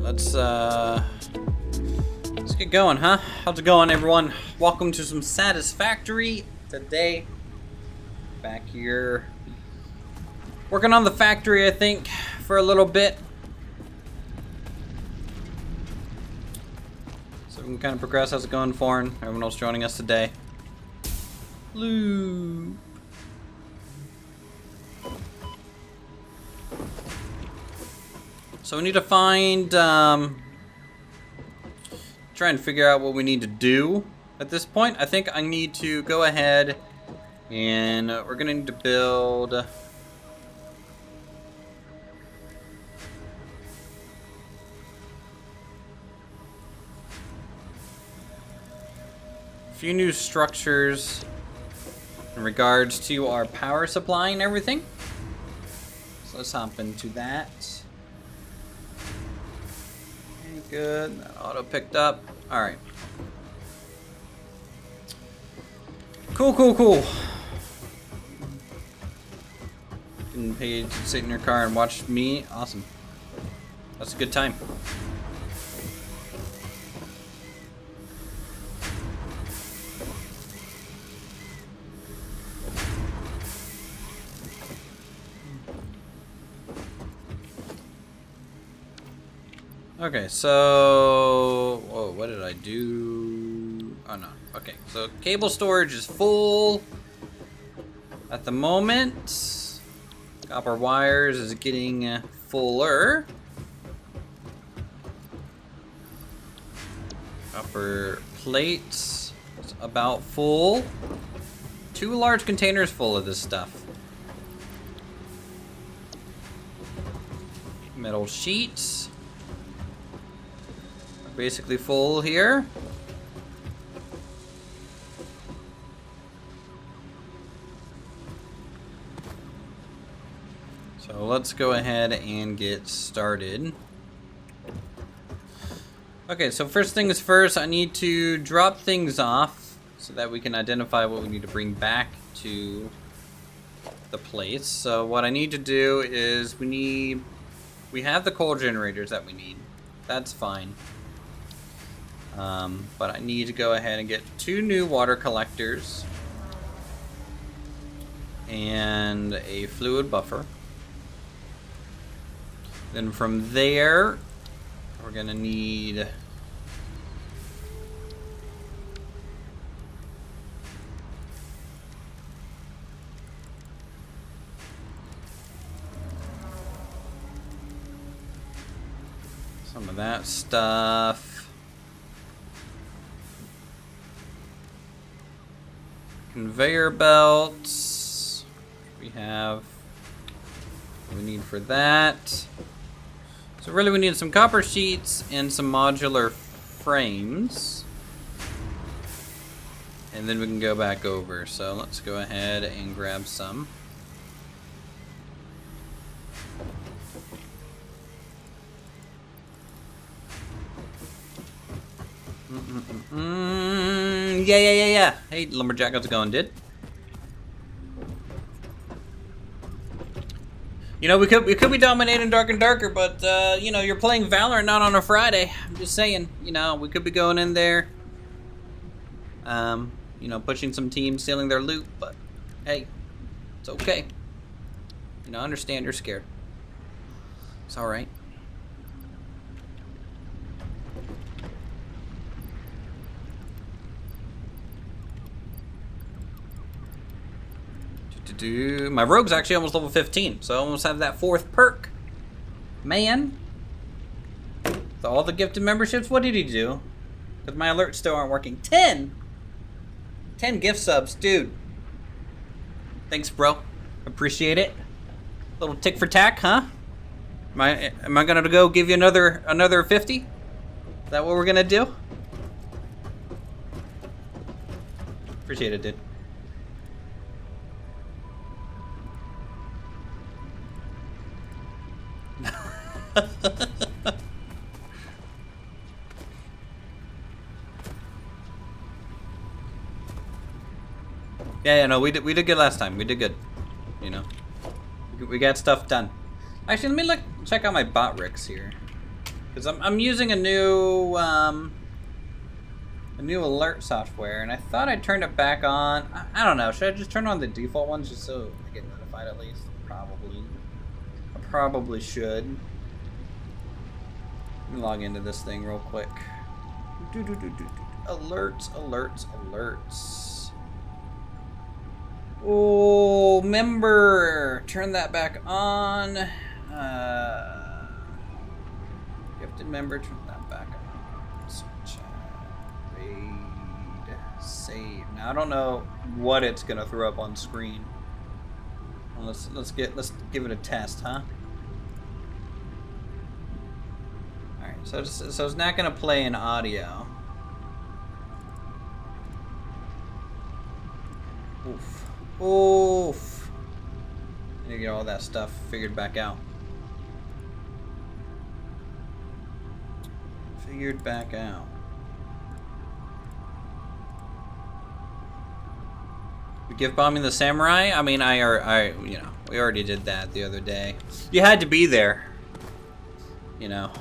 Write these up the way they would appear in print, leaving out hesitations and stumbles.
let's get going, huh? How's it going, everyone? Welcome to some Satisfactory today. Back here, working on the factory, I think, for a little bit. So we can kind of progress. How's it going, Foreign? Everyone else joining us today. Loop. So we need to find, try and figure out what we need to do at this point. I think I need to go ahead and we're gonna need to build a few new structures in regards to our power supply and everything. So let's hop into that. Good, that auto picked up. All right. Cool. Getting paid to sit in your car and watch me. Awesome. That's a good time. Okay, so whoa, what did I do? Oh no. Okay, so cable storage is full at the moment. Copper wires is getting fuller. Copper plates is about full. 2 large containers full of this stuff. Metal sheets. Basically full here. So let's go ahead and get started. Okay, so first things first, I need to drop things off so that we can identify what we need to bring back to the place. So what I need to do is we have the coal generators that we need. That's fine. But I need to go ahead and get 2 new water collectors and a fluid buffer. Then from there, we're gonna need some of that stuff. Conveyor belts. We have what we need for that. So really we need some copper sheets and some modular frames. And then we can go back over. So let's go ahead and grab some. Yeah. Hey, Lumberjack, how's it going, dude? You know, we could be dominating Dark and Darker, but you know, you're playing Valorant not on a Friday. I'm just saying, you know, we could be going in there, you know, pushing some teams, stealing their loot, but hey, it's okay. You know, I understand you're scared. It's all right. My rogue's actually almost level 15, so I almost have that 4th perk. Man. So all the gifted memberships, what did he do? Because my alerts still aren't working. 10 gift subs, dude. Thanks, bro. Appreciate it. Little tick for tack, huh? Am I gonna go give you another 50? Is that what we're gonna do? Appreciate it, dude. Yeah, no, we did good last time. We did good. You know, we got stuff done. Actually, let me check out my bot rigs here. Because I'm using a new alert software, and I thought I turned it back on. I don't know. Should I just turn on the default ones just so I get notified at least? Probably. I probably should. Let me log into this thing real quick. Alerts, alerts, alerts. Oh, member. Turn that back on. Gifted member, turn that back on. Switch. Raid. Save. Now I don't know what it's gonna throw up on screen. Well, let's give it a test, huh? All right. So it's not gonna play in audio. Oof. Oof. I need to get all that stuff figured back out. Figured back out. We give bombing the samurai? I mean, you know, we already did that the other day. You had to be there. You know.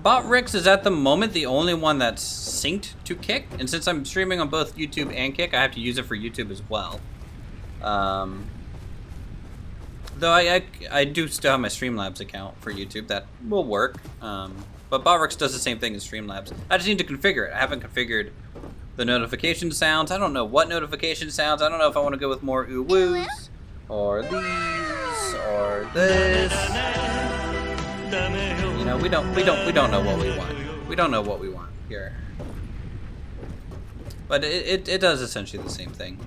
Bot Rix is at the moment the only one that's synced to Kick, and since I'm streaming on both YouTube and Kick, I have to use it for YouTube as well. Though I do still have my Streamlabs account for YouTube, that will work. But Botrix does the same thing as Streamlabs. I just need to configure it. I haven't configured the notification sounds. I don't know what notification sounds. I don't know if I want to go with more ooh-woos, or these, or this. You know, we don't know what we want. We don't know what we want here. But it does essentially the same thing.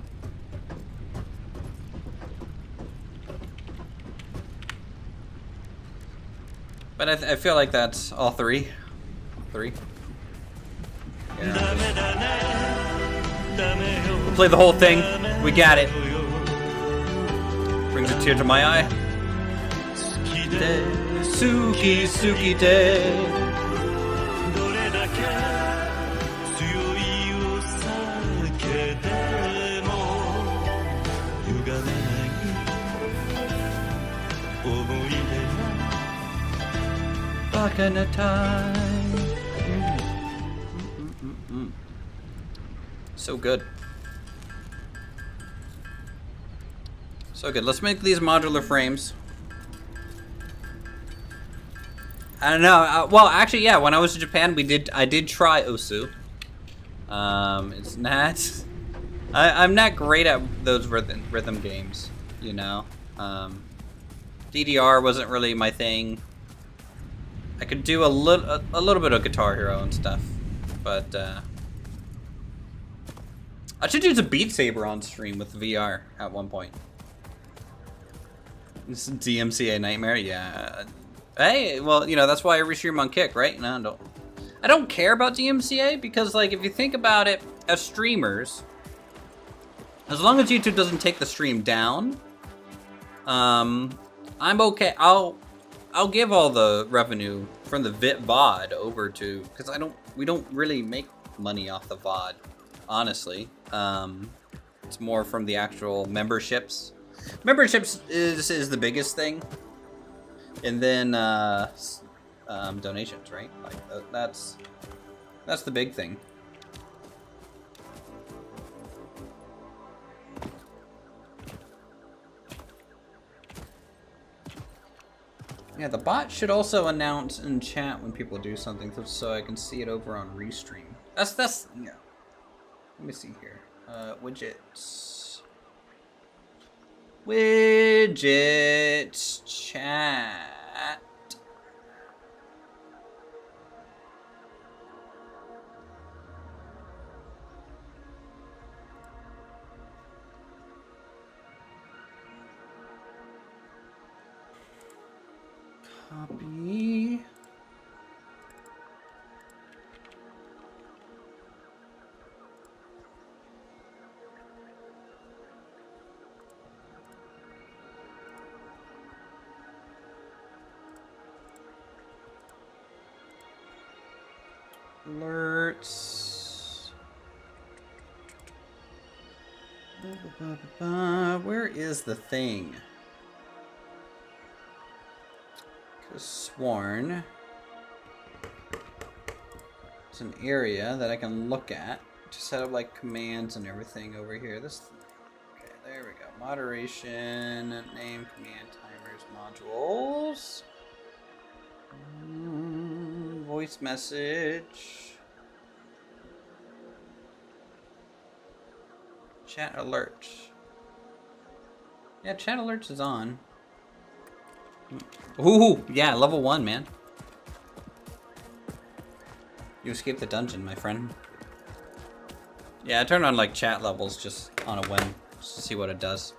But I feel like that's all three. Three. Yeah, we'll play the whole thing. We got it. Brings a tear to my eye. Suki, Suki de. Back in a time. So good. So good. Let's make these modular frames. I don't know. Well, actually, yeah. When I was in Japan, I did try Osu. It's not. I'm not great at those rhythm games. You know. DDR wasn't really my thing. I could do a little bit of Guitar Hero and stuff, but I should use a Beat Saber on stream with VR at one point. This is DMCA Nightmare, yeah. Hey, well, you know, that's why I restream on Kick, right? No, I don't care about DMCA because, like, if you think about it, as streamers, as long as YouTube doesn't take the stream down, I'm okay. I'll give all the revenue from the VOD over to, because we don't really make money off the VOD, honestly. It's more from the actual memberships. Memberships is the biggest thing, and then donations, right? Like that's the big thing. Yeah, the bot should also announce in chat when people do something, so I can see it over on Restream. That's yeah. Let me see here. Widgets. Widgets chat. Copy. Alerts. Where is the thing? Sworn. It's an area that I can look at to set up like commands and everything over here. This. Okay, there we go. Moderation, name, command, timers, modules. Voice message. Chat alerts. Yeah, chat alerts is on. Ooh, yeah, level 1, man. You escaped the dungeon, my friend. Yeah, I turned on like chat levels just on a whim, just to see what it does.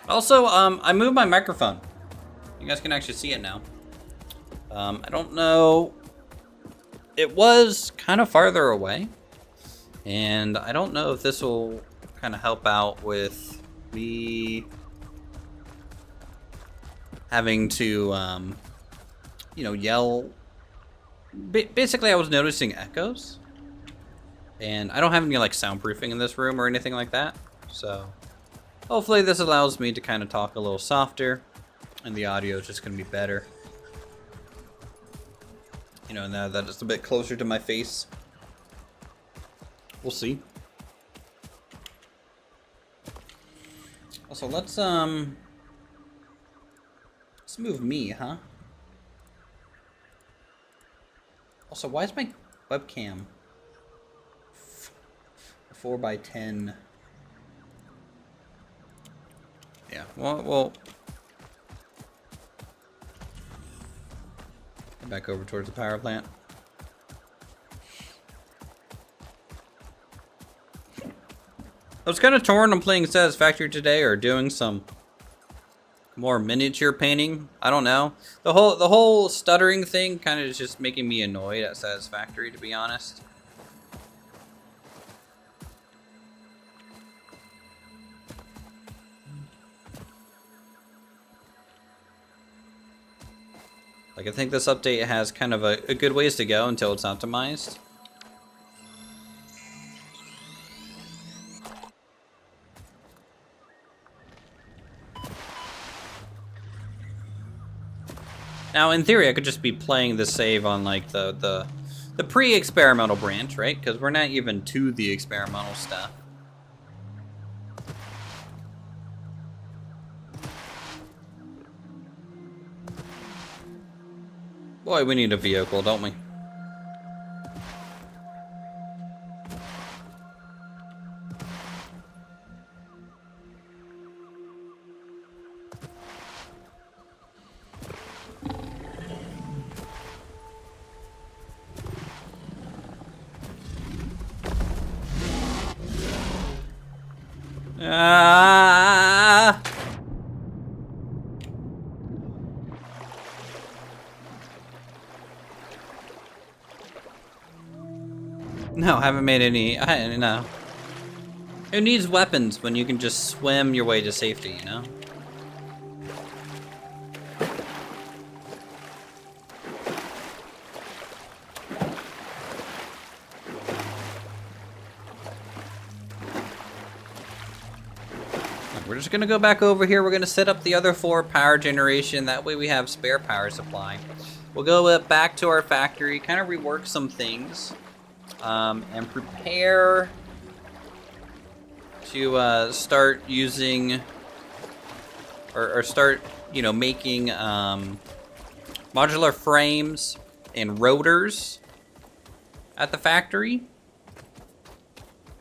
Also, I moved my microphone. You guys can actually see it now. I don't know. It was kind of farther away. And I don't know if this will kind of help out with me having to, you know, yell. Basically, I was noticing echoes. And I don't have any, like, soundproofing in this room or anything like that. So, hopefully this allows me to kind of talk a little softer. And the audio is just going to be better. You know, now that it's a bit closer to my face. We'll see. Also, let's move me, huh? Also, why is my webcam 4x10? Yeah, well, back over towards the power plant. I was kind of torn on playing Satisfactory today or doing some more miniature painting. I don't know. The whole stuttering thing kind of is just making me annoyed at Satisfactory, to be honest. Like, I think this update has kind of a good ways to go until it's optimized. Now, in theory, I could just be playing the save on, like, the pre-experimental branch, right? Because we're not even to the experimental stuff. Boy, we need a vehicle, don't we? Ah! No, haven't made any. No. Who needs weapons when you can just swim your way to safety, you know? We're just gonna go back over here. We're gonna set up the other 4 power generation. That way we have spare power supply. We'll go back to our factory, kind of rework some things, and prepare to start using or start, you know, making modular frames and rotors at the factory.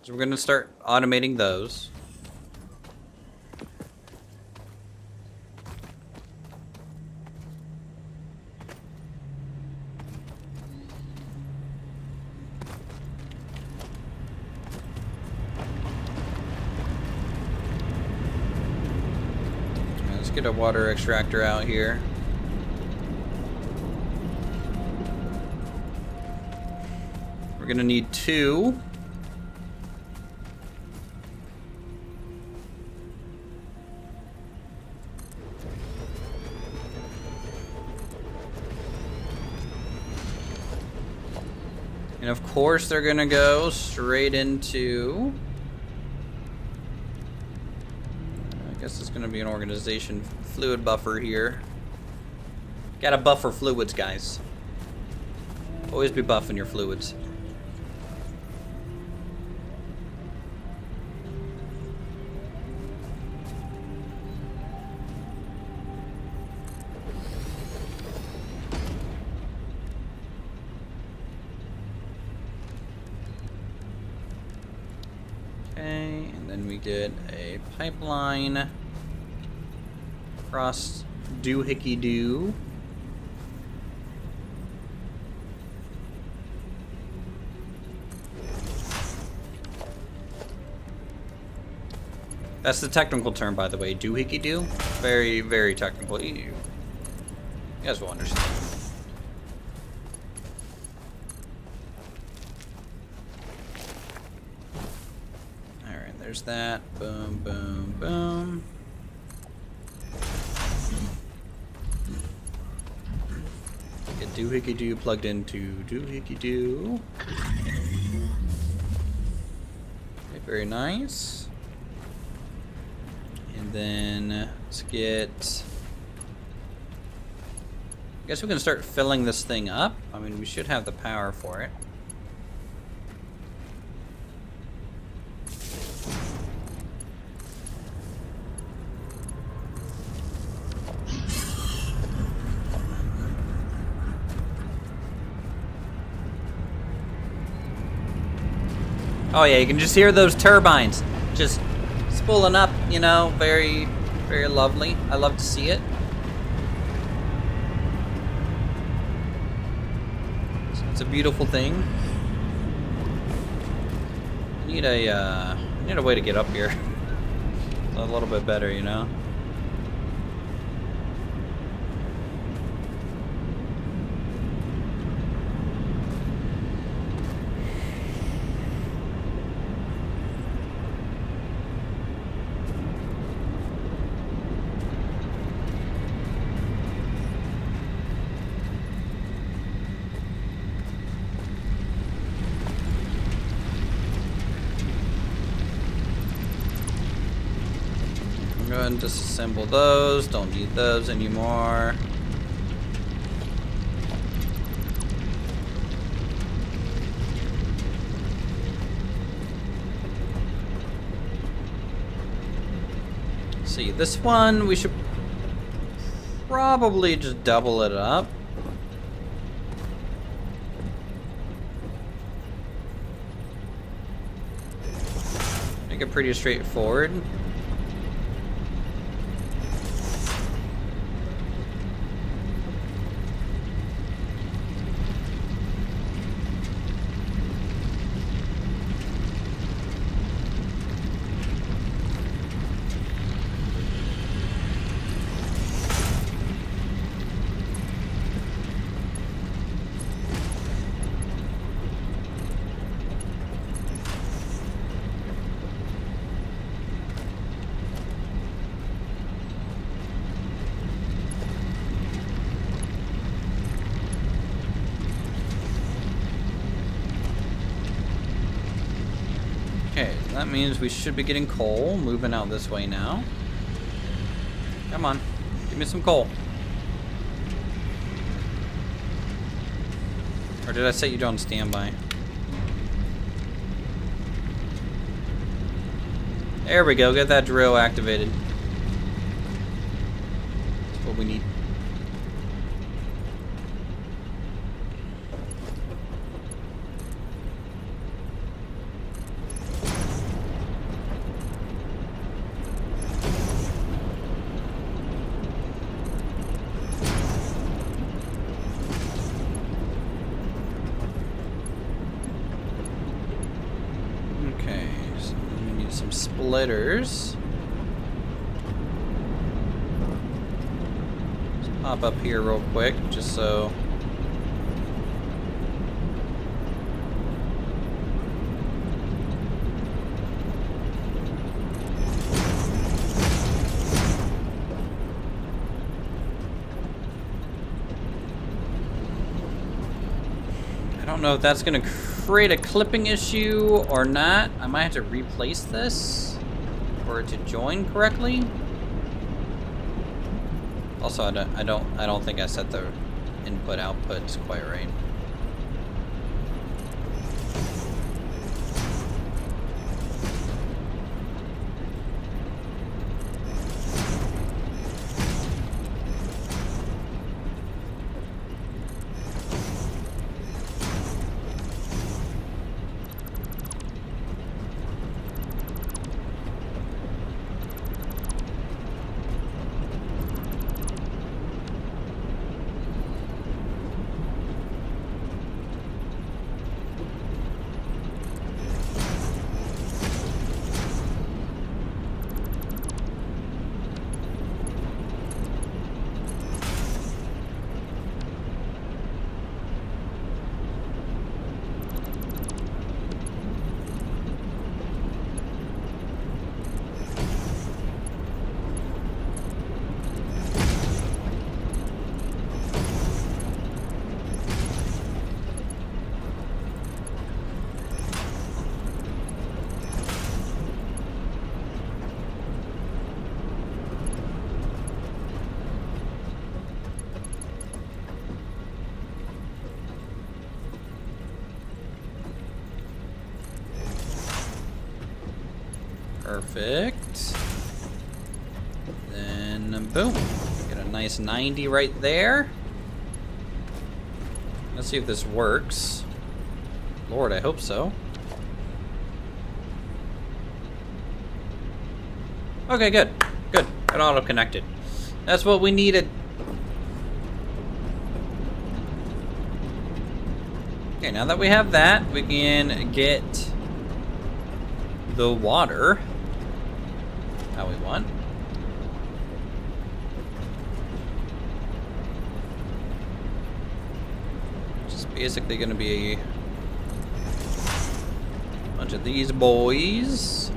So we're gonna start automating those. Get a water extractor out here. We're gonna need 2. And of course they're gonna go straight into is going to be an organization fluid buffer here. Gotta buffer fluids, guys. Always be buffing your fluids. Okay, and then we did a pipeline across Doohickey Doo. That's the technical term, by the way. Doohickey Doo. Very, very technical. You guys will understand. Alright, there's that. Boom, boom, boom. Get Doohickey Doo plugged into Doohickey Doo. Okay, very nice. And then let's get. I guess we can start filling this thing up. I mean, we should have the power for it. Oh yeah, you can just hear those turbines just spooling up, you know, very, very lovely. I love to see it. It's a beautiful thing. I need a way to get up here. A little bit better, you know. Go ahead and disassemble those. Don't need those anymore. See, this one we should probably just double it up. Make it pretty straightforward. Okay, that means we should be getting coal moving out this way now. Come on, give me some coal. Or did I set you on standby? There we go, get that drill activated. That's what we need. Some splitters. Let's pop up here real quick, just so. I don't know if that's gonna create a clipping issue or not. I might have to replace this for it to join correctly. Also, I don't think I set the input outputs quite right. Perfect. Then boom. Get a nice 90 right there. Let's see if this works. Lord, I hope so. Okay, good. Good. Got auto connected. That's what we needed. Okay, now that we have that, we can get the water how we want. Just basically gonna be a bunch of these boys.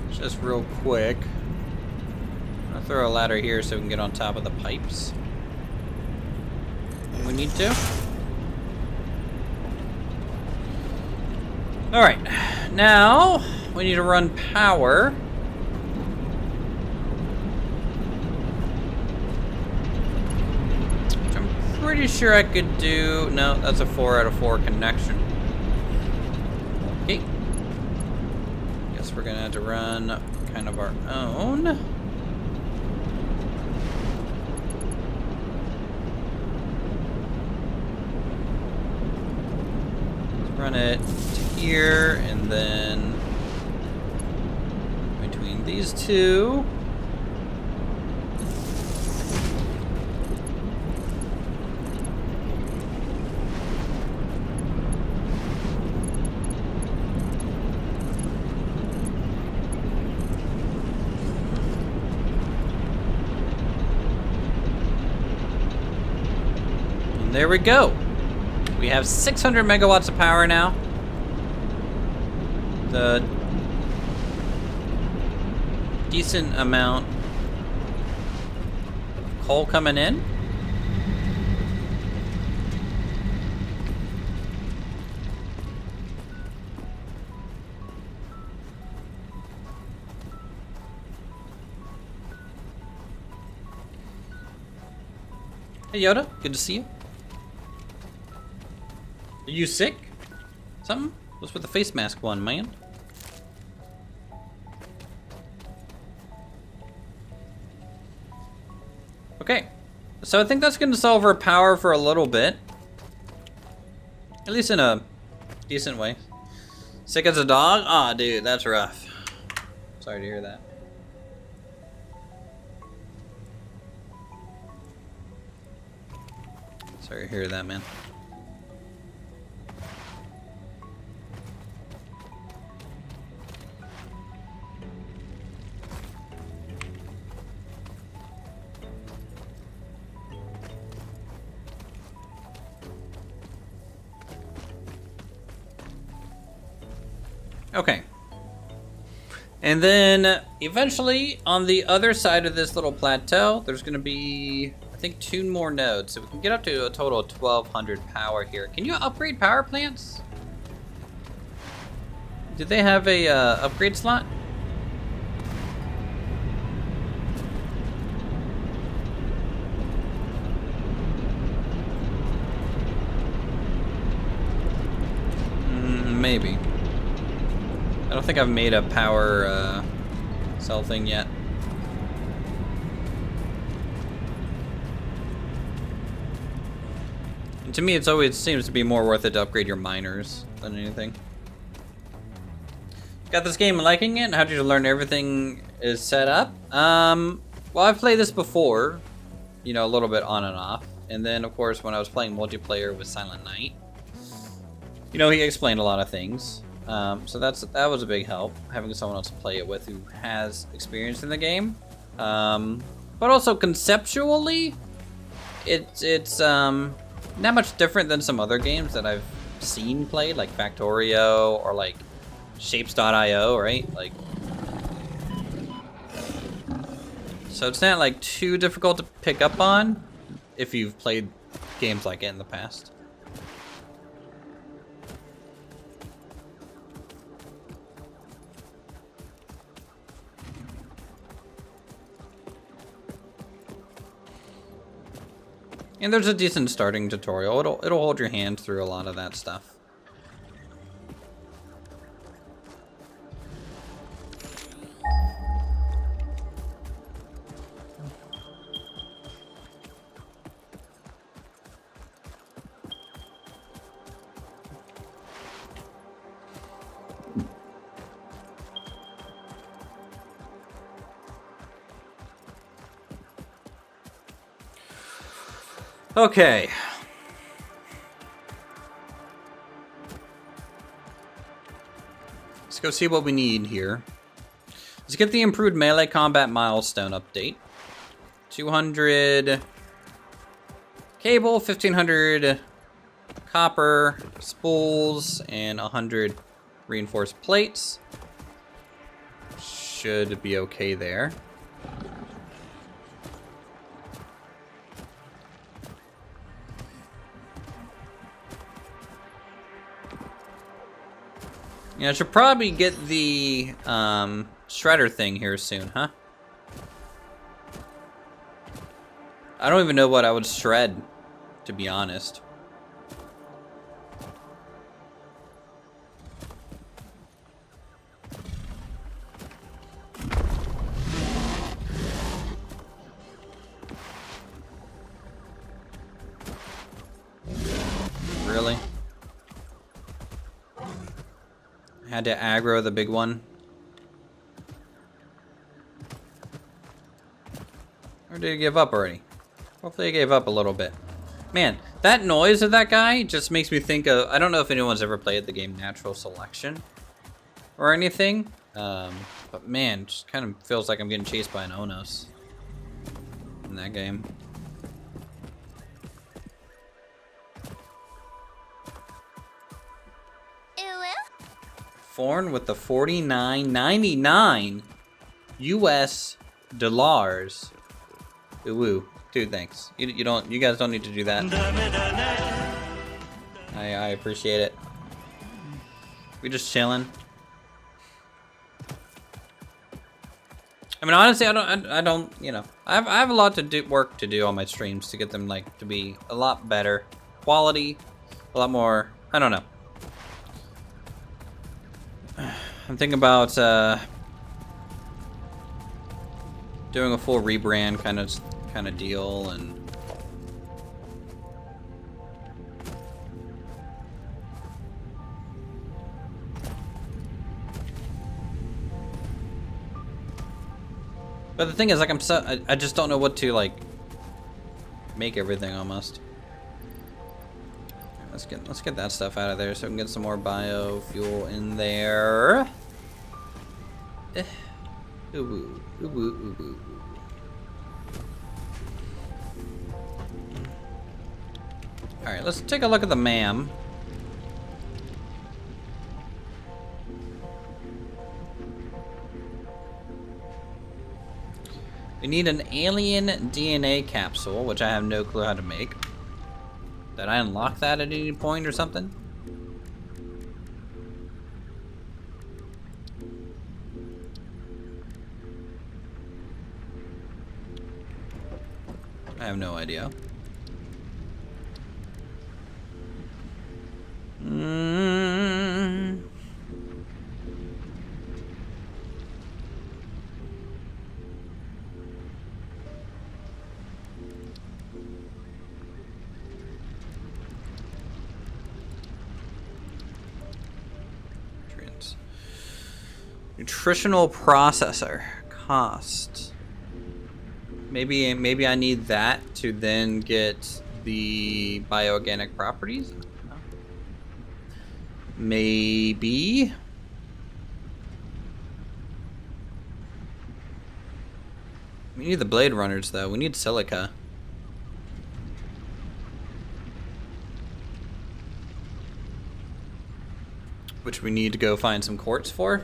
Just real quick, I'll throw a ladder here so we can get on top of the pipes when we need to. Alright, now we need to run power. Which I'm pretty sure I could do. No, that's a 4 out of 4 connection. Okay. We're gonna have to run kind of our own. Let's run it to here, and then between these two. There we go. We have 600 megawatts of power now. The decent amount of coal coming in. Hey Yoda, good to see you. Are you sick? Something? What's with the face mask one, man? Okay, so I think that's gonna solve our power for a little bit. At least in a decent way. Sick as a dog? Aw, dude, that's rough. Sorry to hear that. Sorry to hear that, man. Okay. And then eventually on the other side of this little plateau, there's going to be, I think, 2 more nodes. So we can get up to a total of 1200 power here. Can you upgrade power plants? Do they have a upgrade slot? Maybe. I don't think I've made a power cell thing yet. And to me, it's always seems to be more worth it to upgrade your miners than anything. Got this game liking it? How did you learn everything is set up? Well, I've played this before, you know, a little bit on and off. And then, of course, when I was playing multiplayer with Silent Night, you know, he explained a lot of things. So that was a big help, having someone else to play it with who has experience in the game. But also conceptually, it's not much different than some other games that I've seen played, like Factorio or like Shapes.io, right? Like, so it's not like too difficult to pick up on if you've played games like it in the past. And there's a decent starting tutorial. It'll hold your hand through a lot of that stuff. Okay. Let's go see what we need here. Let's get the improved melee combat milestone update. 200 cable, 1500 copper spools, and 100 reinforced plates. Should be okay there. Yeah, I should probably get the shredder thing here soon, huh? I don't even know what I would shred, to be honest. Really? Had to aggro the big one. Or did he give up already? Hopefully he gave up a little bit. Man, that noise of that guy just makes me think of... I don't know if anyone's ever played the game Natural Selection or anything. But man, just kind of feels like I'm getting chased by an Onos in that game. Foreign with the $49.99 US dollars. Ooh, dude, thanks. You guys don't need to do that. I appreciate it. We just chilling. I mean, honestly, I don't, you know, I have a lot to do, work to do on my streams to get them, like, to be a lot better quality, a lot more, I don't know. I'm thinking about, doing a full rebrand kind of deal, and but the thing is, like, I just don't know what to, like, make everything almost. Let's get that stuff out of there so we can get some more biofuel in there. Ooh, ooh, ooh, ooh, ooh. All right, let's take a look at the MAM. We need an alien DNA capsule, which I have no clue how to make. Did I unlock that at any point or something? I have no idea. Nutritional processor cost. Maybe I need that to then get the bioorganic properties. Maybe. We need the blade runners though. We need silica. Which we need to go find some quartz for.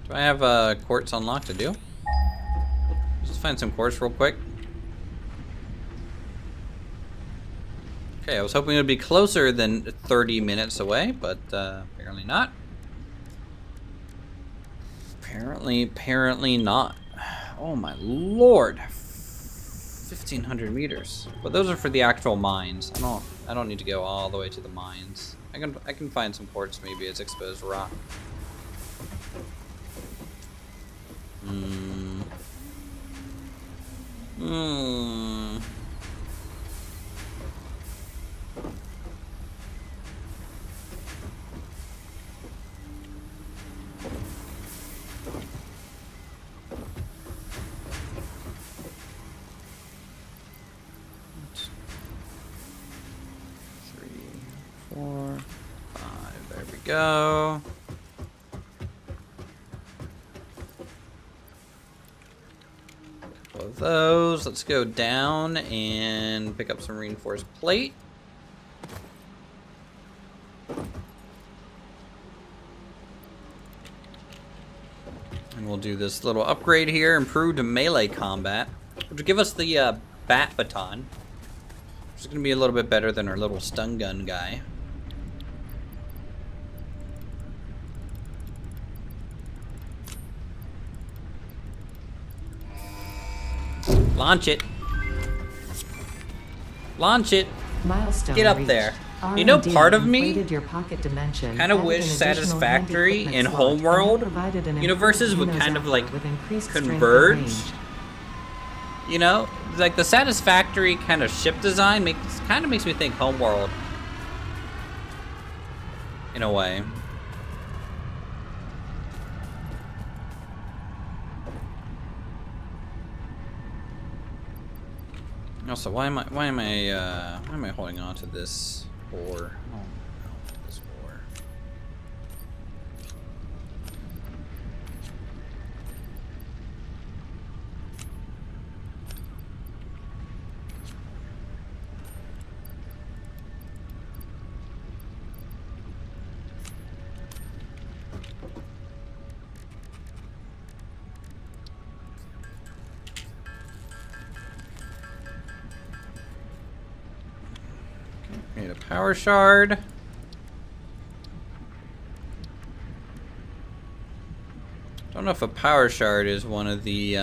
Do I have quartz unlocked to do? Just find some quartz real quick. Okay, I was hoping it would be closer than 30 minutes away, but apparently not. Apparently not. Oh my lord. 1,500 meters. But those are for the actual mines. I don't need to go all the way to the mines. I can find some quartz, maybe it's exposed rock. There we go. Couple of those. Let's go down and pick up some reinforced plate. And we'll do this little upgrade here, improved melee combat, which will give us the bat baton, which is going to be a little bit better than our little stun gun guy. Launch it. Launch it. Milestone Get up reached. there. R&D You know, part of me inflated your pocket dimension, kind of added wish an additional Satisfactory hand and equipment slot, and Homeworld provided an universes improved would kind of Nano like Zapper with increased strength and converge. range. You know, like the Satisfactory kind of ship design makes me think Homeworld in a way. Also, why am I holding on to this ore? Oh no, this ore. Need a power shard. know if a power shard is one of the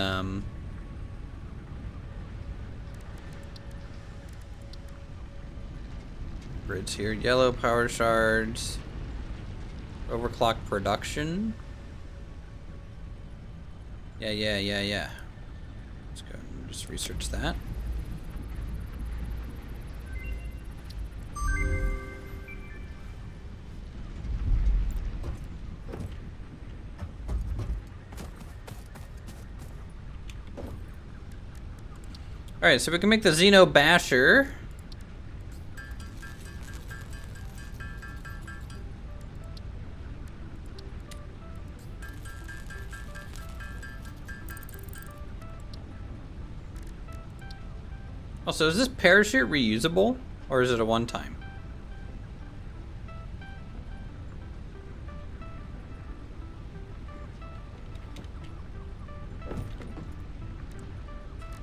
grids here. Yellow power shards. Overclock production. Yeah. Let's go and just research that. Alright, so we can make the Xeno Basher. Also, is this parachute reusable, or is it a one-time?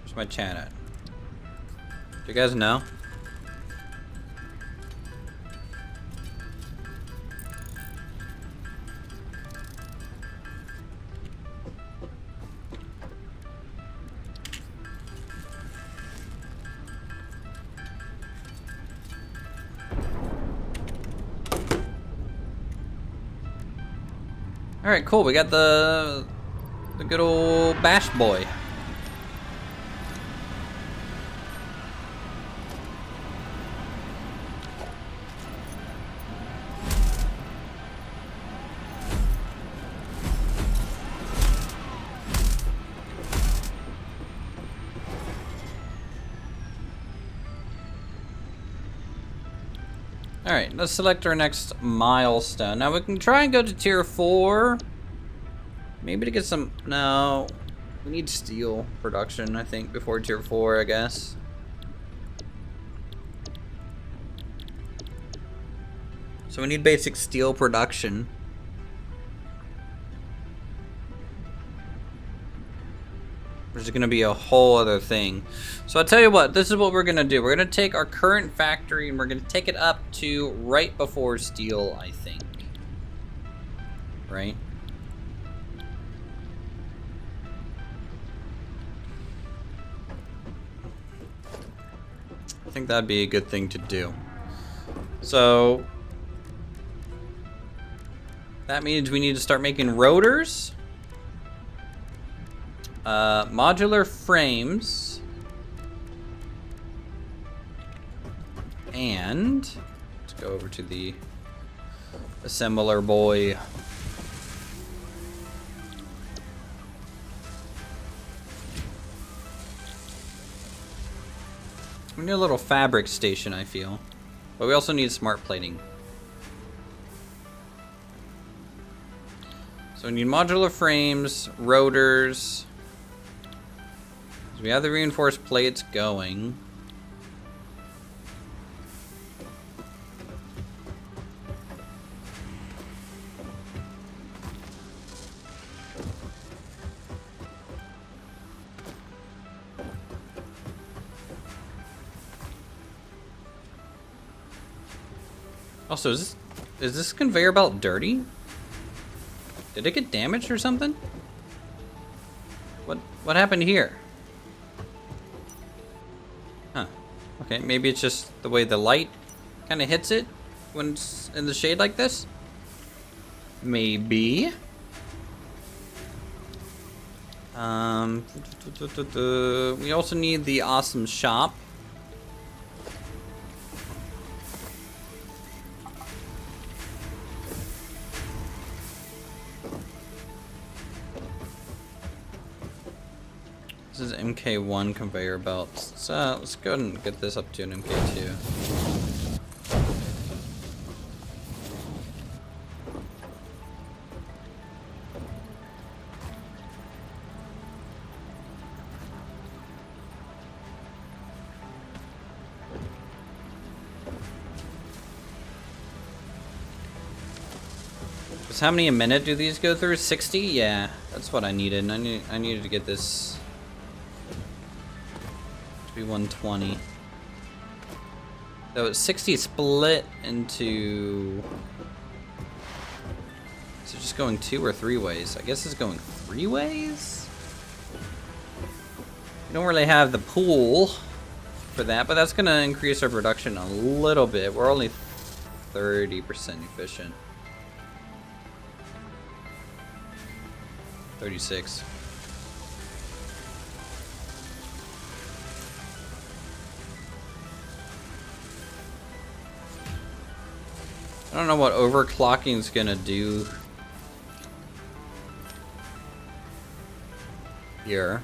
Where's my chat at? Do you guys know? All right, cool. We got the good old bash boy. Alright, let's select our next milestone. Now we can try and go to tier 4. Maybe to get some... No. We need steel production, I think, before tier 4, I guess. So we need basic steel production. There's going to be a whole other thing. So I'll tell you what, this is what we're going to do. We're going to take our current factory and we're going to take it up to right before steel, I think. Right? I think that'd be a good thing to do. So that means we need to start making rotors. Modular frames, and let's go over to the assembler boy. We need a little fabric station, I feel, but we also need smart plating. So we need modular frames, rotors. We have the reinforced plates going. Also, is this conveyor belt dirty? Did it get damaged or something? What happened here? Huh. Okay, maybe it's just the way the light kind of hits it when it's in the shade like this? Maybe. We also need the awesome shop. This is MK1 conveyor belts. So let's go ahead and get this up to an MK2. Because how many a minute do these go through? 60? Yeah, that's what I needed. I needed to get this to be 120. So it's 60 split into Is it just going 2 or 3 ways? I guess it's going 3 ways? We don't really have the pool for that, but that's going to increase our production a little bit. We're only 30% efficient. 36. I don't know what overclocking is gonna do here.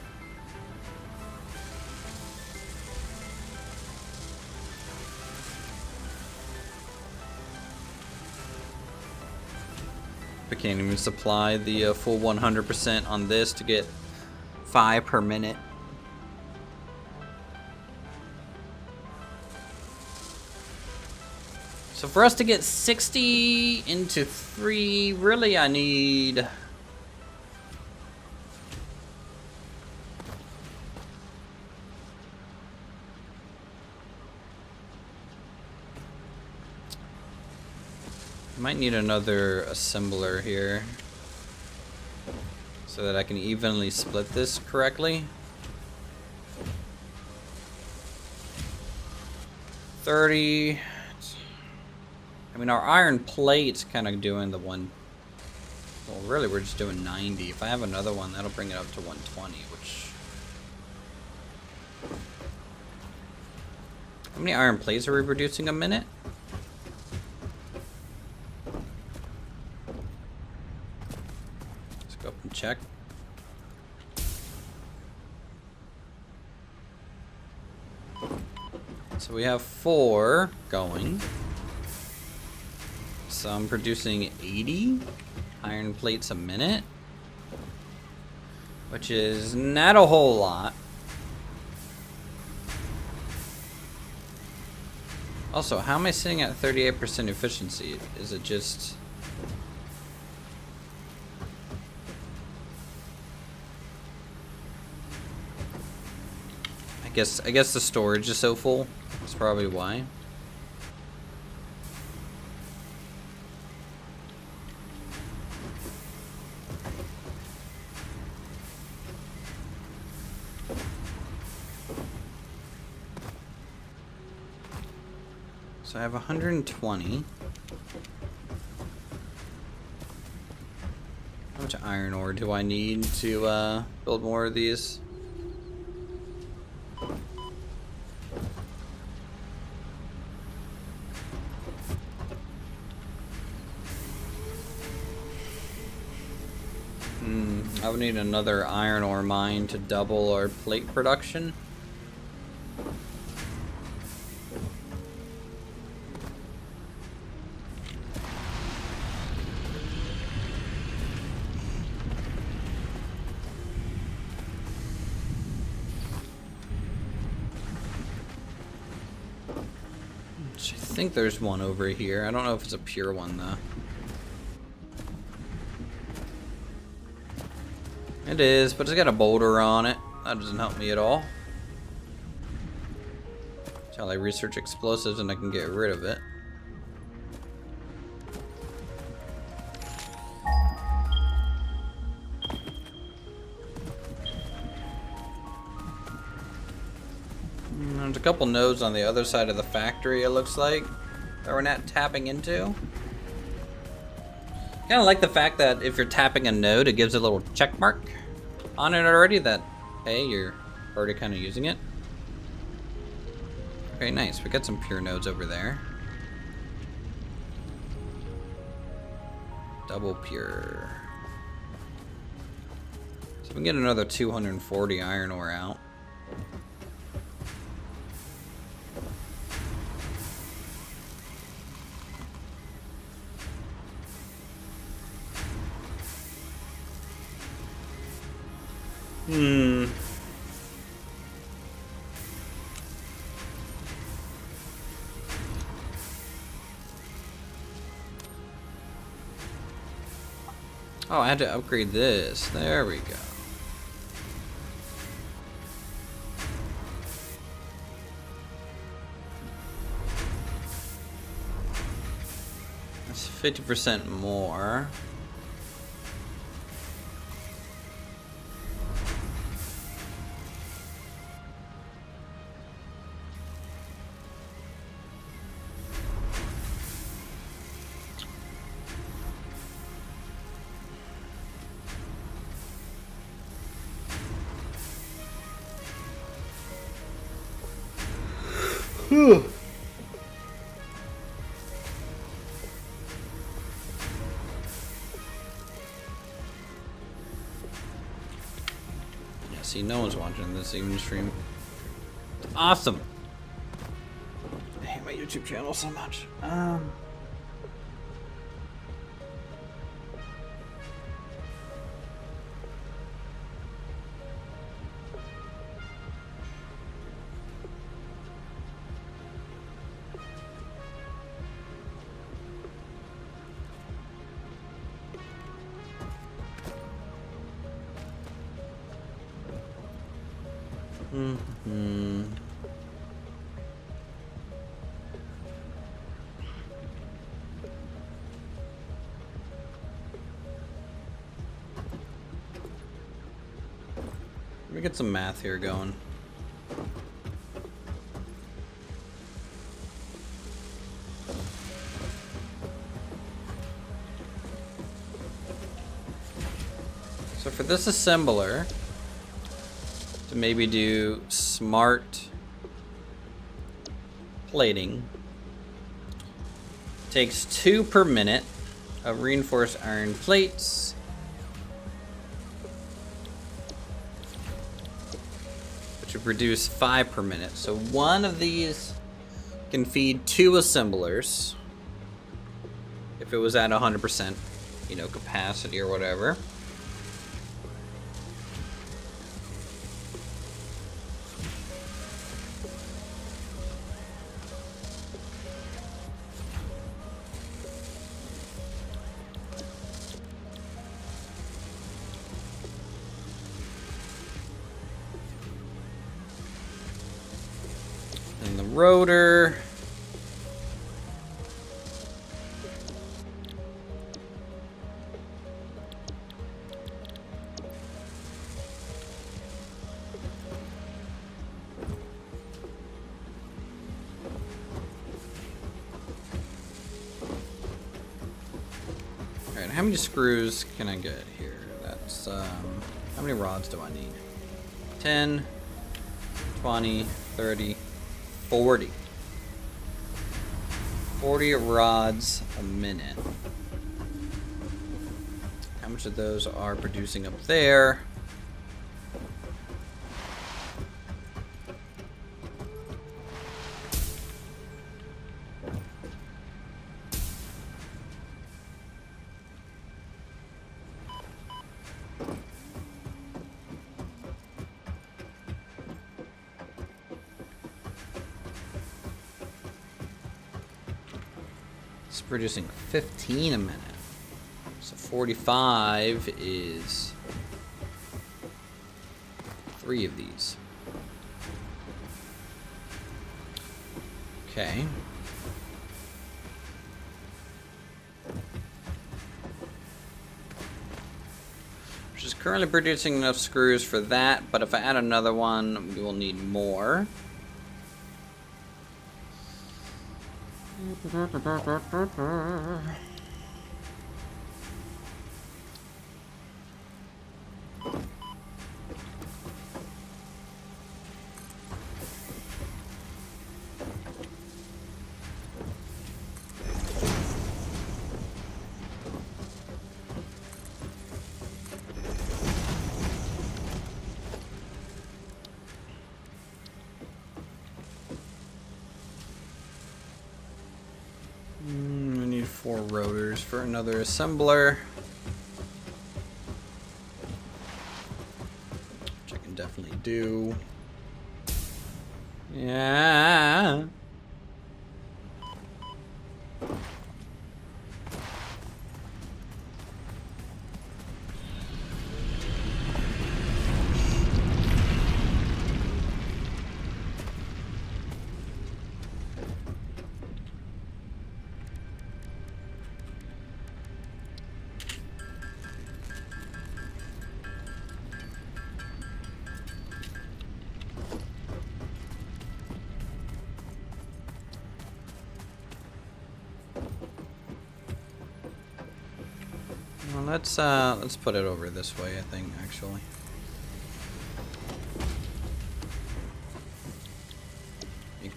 I can't even supply the full 100% on this to get 5 per minute. So for us to get 60 into 3, really I need... I might need another assembler here so that I can evenly split this correctly. 30. I mean, our iron plate's kind of doing the one. Well, really, we're just doing 90. If I have another one, that'll bring it up to 120, which. How many iron plates are we producing a minute? Let's go up and check. So we have 4 going. So I'm producing 80 iron plates a minute, which is not a whole lot. Also, how am I sitting at 38% efficiency? Is it just... I guess the storage is so full. That's probably why. So I have 120. How much iron ore do I need to build more of these? I would need another iron ore mine to double our plate production. I think there's one over here. I don't know if it's a pure one though. It is, but it's got a boulder on it. That doesn't help me at all. Until I research explosives and I can get rid of it. There's a couple nodes on the other side of the factory, it looks like, that we're not tapping into. Kind of like the fact that if you're tapping a node, it gives a little check mark on it already that, hey, you're already kind of using it. Okay, nice. We got some pure nodes over there. Double pure. So we can get another 240 iron ore out. Oh, I had to upgrade this. There we go. That's 50% more. Ugh. Yeah, see, no one's watching this evening stream. It's awesome. I hate my YouTube channel so much. Let me get some math here going. So for this assembler to maybe do smart plating, takes 2 per minute of reinforced iron plates. Which would produce 5 per minute. So one of these can feed 2 assemblers if it was at 100%, you know, capacity or whatever. And the rotor. Alright, how many screws can I get here? That's, how many rods do I need? 10, 20, 30, 40. 40 rods a minute. How much of those are producing up there? It's producing 15 a minute. So 45 is 3 of these. Okay. Which is currently producing enough screws for that, but if I add another one, we will need more. We need 4 rotors for another assembler. Which I can definitely do. Yeah. Well, let's put it over this way, I think, actually.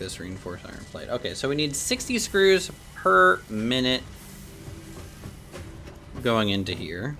this reinforced iron plate. Okay, so we need 60 screws per minute going into here.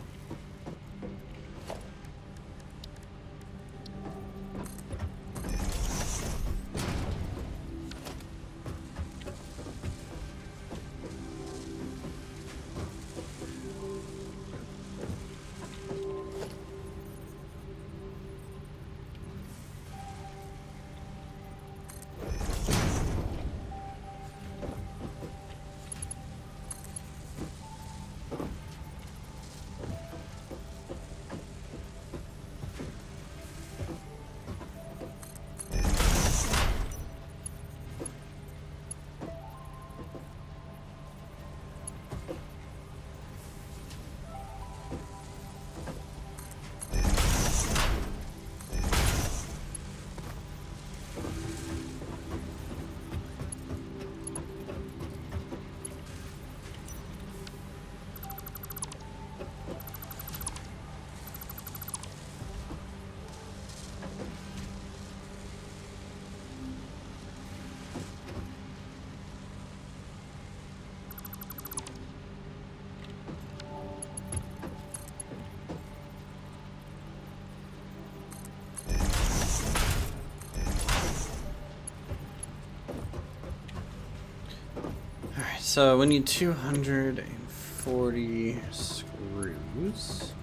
So we need 240 screws.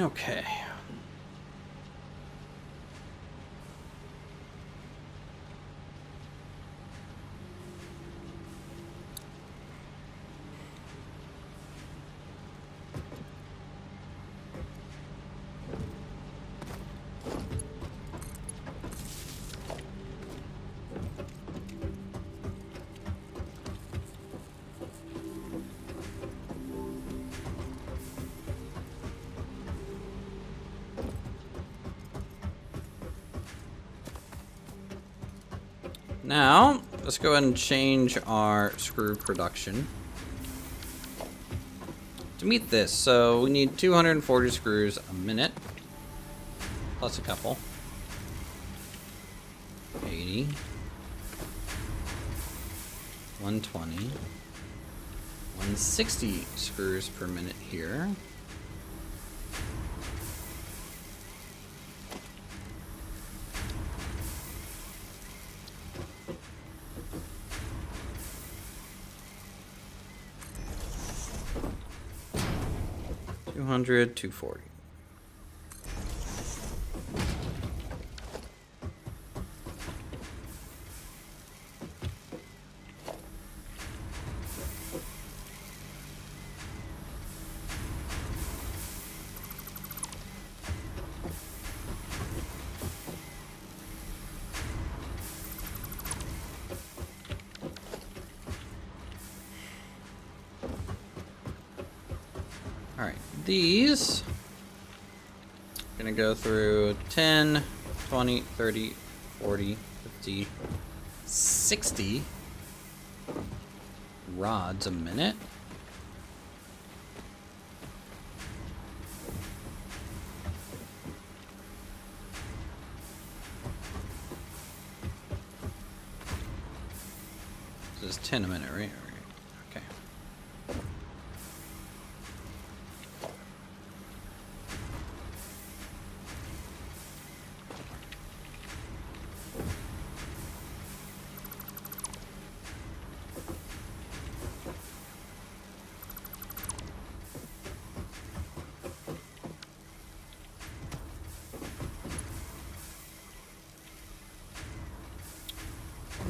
Okay. Now, let's go ahead and change our screw production to meet this. So we need 240 screws a minute, plus a couple. 80. 120. 160 screws per minute here. $200, $240. Alright, these gonna go through 10, 20, 30, 40, 50, 60 rods a minute. This is 10 a minute, right? Okay.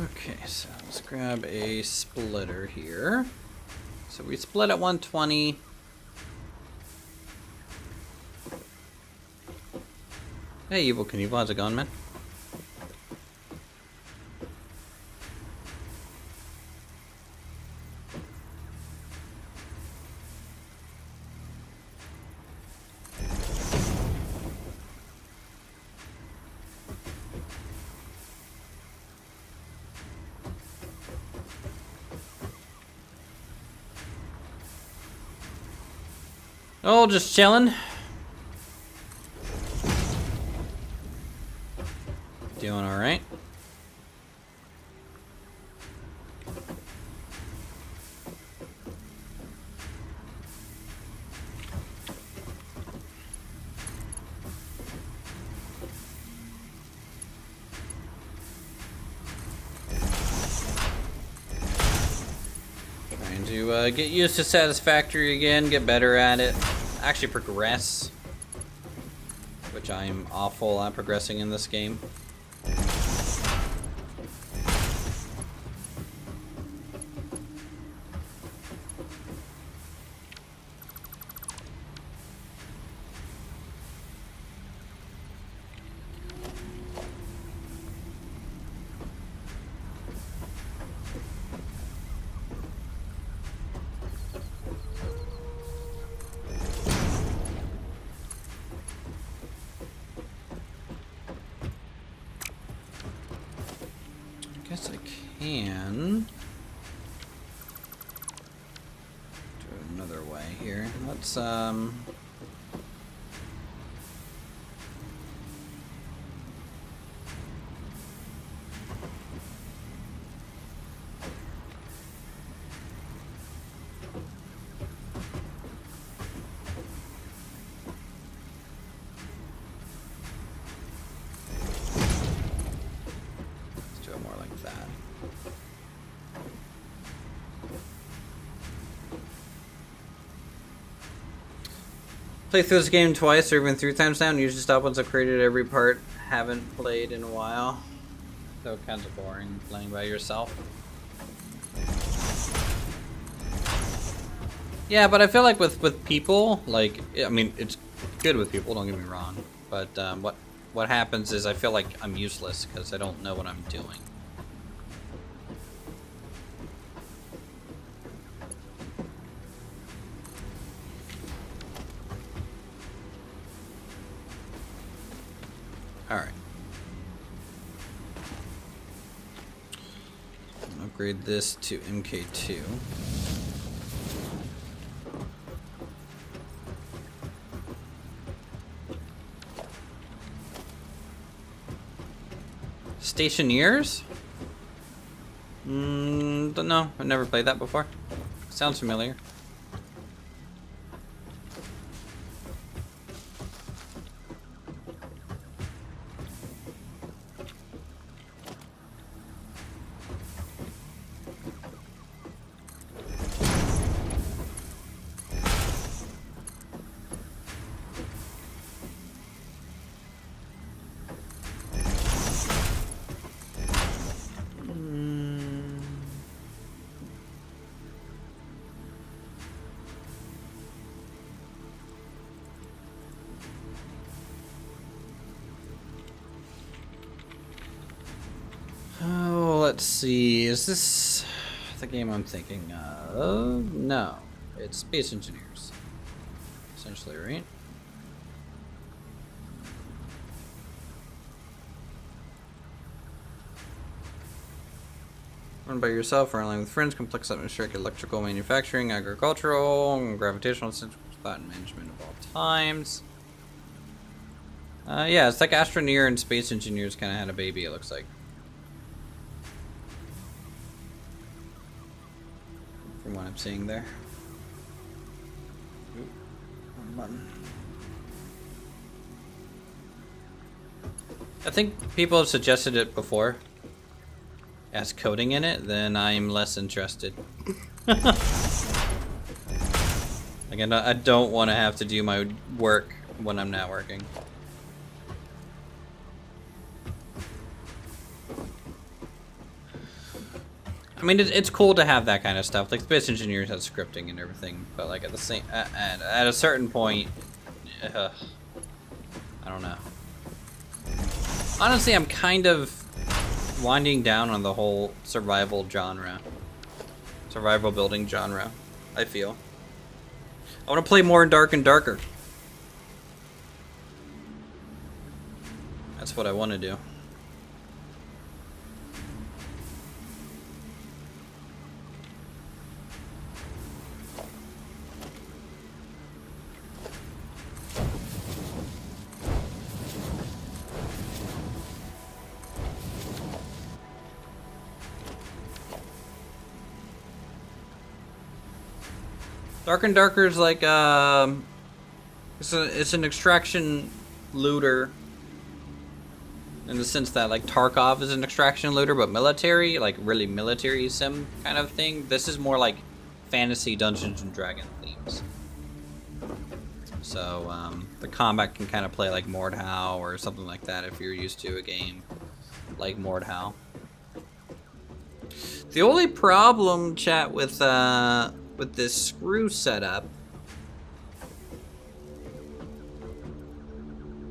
Okay, so let's grab a splitter here. So we split at 120. Hey, Evil Knievel, how's it going, man? Oh, just chilling. Doing all right. Trying to get used to Satisfactory again, get better at it. Actually progress, which I'm awful at progressing in this game. Guess I can do it another way here. Let's do it more like that. Played through this game twice or even 3 times now, and usually stop once I've created every part. Haven't played in a while. So kinds of boring playing by yourself. Yeah, but I feel like with people, like, I mean, it's good with people, don't get me wrong. But what happens is I feel like I'm useless because I don't know what I'm doing. Alright. Upgrade this to MK2. Stationeers? Don't know. I've never played that before. Sounds familiar. Oh, let's see. Is this the game I'm thinking of? No, it's Space Engineers. essentially, right? Run by yourself or online with friends, complex atmospheric electrical manufacturing, agricultural, gravitational central spot and management of all times. Yeah, it's like Astroneer and Space Engineers kind of had a baby, it looks like. From what I'm seeing there. Ooh, wrong button. I think people have suggested it before. As coding in it, then I'm less interested. Again, I don't want to have to do my work when I'm not working. I mean, it's cool to have that kind of stuff. Like Space Engineers has scripting and everything, but like at the same, at a certain point, I don't know. Honestly, I'm kind of winding down on the whole survival genre, survival building genre. I feel I want to play more Dark and Darker. That's what I want to do. Dark and Darker is like it's an extraction looter in the sense that like Tarkov is an extraction looter, but military, like really military sim kind of thing. This is more like fantasy Dungeons and Dragons themes. So the combat can kind of play like Mordhau or something like that if you're used to a game like Mordhau. The only problem, chat, with this screw setup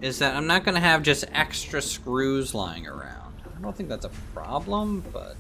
is that I'm not going to have just extra screws lying around. I don't think that's a problem, but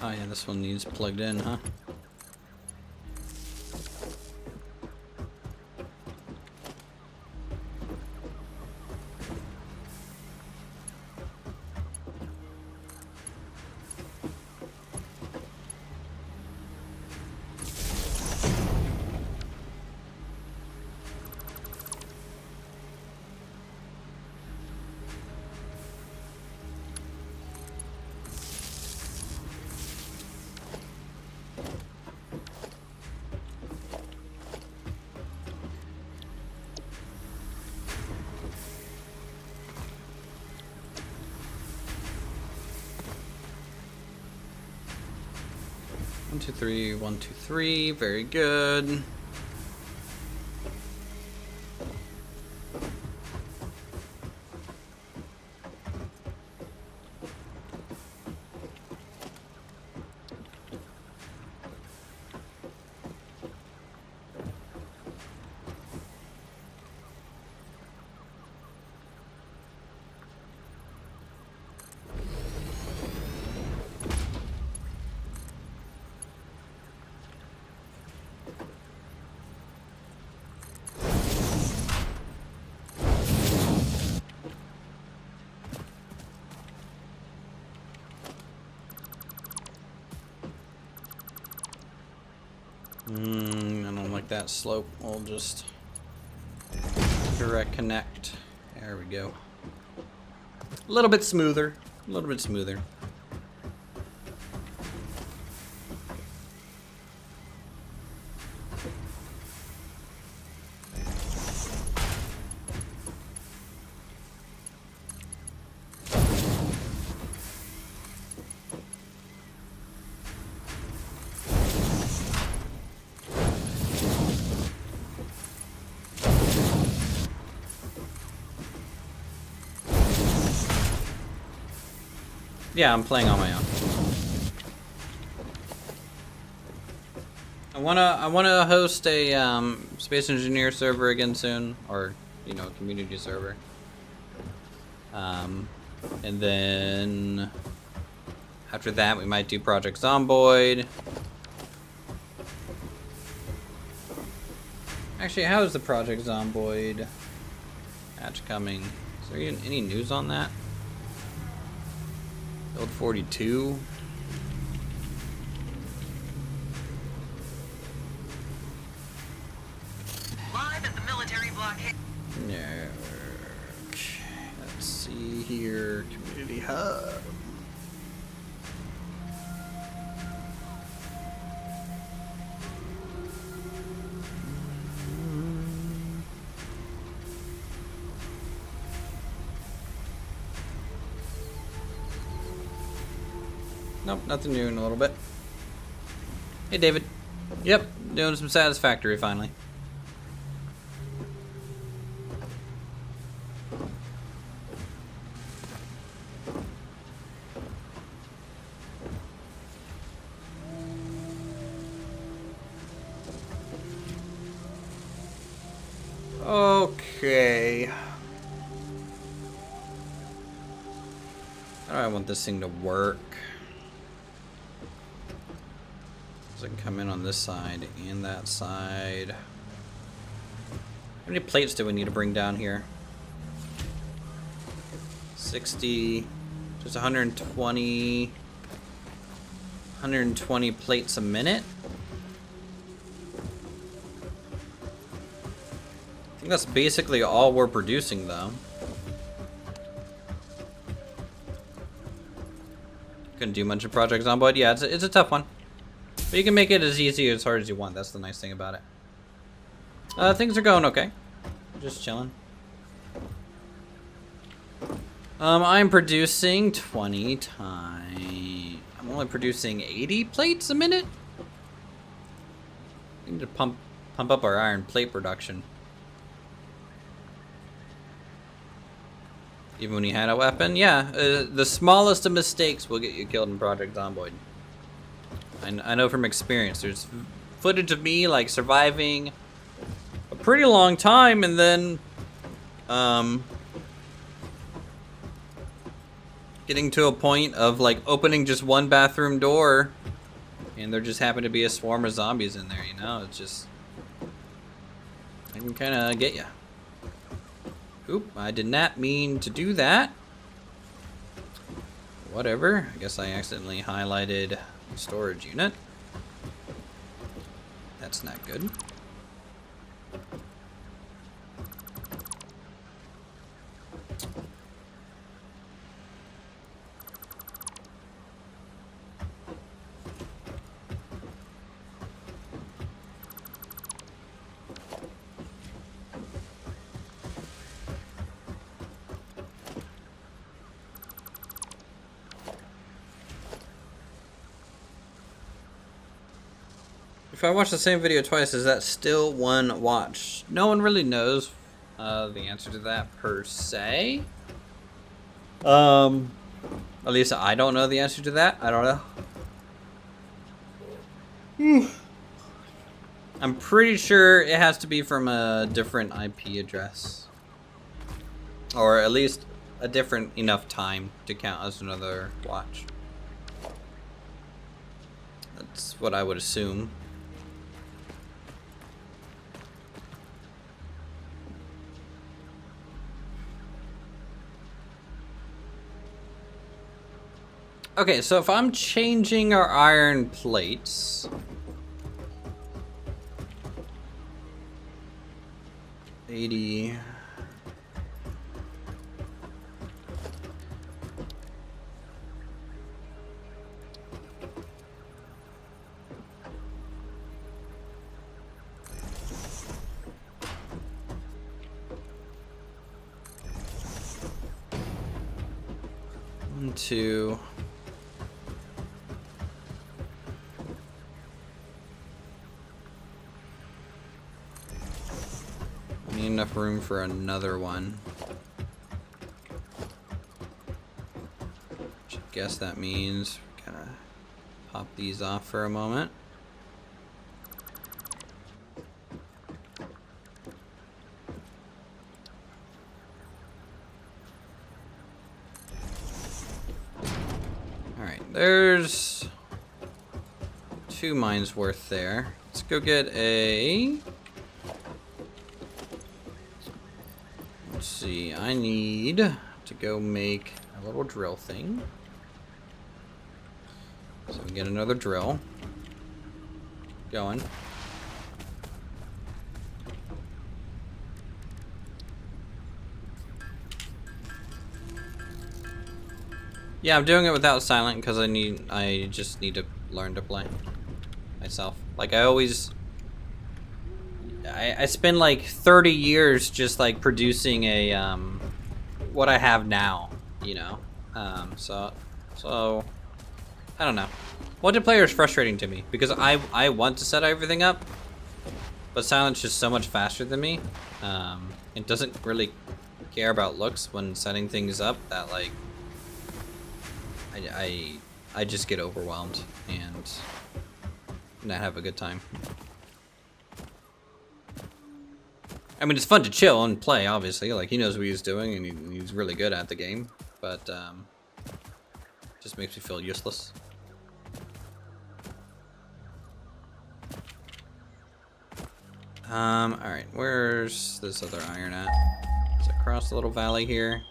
oh yeah, this one needs plugged in, huh? 1, 2, 3, 1, 2, 3. Very good. I don't like that slope. We'll just direct connect. There we go. A little bit smoother. A little bit smoother. Yeah, I'm playing on my own. I wanna host a Space Engineer server again soon, or you know, a community server. And then after that, we might do Project Zomboid. Actually, how is the Project Zomboid patch coming? Is there even any news on that? Build 42. Live at the military blockade. No. Okay, let's see here. Community hub. Nope, nothing new in a little bit. Hey, David. Yep, doing some Satisfactory finally. Okay. How do I want this thing to work? So I can come in on this side and that side. How many plates do we need to bring down here? 60, just 120 plates a minute? I think that's basically all we're producing though. Couldn't do much of Project Zomboid. Yeah, it's a tough one. But you can make it as easy or as hard as you want. That's the nice thing about it. Things are going okay. Just chilling. I'm producing 20 times. I'm only producing 80 plates a minute. We need to pump up our iron plate production. Even when you had a weapon, yeah. The smallest of mistakes will get you killed in Project Zomboid. I know from experience. There's footage of me like surviving a pretty long time, and then getting to a point of like opening just one bathroom door, and there just happened to be a swarm of zombies in there. You know, it's just I can kind of get you. Oop! I did not mean to do that. Whatever. I guess I accidentally highlighted storage unit. That's not good. If I watch the same video twice, is that still one watch? No one really knows the answer to that per se. At least I don't know the answer to that. I don't know. I'm pretty sure it has to be from a different IP address. Or at least a different enough time to count as another watch. That's what I would assume. Okay, so if I'm changing our iron plates, $80. One, two. Enough room for another one. Which I guess that means we're gonna pop these off for a moment. Alright, there's 2 mines worth there. Let's go get a... Let's see, I need to go make a little drill thing. So we get another drill going. Yeah, I'm doing it without silent because I just need to learn to play myself. Like I spend like 30 years just like producing a what I have now, you know. So I don't know. Multiplayer is frustrating to me because I want to set everything up, but Silent's just so much faster than me. It doesn't really care about looks when setting things up that like I just get overwhelmed and not have a good time. I mean, it's fun to chill and play, obviously. Like, he knows what he's doing, and he's really good at the game. But, just makes me feel useless. Alright, where's this other iron at? Is it across the little valley here?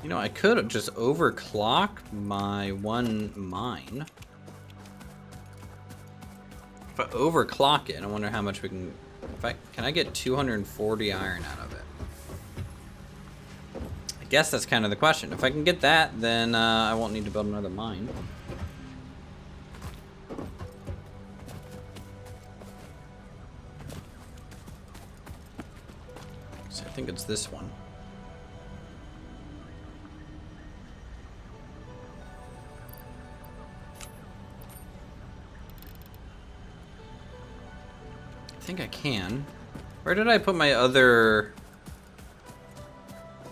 You know, I could just overclock my one mine. If I overclock it, I wonder how much we can... Can I get 240 iron out of it? I guess that's kind of the question. If I can get that, then I won't need to build another mine. So I think it's this one. I think I can. Where did I put my other...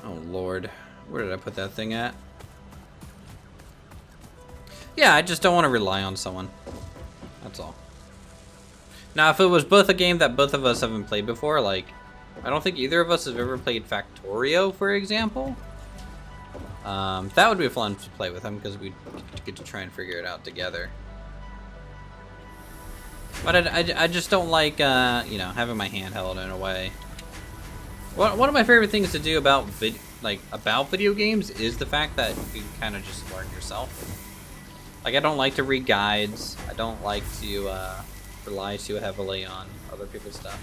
Oh lord. Where did I put that thing at? Yeah, I just don't want to rely on someone. That's all. Now, if it was both a game that both of us haven't played before, like... I don't think either of us have ever played Factorio, for example. That would be fun to play with him, because we'd get to try and figure it out together. But I just don't like, you know, having my hand held in a way. One of my favorite things to do about video games is the fact that you can kind of just learn yourself. Like, I don't like to read guides. I don't like to rely too heavily on other people's stuff.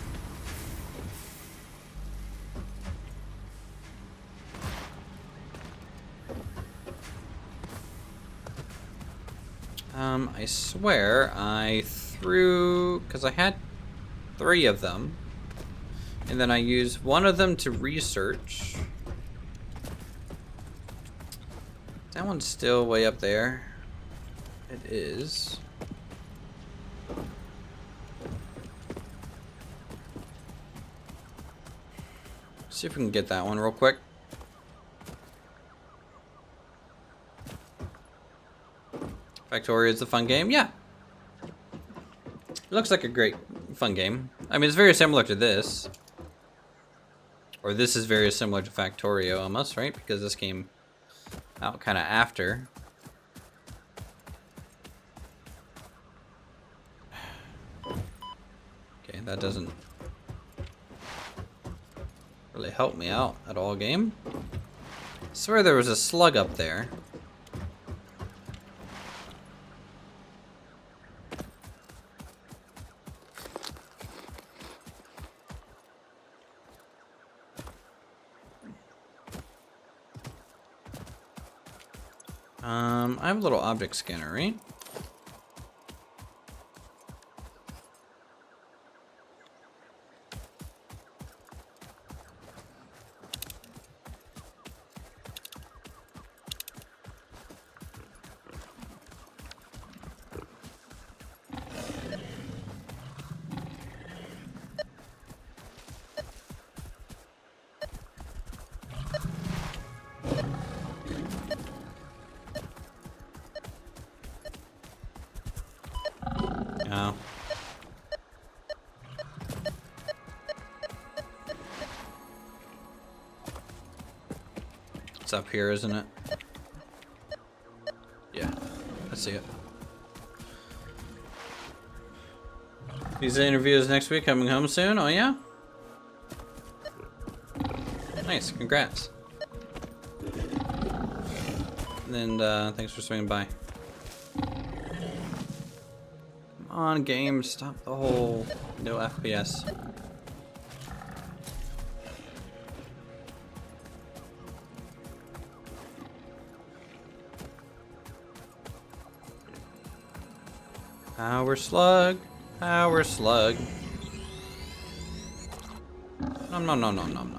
I swear I threw, because I had 3 of them And then I use one of them to research. That one's still way up there. It is. See if we can get that one real quick. Factoria is a fun game, yeah. It looks like a great, fun game. I mean, it's very similar to this. Or this is very similar to Factorio almost, right? Because this came out kind of after. Okay, that doesn't really help me out at all, game. I swear there was a slug up there. I have a little object scanner, right? No. It's up here, isn't it? Yeah, I see it. These interviews next week, coming home soon. Oh yeah? Nice, congrats. And thanks for swinging by. Come on, game, stop the whole no FPS. Power slug, power slug. Nom nom nom nom nom nom.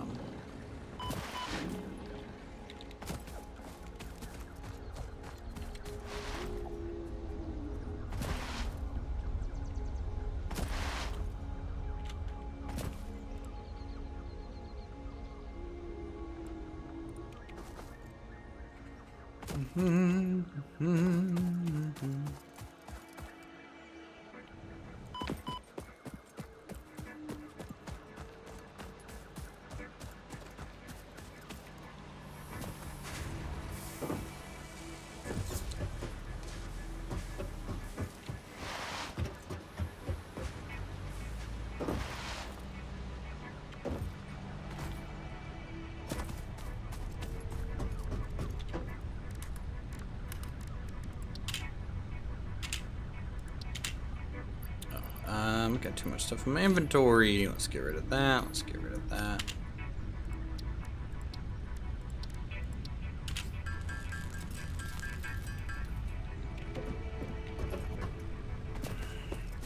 Got too much stuff in my inventory. Let's get rid of that. Let's get rid of that.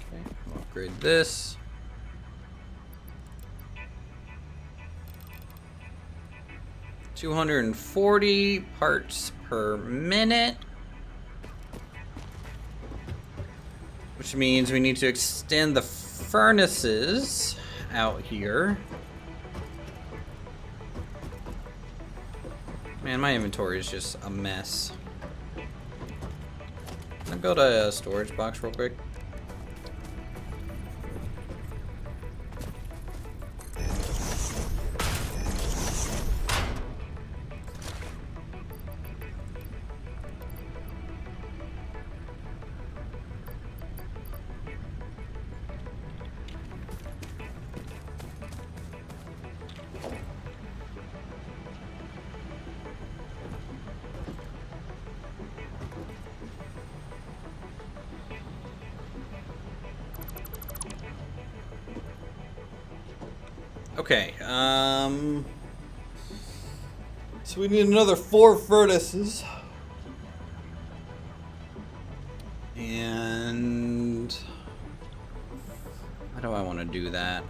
Okay, I'll upgrade this. $240 parts per minute. Which means we need to extend the furnaces out here. Man, my inventory is just a mess. I'll go to a storage box real quick. Okay, so we need another 4 furnaces. And how do I want to do that?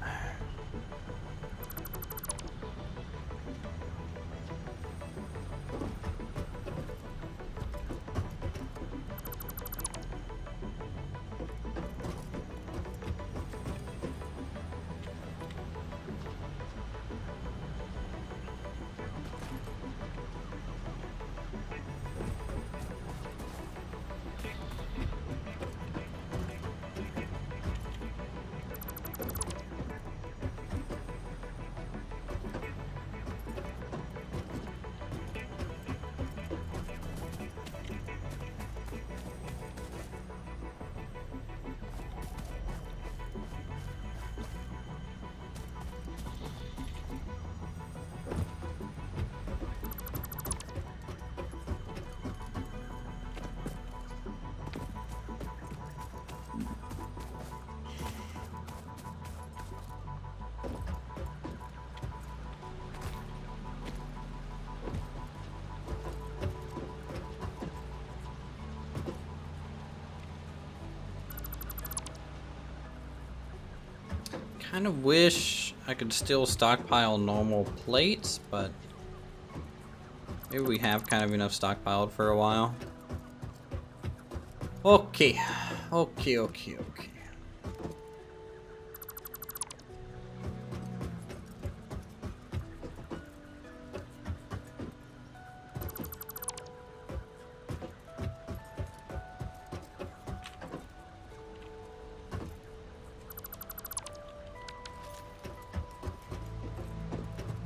kind of wish I could still stockpile normal plates, but maybe we have kind of enough stockpiled for a while. Okay. Okay.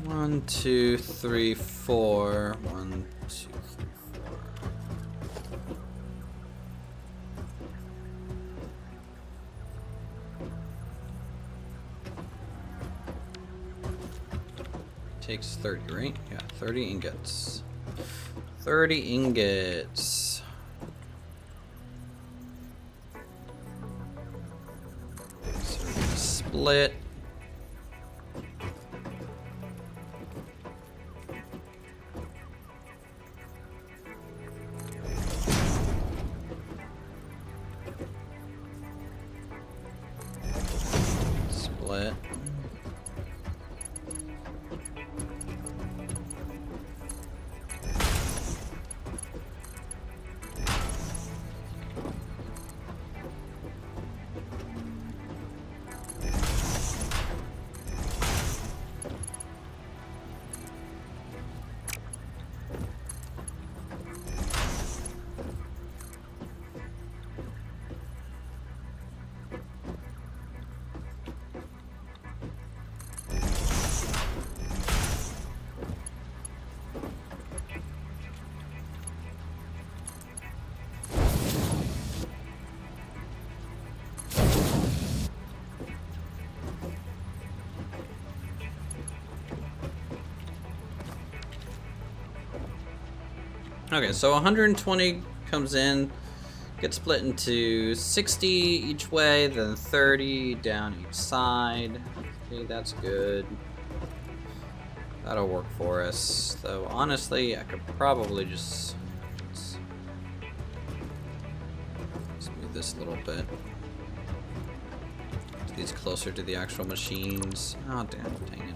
1, 2, 3, 4. 1, 2, 3, 4. Takes 30, right? Yeah, 30 ingots. 30 ingots. So we're gonna split. Split. Okay, so 120 comes in, gets split into 60 each way, then 30 down each side. Okay, that's good. That'll work for us. Though honestly, I could probably just move this a little bit. Get these closer to the actual machines. Oh dang it.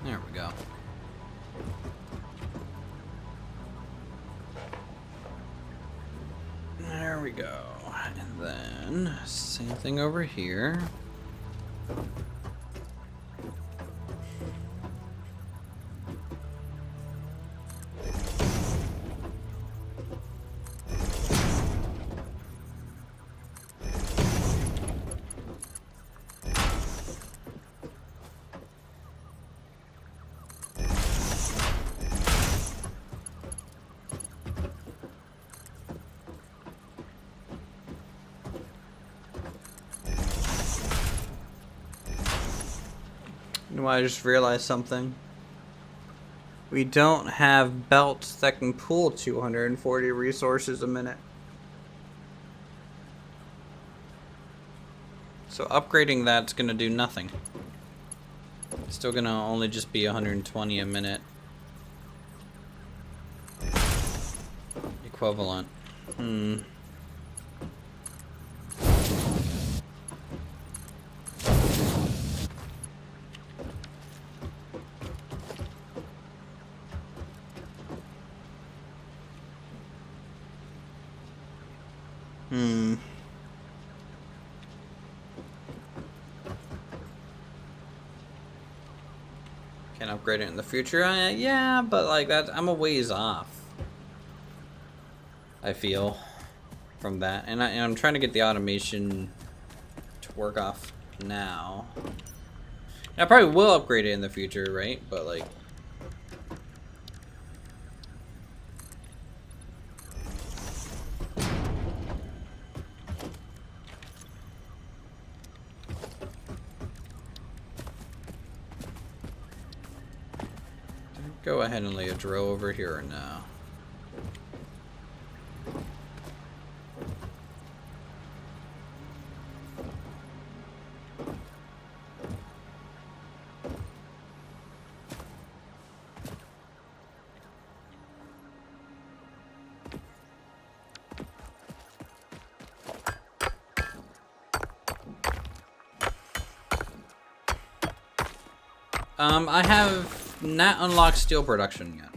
There we go. There we go. And then, same thing over here. You know, I just realized something. We don't have belts that can pull 240 resources a minute. So upgrading that's gonna do nothing. It's still gonna only just be 120 a minute. Equivalent. Can upgrade it in the future. Yeah, but like that, I'm a ways off. I feel from that, and I'm trying to get the automation to work off now. I probably will upgrade it in the future, right? But like. Go ahead and lay a drill over here or no? I have not unlocked steel production yet.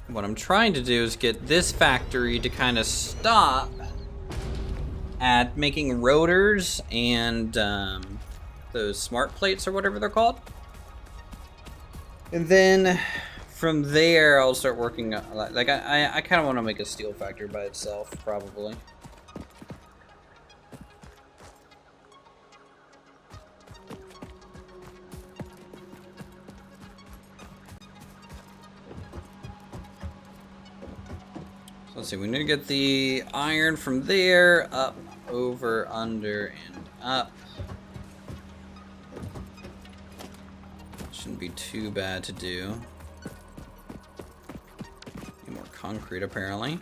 What I'm trying to do is get this factory to kind of stop at making rotors and those smart plates or whatever they're called. And then from there, I'll start working on, like, I kind of want to make a steel factory by itself, probably. So let's see, we need to get the iron from there, up, over, under, and up. Shouldn't be too bad to do. More concrete, apparently.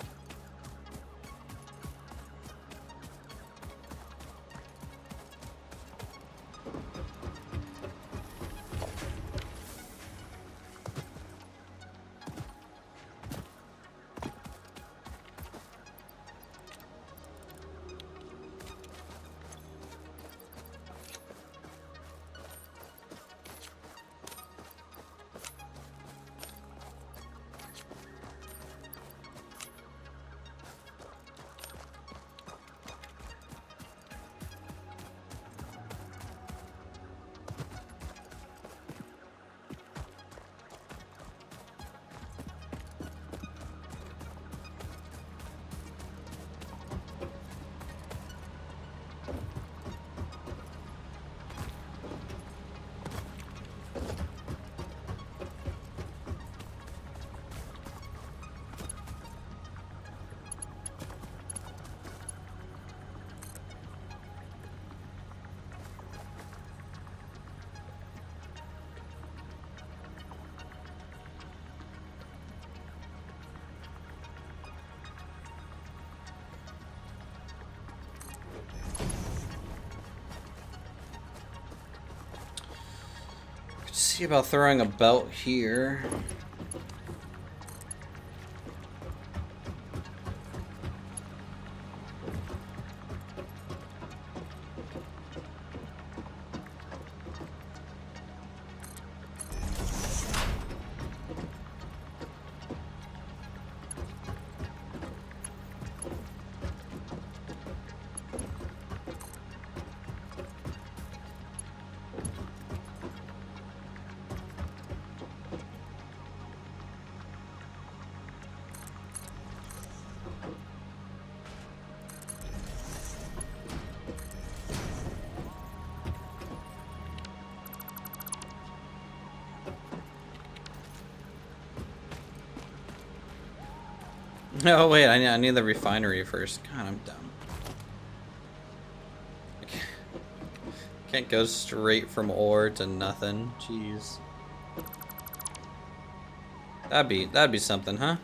See about throwing a belt here. Oh wait, I need the refinery first. God, I'm dumb. I can't go straight from ore to nothing. Jeez. That'd be something, huh?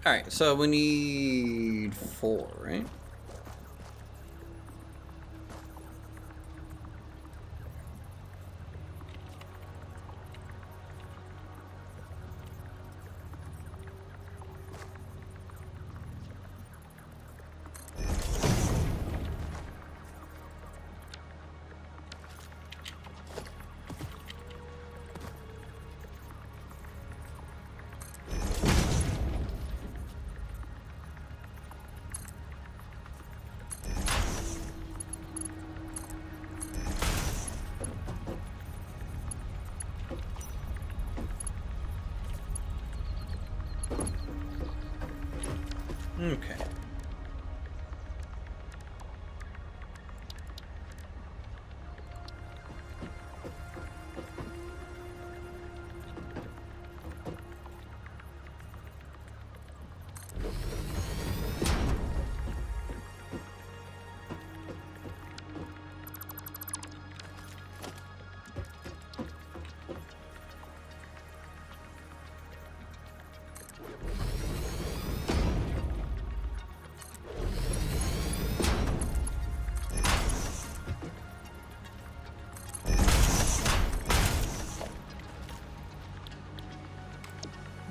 Alright, so we need 4, right? Okay.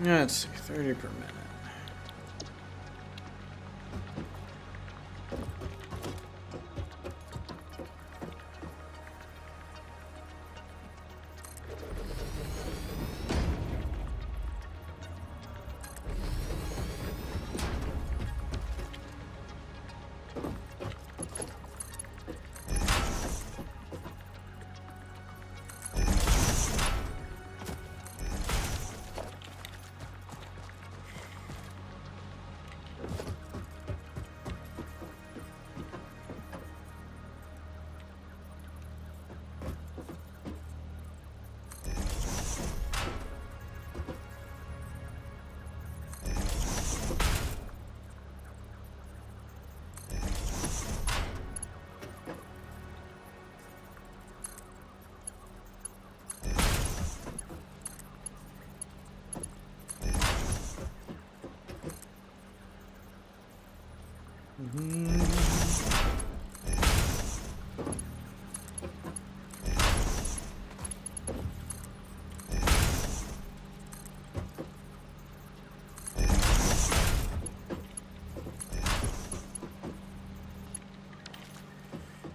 Let's see, 30 per minute.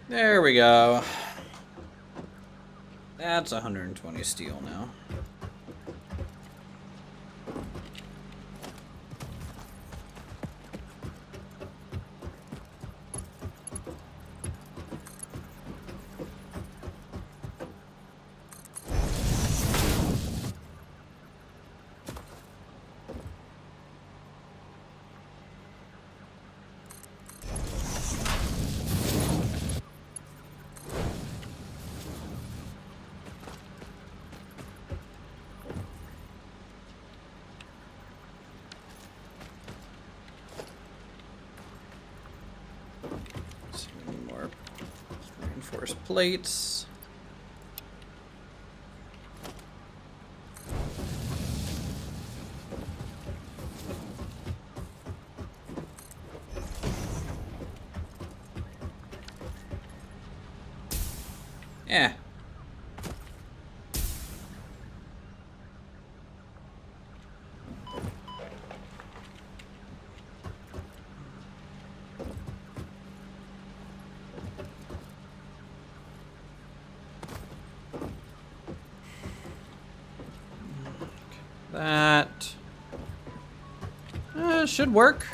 There we go. That's 120 steel now. Reinforced plates. Yeah. That should work.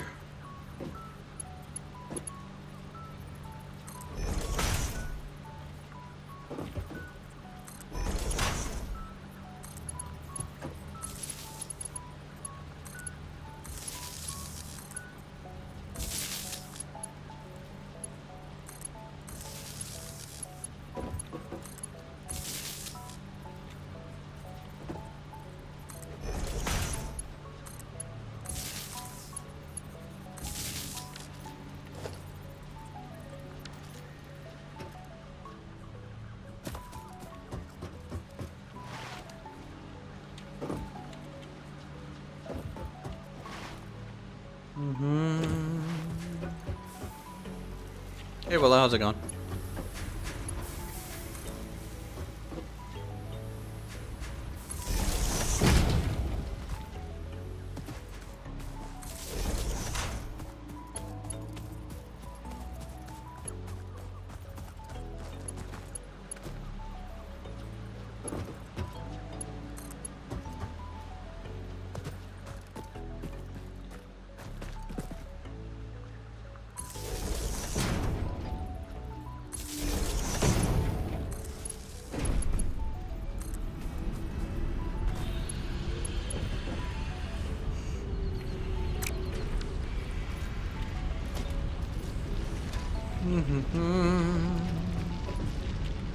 Hey, Willow, how's it going?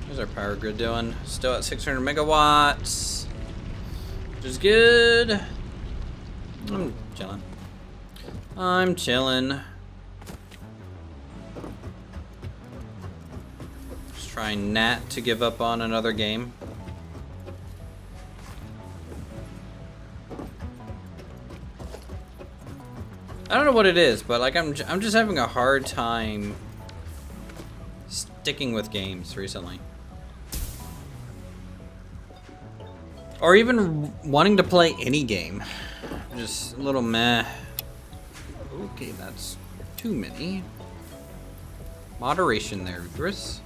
How's our power grid doing? Still at 600 megawatts, which is good. I'm chilling. I'm chilling. Just trying not to give up on another game. I don't know what it is, but like I'm just having a hard time sticking with games recently. Or even wanting to play any game. Just a little meh. Okay, that's too many. Moderation there, Uthris.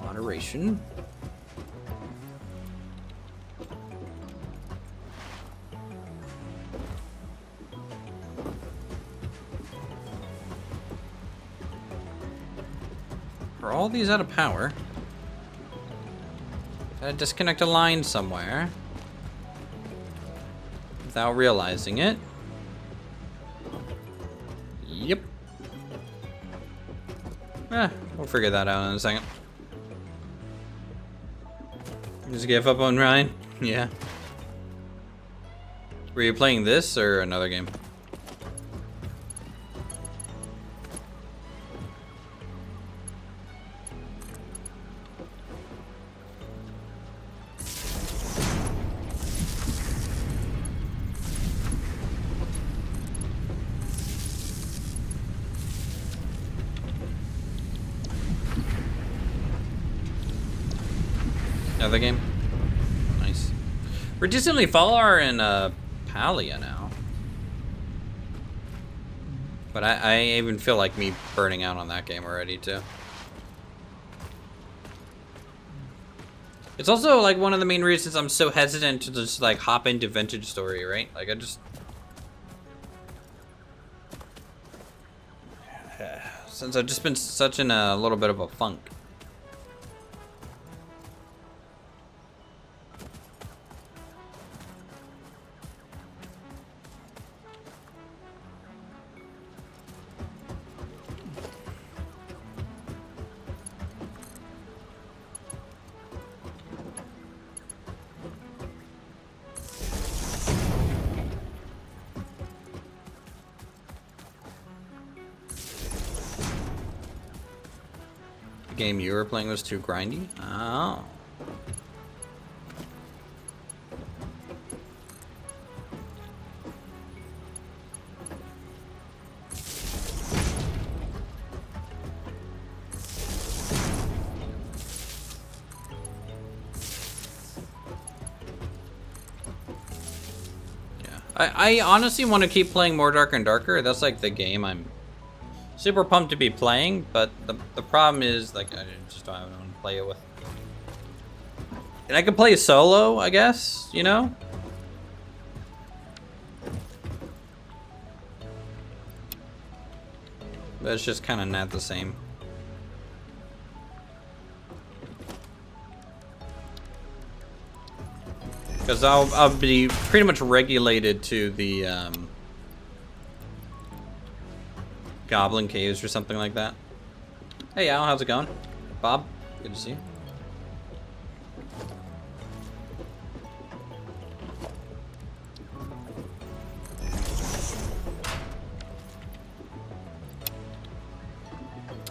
Moderation. Are all these out of power? Gotta disconnect a line somewhere without realizing it. Yep. We'll figure that out in a second. Just give up on Ryan? Yeah. Were you playing this or another game? Another game? Nice. We're decently far in Palia now. But I even feel like me burning out on that game already too. It's also like one of the main reasons I'm so hesitant to just like hop into Vintage Story, right? Like I just... Since I've just been such in a little bit of a funk. The game you were playing was too grindy? Oh. Yeah. I honestly want to keep playing more Darker and Darker. That's like the game I'm super pumped to be playing, but the problem is like I just don't have anyone to play it with. And I could play solo, I guess, you know? But it's just kind of not the same. Because I'll be pretty much regulated to the Goblin Caves or something like that. Hey Al, how's it going? Bob, good to see you.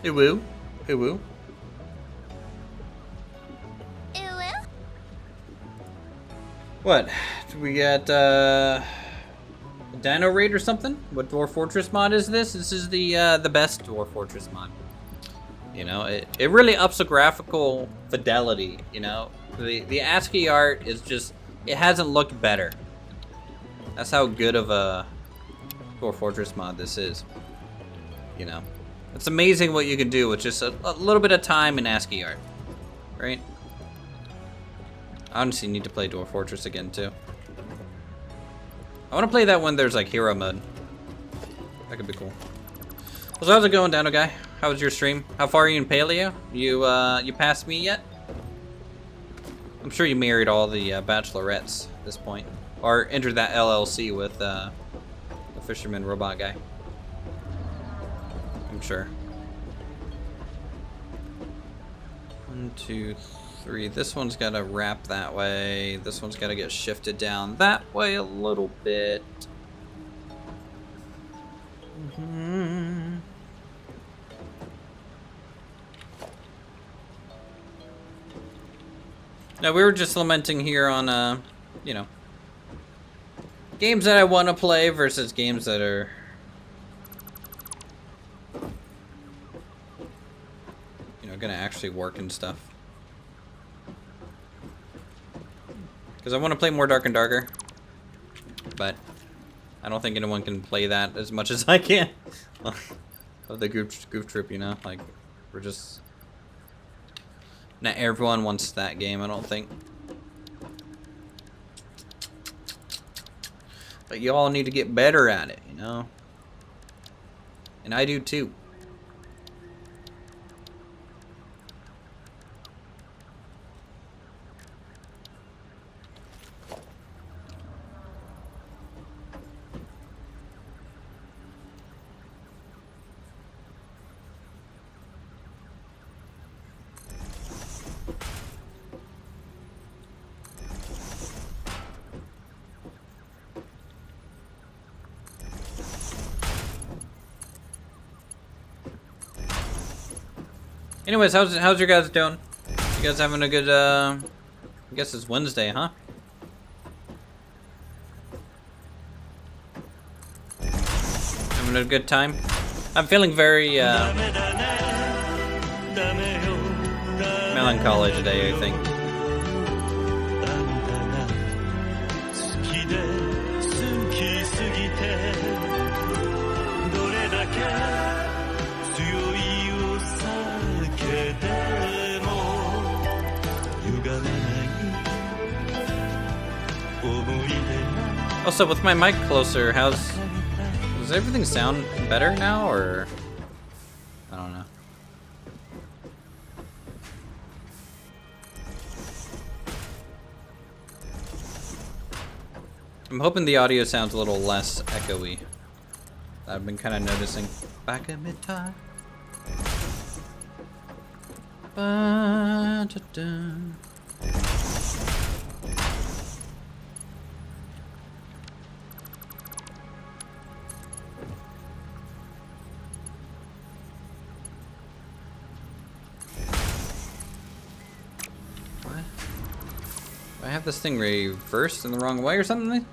Hey woo. Hey woo. What? We got Dino Raid or something? What Dwarf Fortress mod is this? This is the best Dwarf Fortress mod. You know, it really ups the graphical fidelity, you know? The ASCII art is just, it hasn't looked better. That's how good of a Dwarf Fortress mod this is. You know? It's amazing what you can do with just a little bit of time in ASCII art. Right? I honestly need to play Dwarf Fortress again, too. I want to play that when there's, like, hero mode. That could be cool. So how's it going, Dino Guy? How was your stream? How far are you in Paleo? You passed me yet? I'm sure you married all the bachelorettes at this point. Or entered that LLC with the fisherman robot guy. I'm sure. 1, 2, 3. This one's got to wrap that way. This one's got to get shifted down that way a little bit. Now, we were just lamenting here on, you know, games that I want to play versus games that are, you know, gonna actually work and stuff. Because I want to play more Dark and Darker, but I don't think anyone can play that as much as I can. Of the goof trip, you know, like, we're just, not everyone wants that game, I don't think. But you all need to get better at it, you know? And I do too. Anyways, how's your guys doing? You guys having a good, I guess it's Wednesday, huh? Having a good time? I'm feeling very, melancholy today, I think. Also, with my mic closer, does everything sound better now, or? I don't know. I'm hoping the audio sounds a little less echoey. I've been kind of noticing. Back in mid-time. I have this thing reversed in the wrong way or something?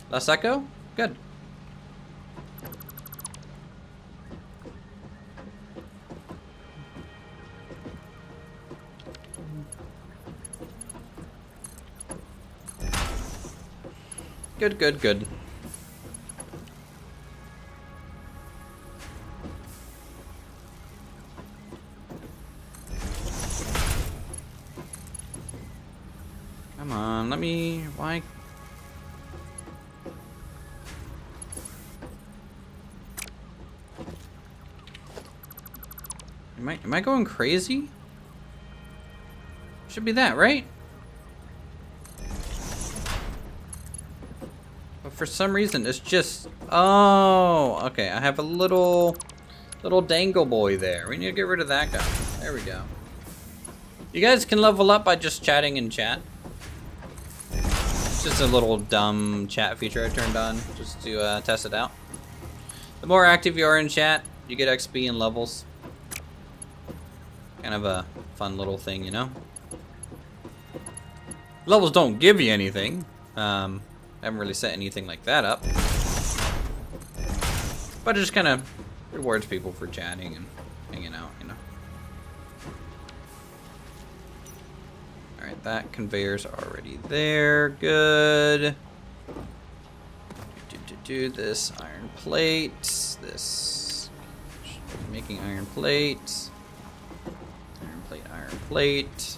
Less echo? Good. Good. Come on, why? Am I going crazy? Should be that, right? But for some reason, it's just, oh, okay, I have a little dangle boy there. We need to get rid of that guy. There we go. You guys can level up by just chatting in chat. It's just a little dumb chat feature I turned on just to test it out. The more active you are in chat, you get XP and levels. Kind of a fun little thing, you know? Levels don't give you anything, I haven't really set anything like that up. But it just kind of rewards people for chatting and hanging out, you know. Alright, that conveyor's already there. Good. Do this iron plate. This. Making iron plate. Iron plate, iron plate.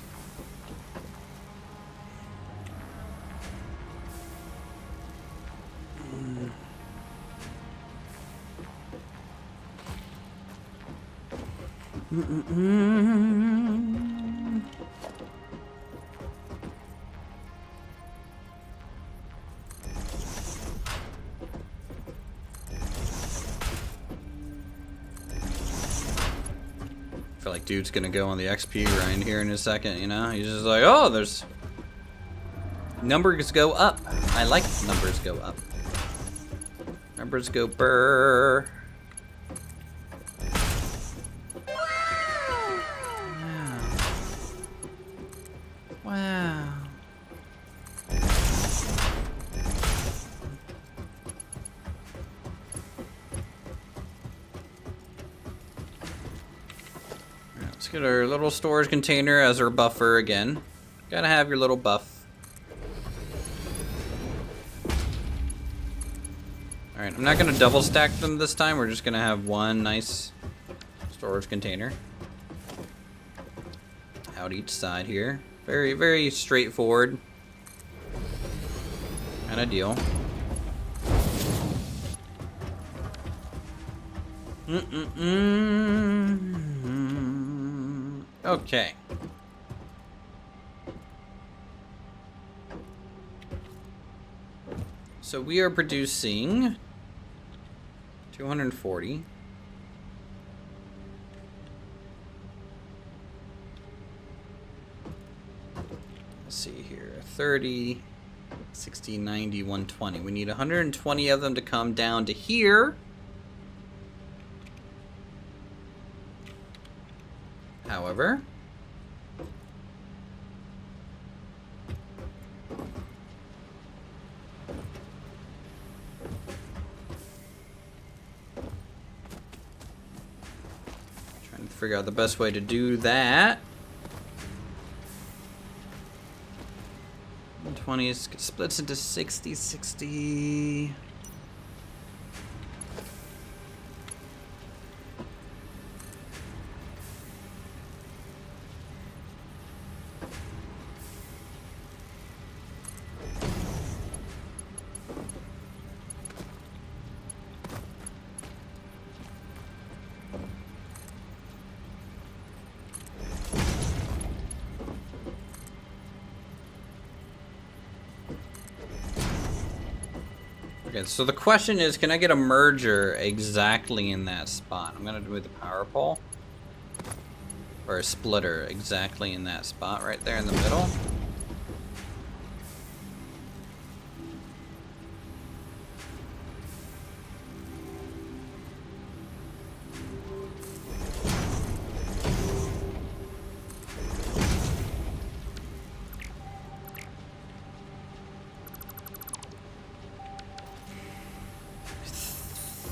I feel like dude's gonna go on the XP grind here in a second, you know? He's just like, oh, there's... Numbers go up. I like numbers go up. Numbers go burr. Wow. Let's get our little storage container as our buffer again. Gotta have your little buff. Alright, I'm not gonna double stack them this time. We're just gonna have one nice storage container out each side here. Very, very straightforward kind of deal. Okay. So we are producing 240. Let's see here. 30, 60, 90, 120. We need 120 of them to come down to here. However, trying to figure out the best way to do that. 120 splits into 60, 60. Okay, so the question is, can I get a merger exactly in that spot? I'm gonna do the power pole. Or a splitter exactly in that spot right there in the middle.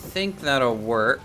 I think that'll work.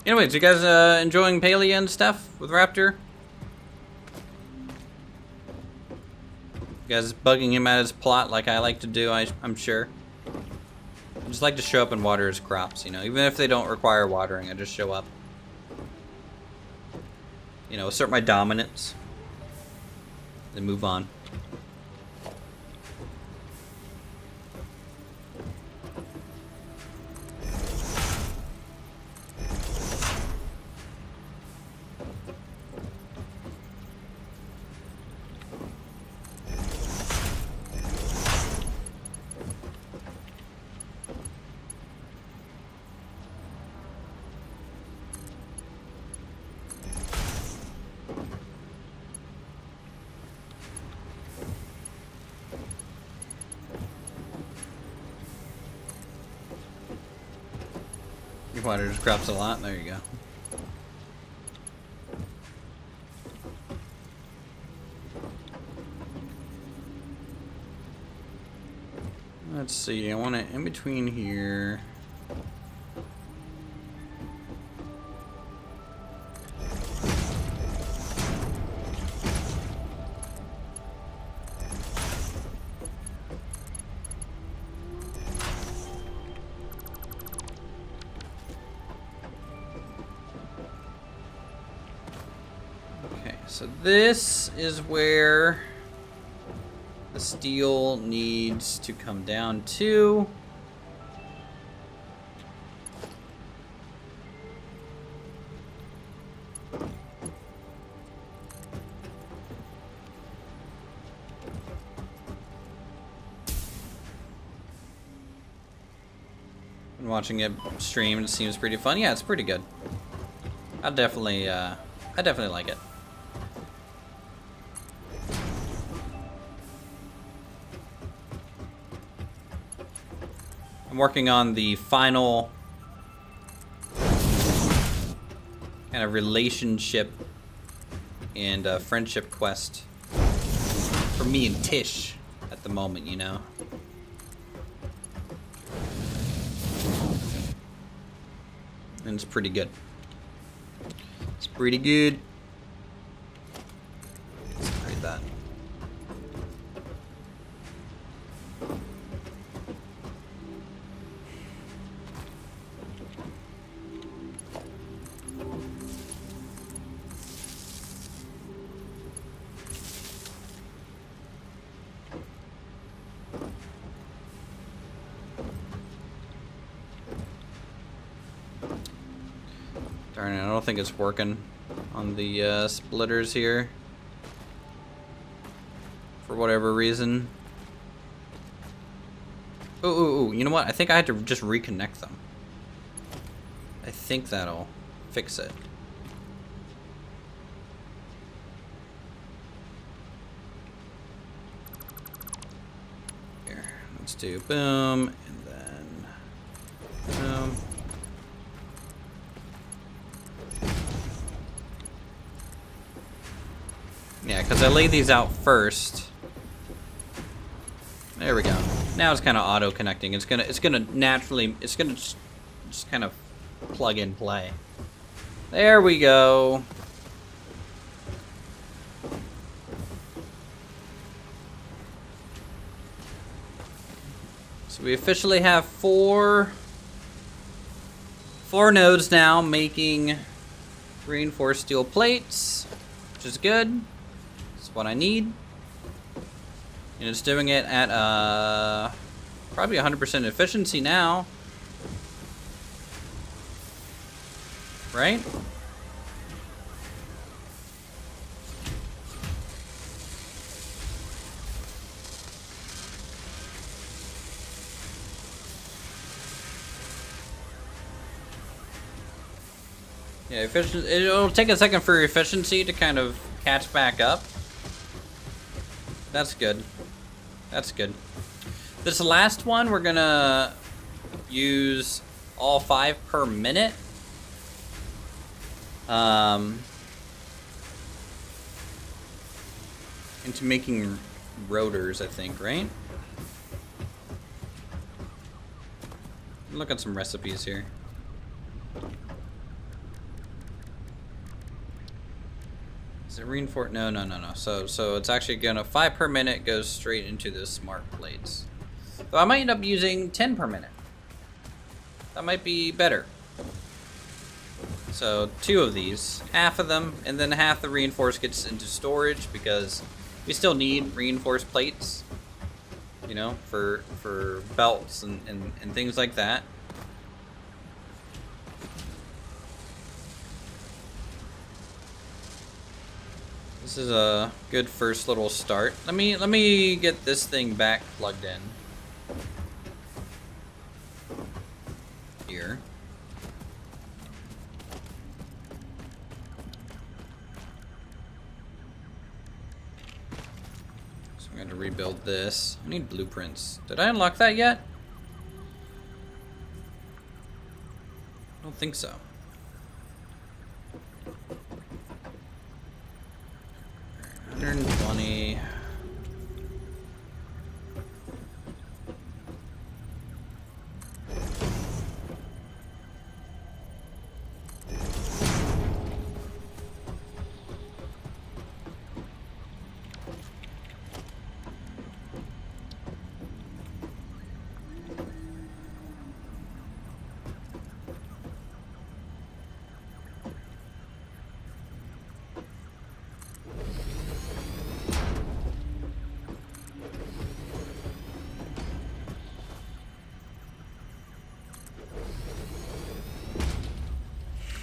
Anyways, you guys enjoying Palea and stuff with Raptor? You guys bugging him at his plot like I like to do, I'm sure. I just like to show up and water his crops, you know, even if they don't require watering, I just show up. You know, assert my dominance. Then move on. Water just drops a lot. There you go. Let's see. I want it in between here. So this is where the steel needs to come down to. Been watching it stream, it seems pretty fun. Yeah, it's pretty good. I definitely like it. I'm working on the final kind of relationship and friendship quest for me and Tish at the moment, you know. And it's pretty good. It's pretty good. Let's upgrade that. Darn it, I don't think it's working on the splitters here. For whatever reason. Ooh, you know what? I think I had to just reconnect them. I think that'll fix it. Here, let's do boom, and then boom. Yeah, because I laid these out first. There we go. Now it's kind of auto connecting. It's gonna naturally, it's gonna just kind of plug and play. There we go. So we officially have four nodes now making reinforced steel plates, which is good. What I need, and it's doing it at probably 100% efficiency now, right? Yeah, it'll take a second for efficiency to kind of catch back up. That's good. That's good. This last one, we're gonna use all 5 per minute. Into making rotors, I think, right? Look at some recipes here. Is it reinforced? No. So it's actually gonna 5 per minute goes straight into the smart plates. So I might end up using 10 per minute. That might be better. So 2 of these, half of them, and then half the reinforced gets into storage because we still need reinforced plates, you know, for belts and things like that. This is a good first little start. Let me get this thing back plugged in. Here. So I'm going to rebuild this. I need blueprints. Did I unlock that yet? I don't think so. All right, 120.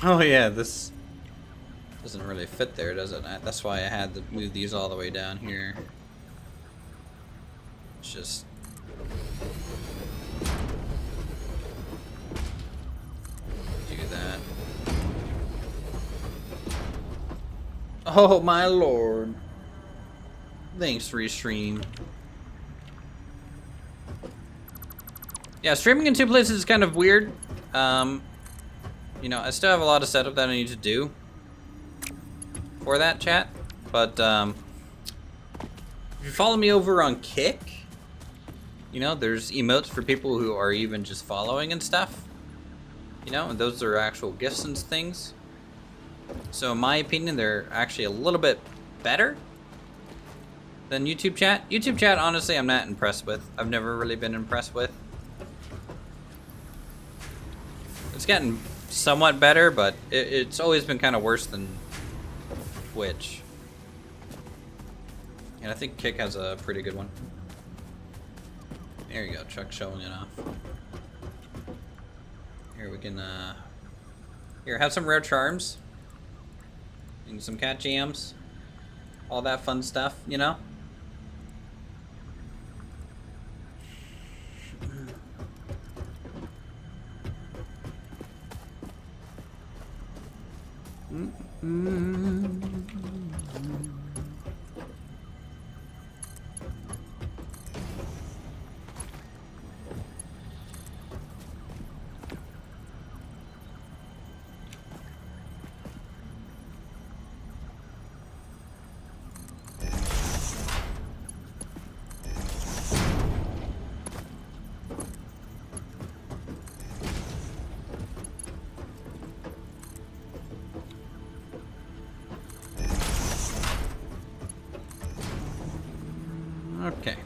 Oh yeah, this doesn't really fit there, does it? That's why I had to move these all the way down here. It's just... do that. Oh my lord. Thanks, Restream. Yeah, streaming in two places is kind of weird. You know, I still have a lot of setup that I need to do for that, chat. But, if you follow me over on Kick, you know, there's emotes for people who are even just following and stuff. You know, and those are actual gifts and things. So in my opinion, they're actually a little bit better than YouTube chat. YouTube chat, honestly, I'm not impressed with. I've never really been impressed with. It's gotten somewhat better, but it's always been kind of worse than Twitch. And I think Kick has a pretty good one. There you go, Chuck showing it off. Here we can, here, have some rare charms. And some cat jams. All that fun stuff, you know? Okay.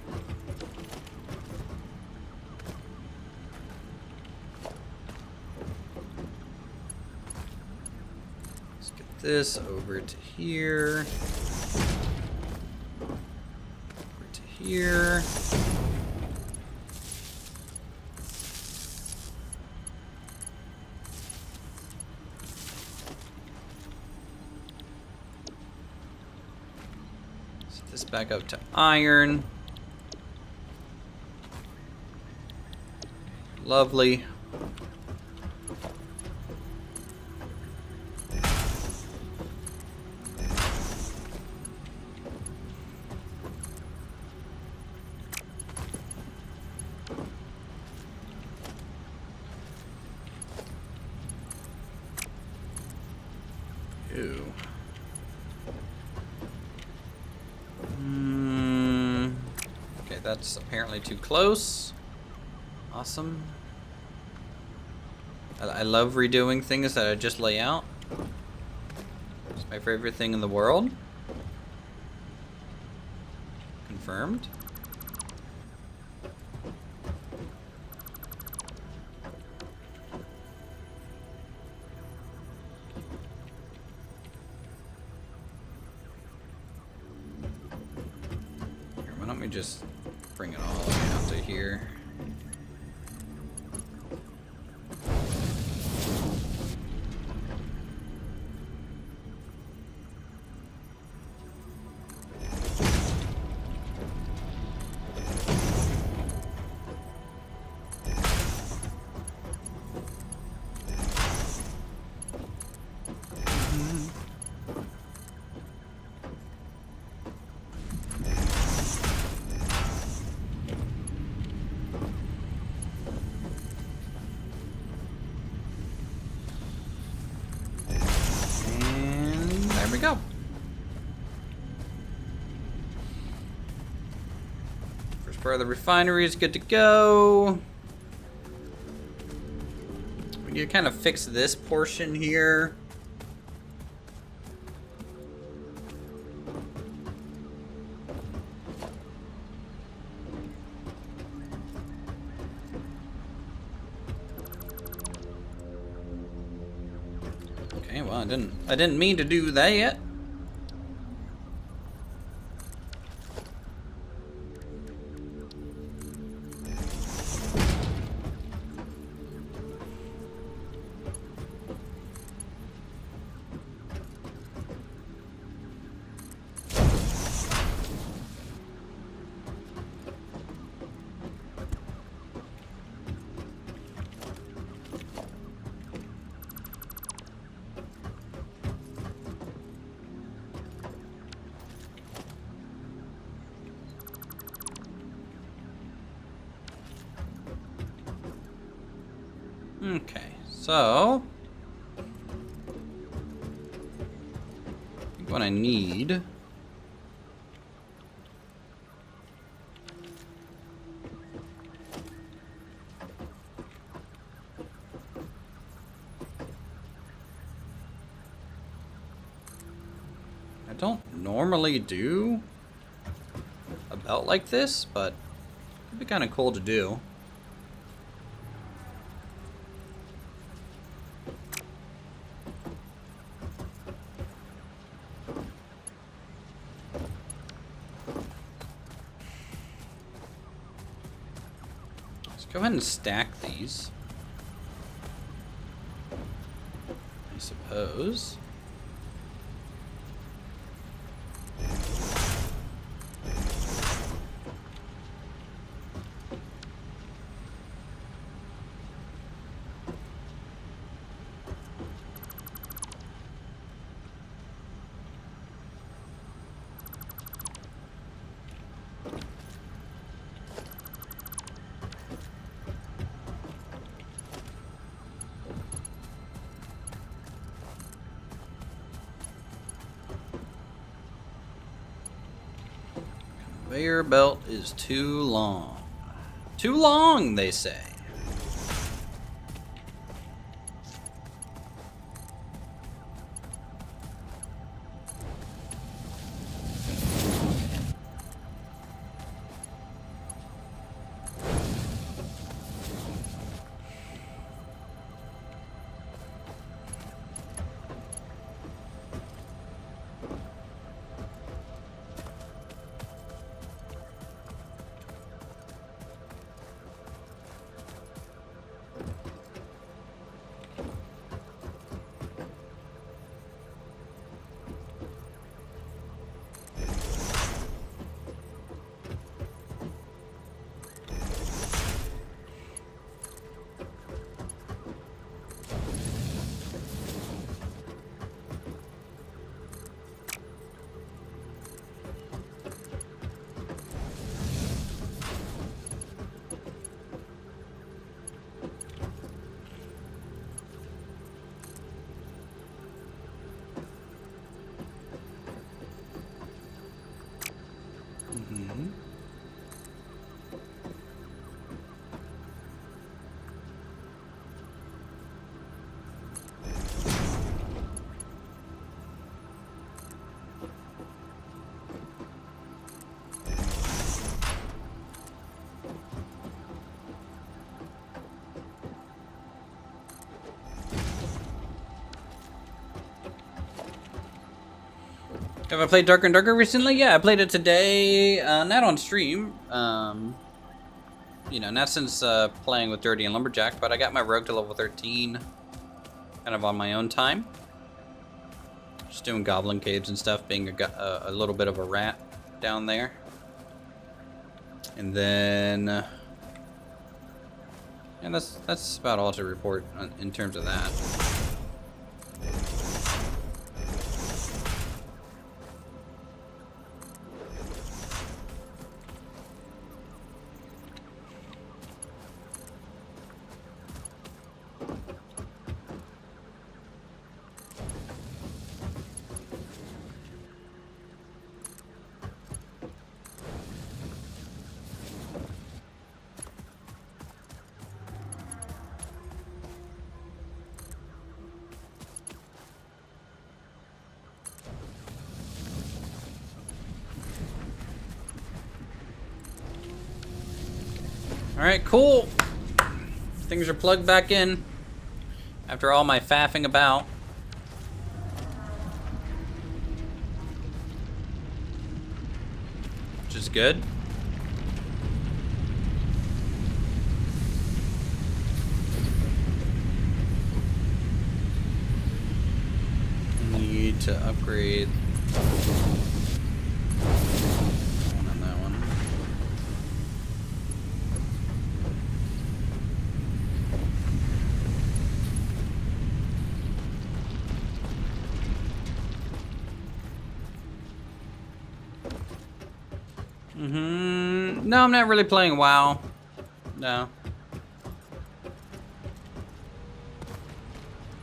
Let's get this over to here. Over to here. Set this back up to iron. Lovely. Ew. Okay, that's apparently too close. Awesome. I love redoing things that I just lay out. It's my favorite thing in the world. Confirmed. Here, why don't we just bring it all the way out to here? For the refinery is good to go. We need to kind of fix this portion here. Okay, well, I didn't mean to do that yet. Okay, so I think what I need I don't normally do a belt like this, but it'd be kind of cool to do. Go ahead and stack these, I suppose. Conveyor belt is too long. Too long, they say. Have I played Darker and Darker recently? Yeah, I played it today, not on stream. You know, not since playing with Dirty and Lumberjack, but I got my rogue to level 13 kind of on my own time. Just doing goblin caves and stuff, being a little bit of a rat down there. And then... and that's about all to report in terms of that. Alright, cool. Things are plugged back in. After all my faffing about. Which is good. Need to upgrade on that one. No, I'm not really playing WoW. No.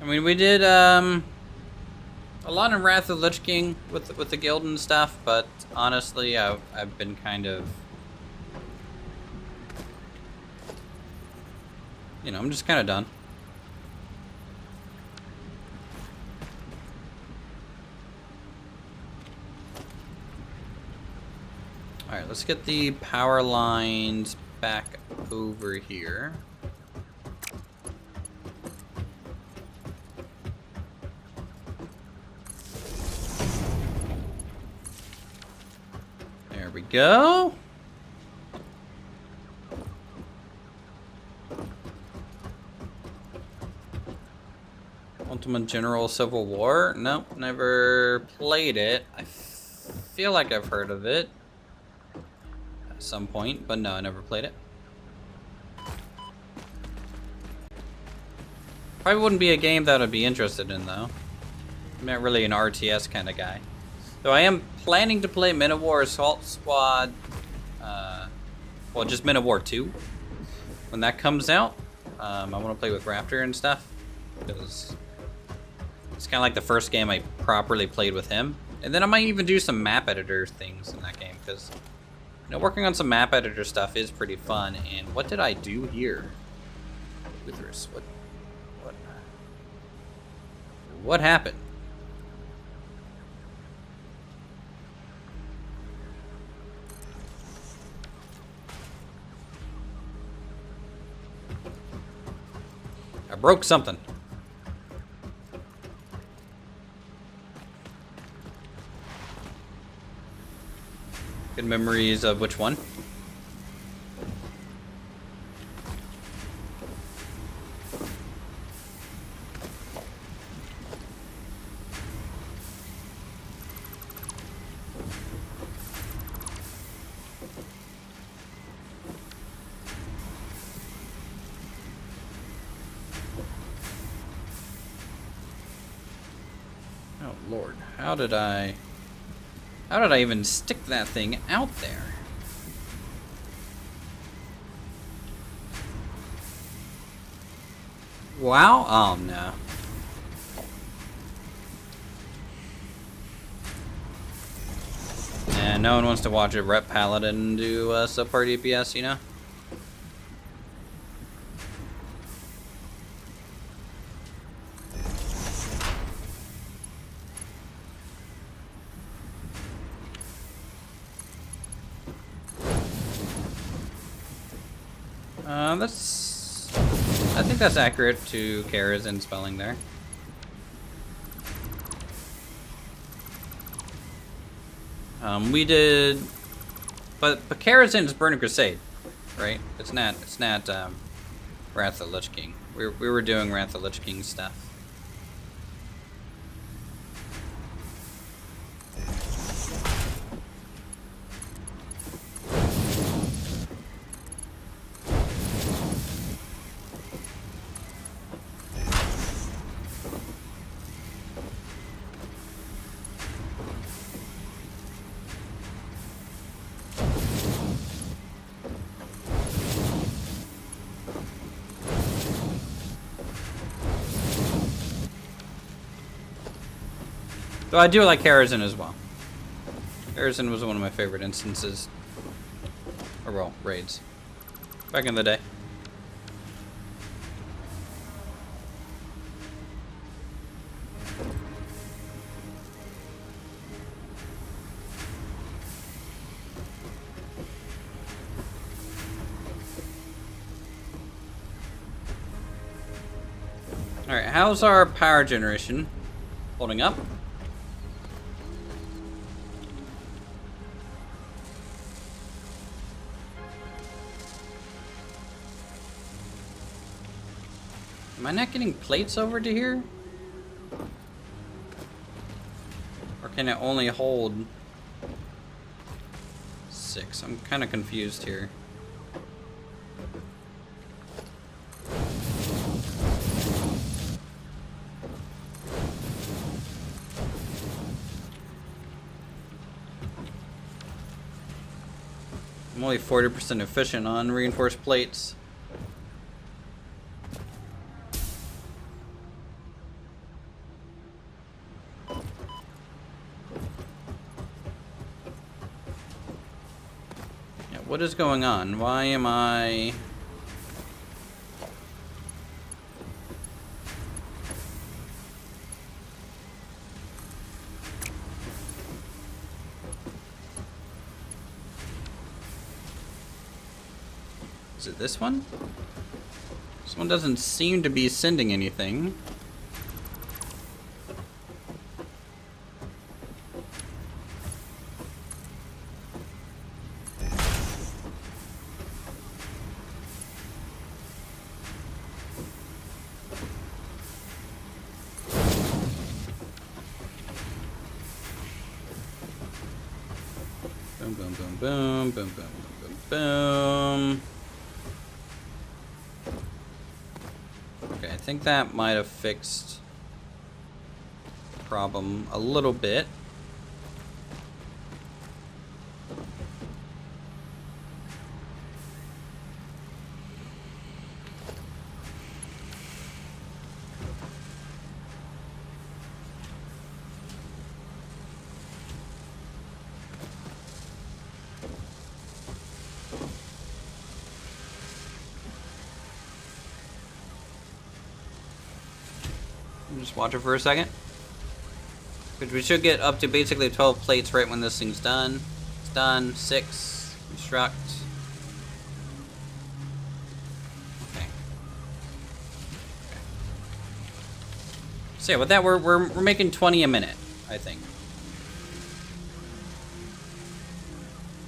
I mean, we did a lot in Wrath of the Lich King with the guild and stuff, but honestly, I've been kind of, you know, I'm just kind of done. All right, let's get the power lines back over here. There we go. Ultimate General Civil War? Nope, never played it. I feel like I've heard of it at some point, but no, I never played it. Probably wouldn't be a game that I'd be interested in, though. I'm not really an RTS kind of guy. Though I am planning to play Minowar Assault Squad, well, just Minowar 2. When that comes out, I want to play with Raptor and stuff, because it's kind of like the first game I properly played with him. And then I might even do some map editor things in that game, because, you know, working on some map editor stuff is pretty fun. And what did I do here? Uthris, what happened? I broke something. Good memories of which one? Oh Lord, how did I even stick that thing out there? Wow, oh no. And no one wants to watch a rep paladin do subpar DPS, you know? I think that's accurate to Karazhan spelling there. We did, but Karazhan is Burning Crusade, right? It's not Wrath of the Lich King. We were doing Wrath of the Lich King stuff. Though I do like Karazhan as well. Karazhan was one of my favorite instances. Or, well, raids. Back in the day. Alright, how's our power generation holding up? Am I not getting plates over to here? Or can it only hold 6? I'm kind of confused here. I'm only 40% efficient on reinforced plates. Yeah, what is going on? Why am I... Is it this one? This one doesn't seem to be sending anything. Boom, boom, boom, boom, boom, boom, boom, boom. Okay, I think that might have fixed the problem a little bit. Just watch it for a second. Because we should get up to basically 12 plates right when this thing's done. It's done. 6. Construct. Okay. So yeah, with that, we're making 20 a minute, I think.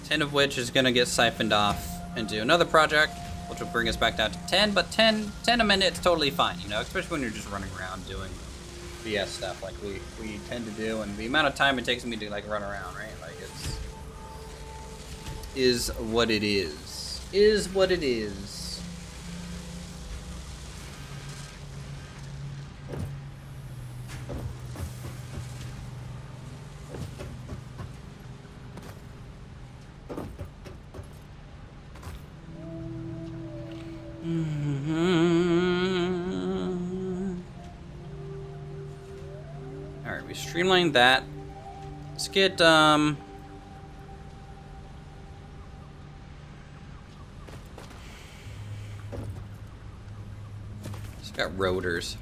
10 of which is gonna get siphoned off into another project, which will bring us back down to 10, but 10 a minute is totally fine, you know, especially when you're just running around doing BS stuff like we tend to do, and the amount of time it takes me to, like, run around, right? Like, is what it is. Is what it is. Alright, we streamlined that. Let's get, it's got rotors.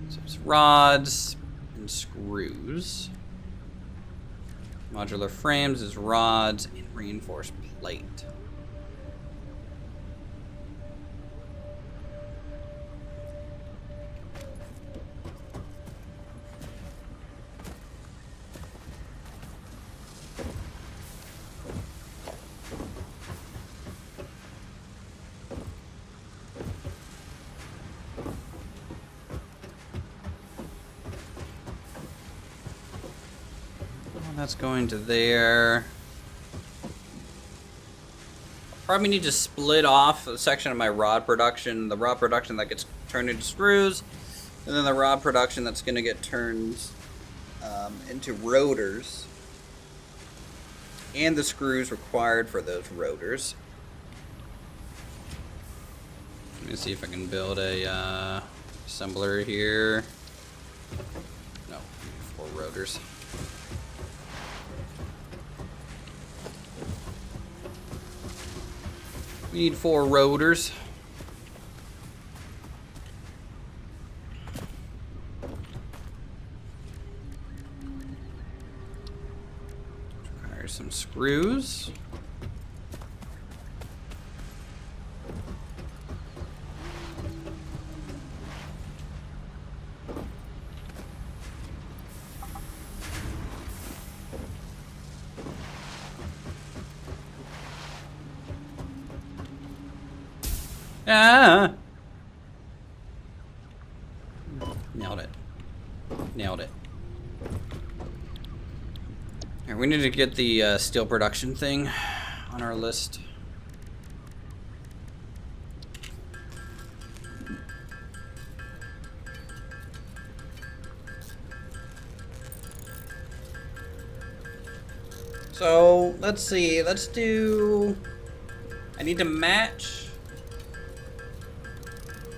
So it's rods and screws. Modular frames is rods and reinforced plate. That's going to there. Probably need to split off a section of my rod production. The rod production that gets turned into screws, and then the rod production that's going to get turned into rotors, and the screws required for those rotors. Let me see if I can build a assembler here. No, 4 rotors. We need 4 rotors. Requires some screws. Ah! Nailed it. Nailed it. Alright, we need to get the steel production thing on our list. So, let's see, let's do... I need to match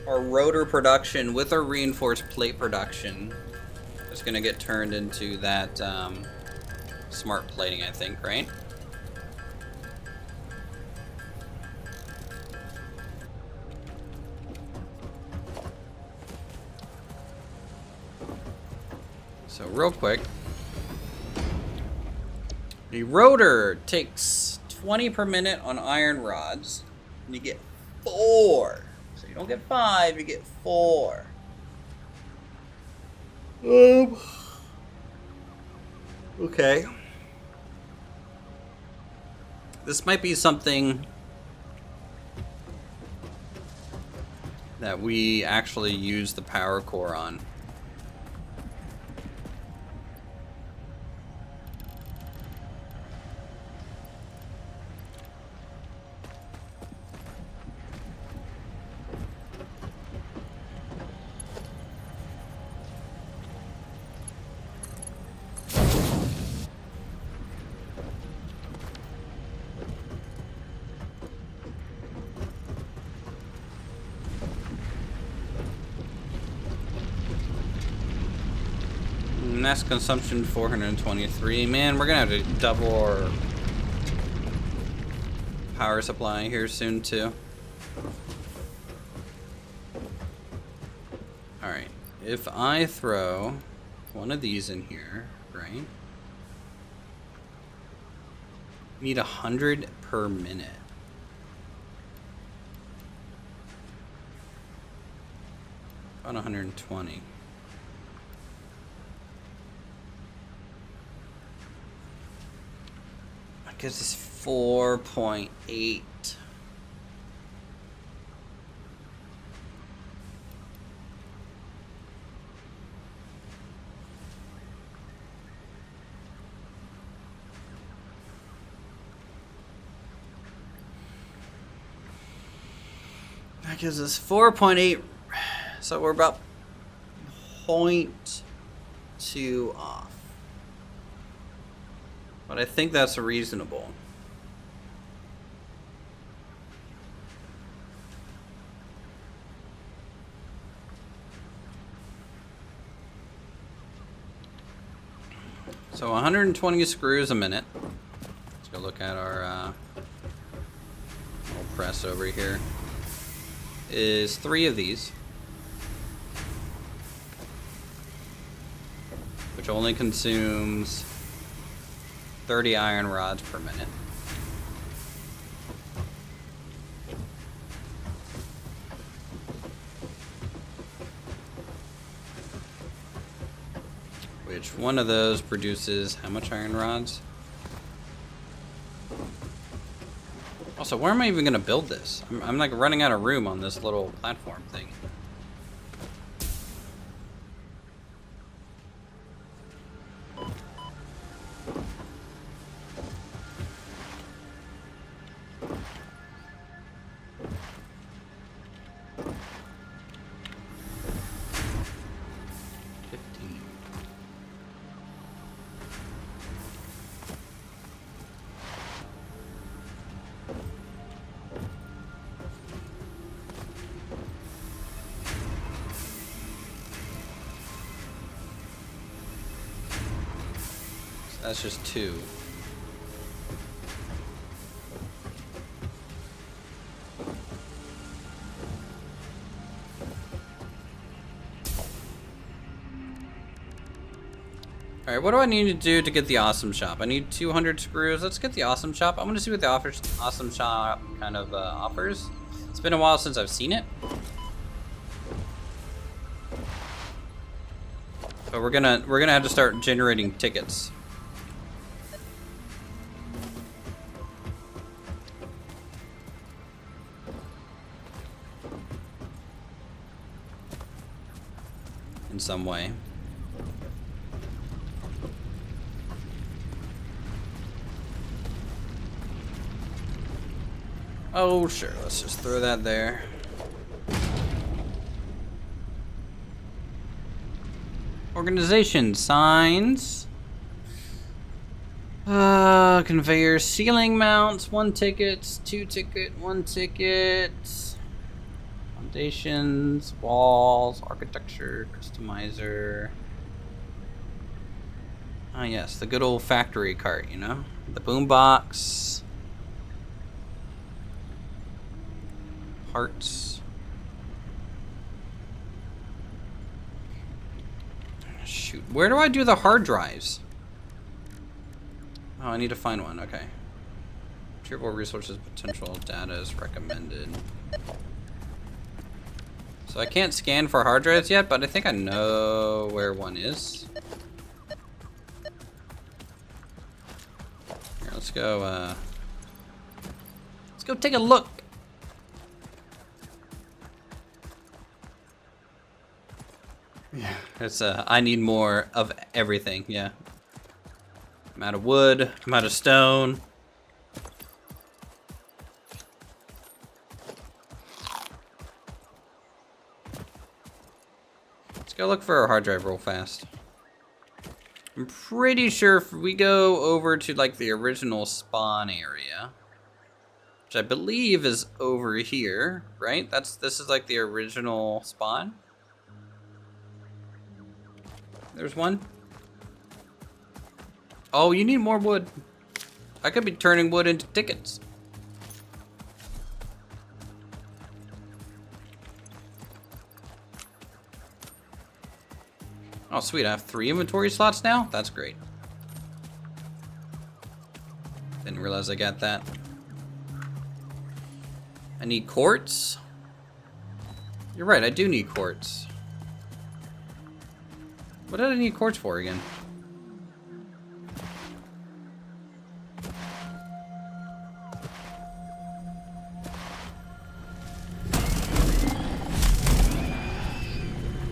our rotor production with our reinforced plate production. It's gonna get turned into that smart plating, I think, right? So real quick, the rotor takes 20 per minute on iron rods, and you get 4. So you don't get 5, you get 4. Okay. This might be something that we actually use the power core on. Mass consumption 423. Man, we're gonna have to double our power supply here soon too. Alright, if I throw one of these in here, right? Need 100 per minute. About 120. That gives us 4.8. That gives us 4.8. So we're about 0.2 off. But I think that's reasonable. So 120 screws a minute. Let's go look at our little press over here. Is 3 of these. Which only consumes 30 iron rods per minute. Which one of those produces how much iron rods? Also, where am I even gonna build this? I'm like running out of room on this little platform thing. That's just 2. Alright, what do I need to do to get the awesome shop? I need 200 screws. Let's get the awesome shop. I'm gonna see what the awesome shop kind of offers. It's been a while since I've seen it. But we're gonna have to start generating tickets. in some way. Oh, sure. Let's just throw that there. Organization signs. Conveyor, ceiling mounts, 1 ticket, 2 ticket, 1 ticket. Foundations, walls, architecture, customizer. Ah, yes, the good old factory cart, you know? The boombox. Parts. Shoot, where do I do the hard drives? Oh, I need to find one, okay. Retrieval resources, potential data is recommended. So I can't scan for hard drives yet, but I think I know where one is. Here, let's go take a look. Yeah, it's I need more of everything, yeah. I'm out of wood, I'm out of stone. Let's go look for a hard drive real fast. I'm pretty sure if we go over to like the original spawn area, which I believe is over here, right? This is like the original spawn. There's one. Oh, you need more wood. I could be turning wood into tickets. Oh, sweet. I have 3 inventory slots now? That's great. Didn't realize I got that. I need quartz. You're right, I do need quartz. What did I need quartz for again?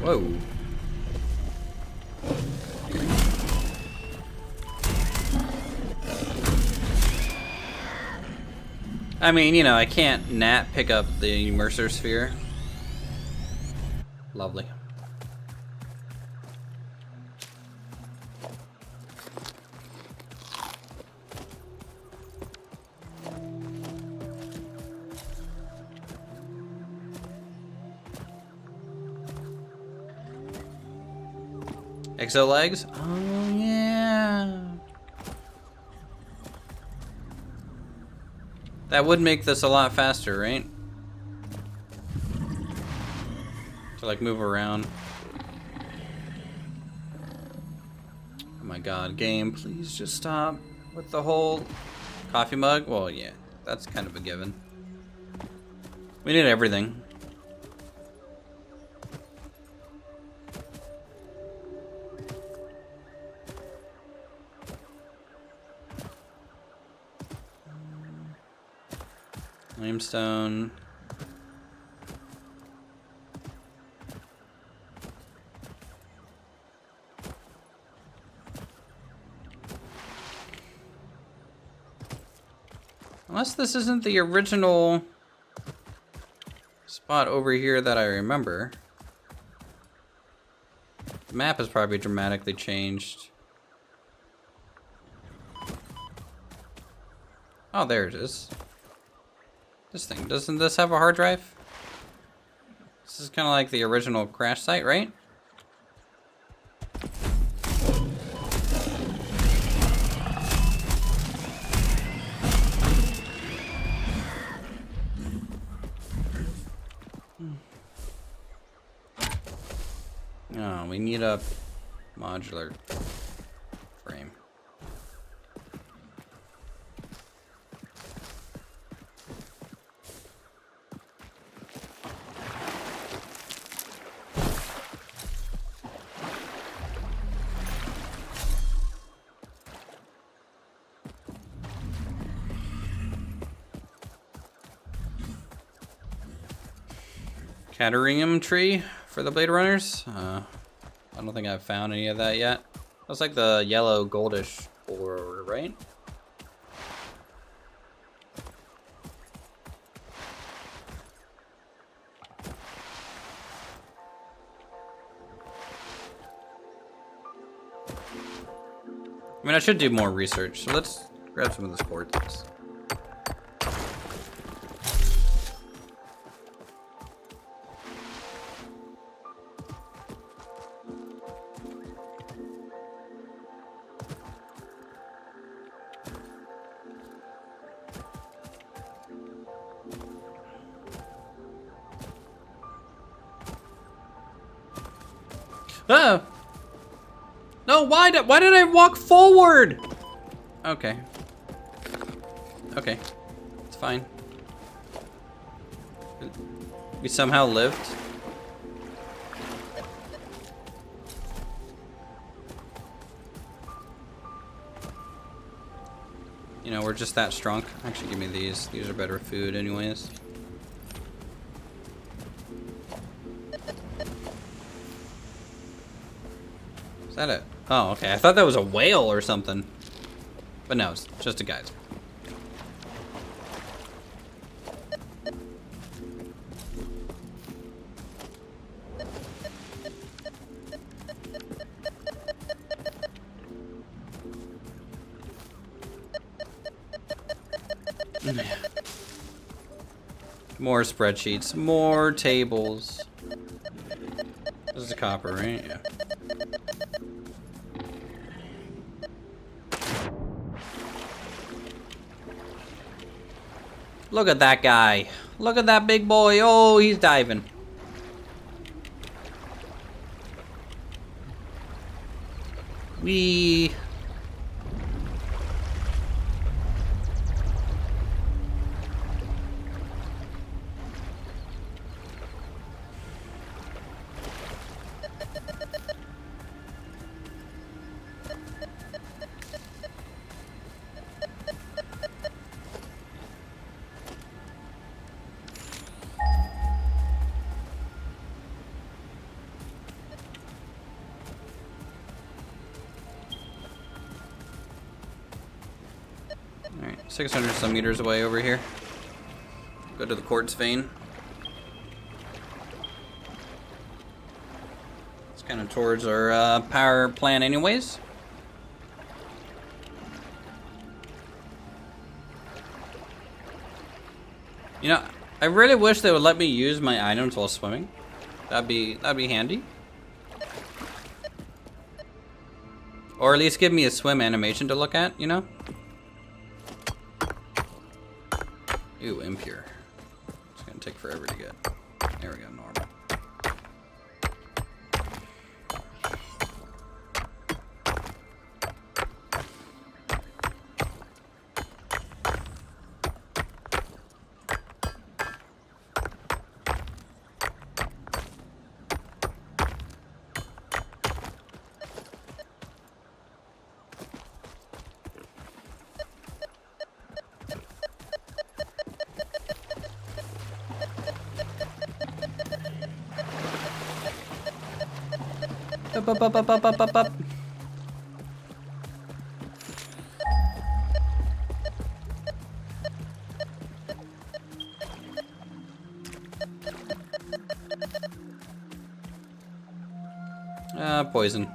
Whoa. I mean, you know, I can't pick up the Mercer Sphere. Lovely. Exo legs? Oh, yeah. That would make this a lot faster, right? To like move around. Oh my god, game, please just stop with the whole coffee mug. Well, yeah, that's kind of a given. We need everything. Limestone. Unless this isn't the original spot over here that I remember. The map has probably dramatically changed. Oh, there it is. This thing, doesn't this have a hard drive? This is kind of like the original crash site, right? Oh, we need a modular frame. Caterium tree for the Blade Runners. I don't think I've found any of that yet. That's like the yellow goldish ore, right? I mean, I should do more research, so let's grab some of this quartz. Oh! No, why did I walk forward? Okay. Okay. It's fine. We somehow lived. You know, we're just that strong. Actually, give me these. These are better food anyways. Is that it? Oh, okay. I thought that was a whale or something. But no, it's just a geyser. More spreadsheets, more tables. This is a copper, right? Yeah. Look at that guy. Look at that big boy. Oh, he's diving. Wee. Alright, 600 some meters away over here. Go to the quartz vein. It's kind of towards our power plant anyways. You know, I really wish they would let me use my items while swimming. That'd be handy. Or at least give me a swim animation to look at, you know? Ooh, impure. It's gonna take forever to get. There we go, normal. Up. Poison.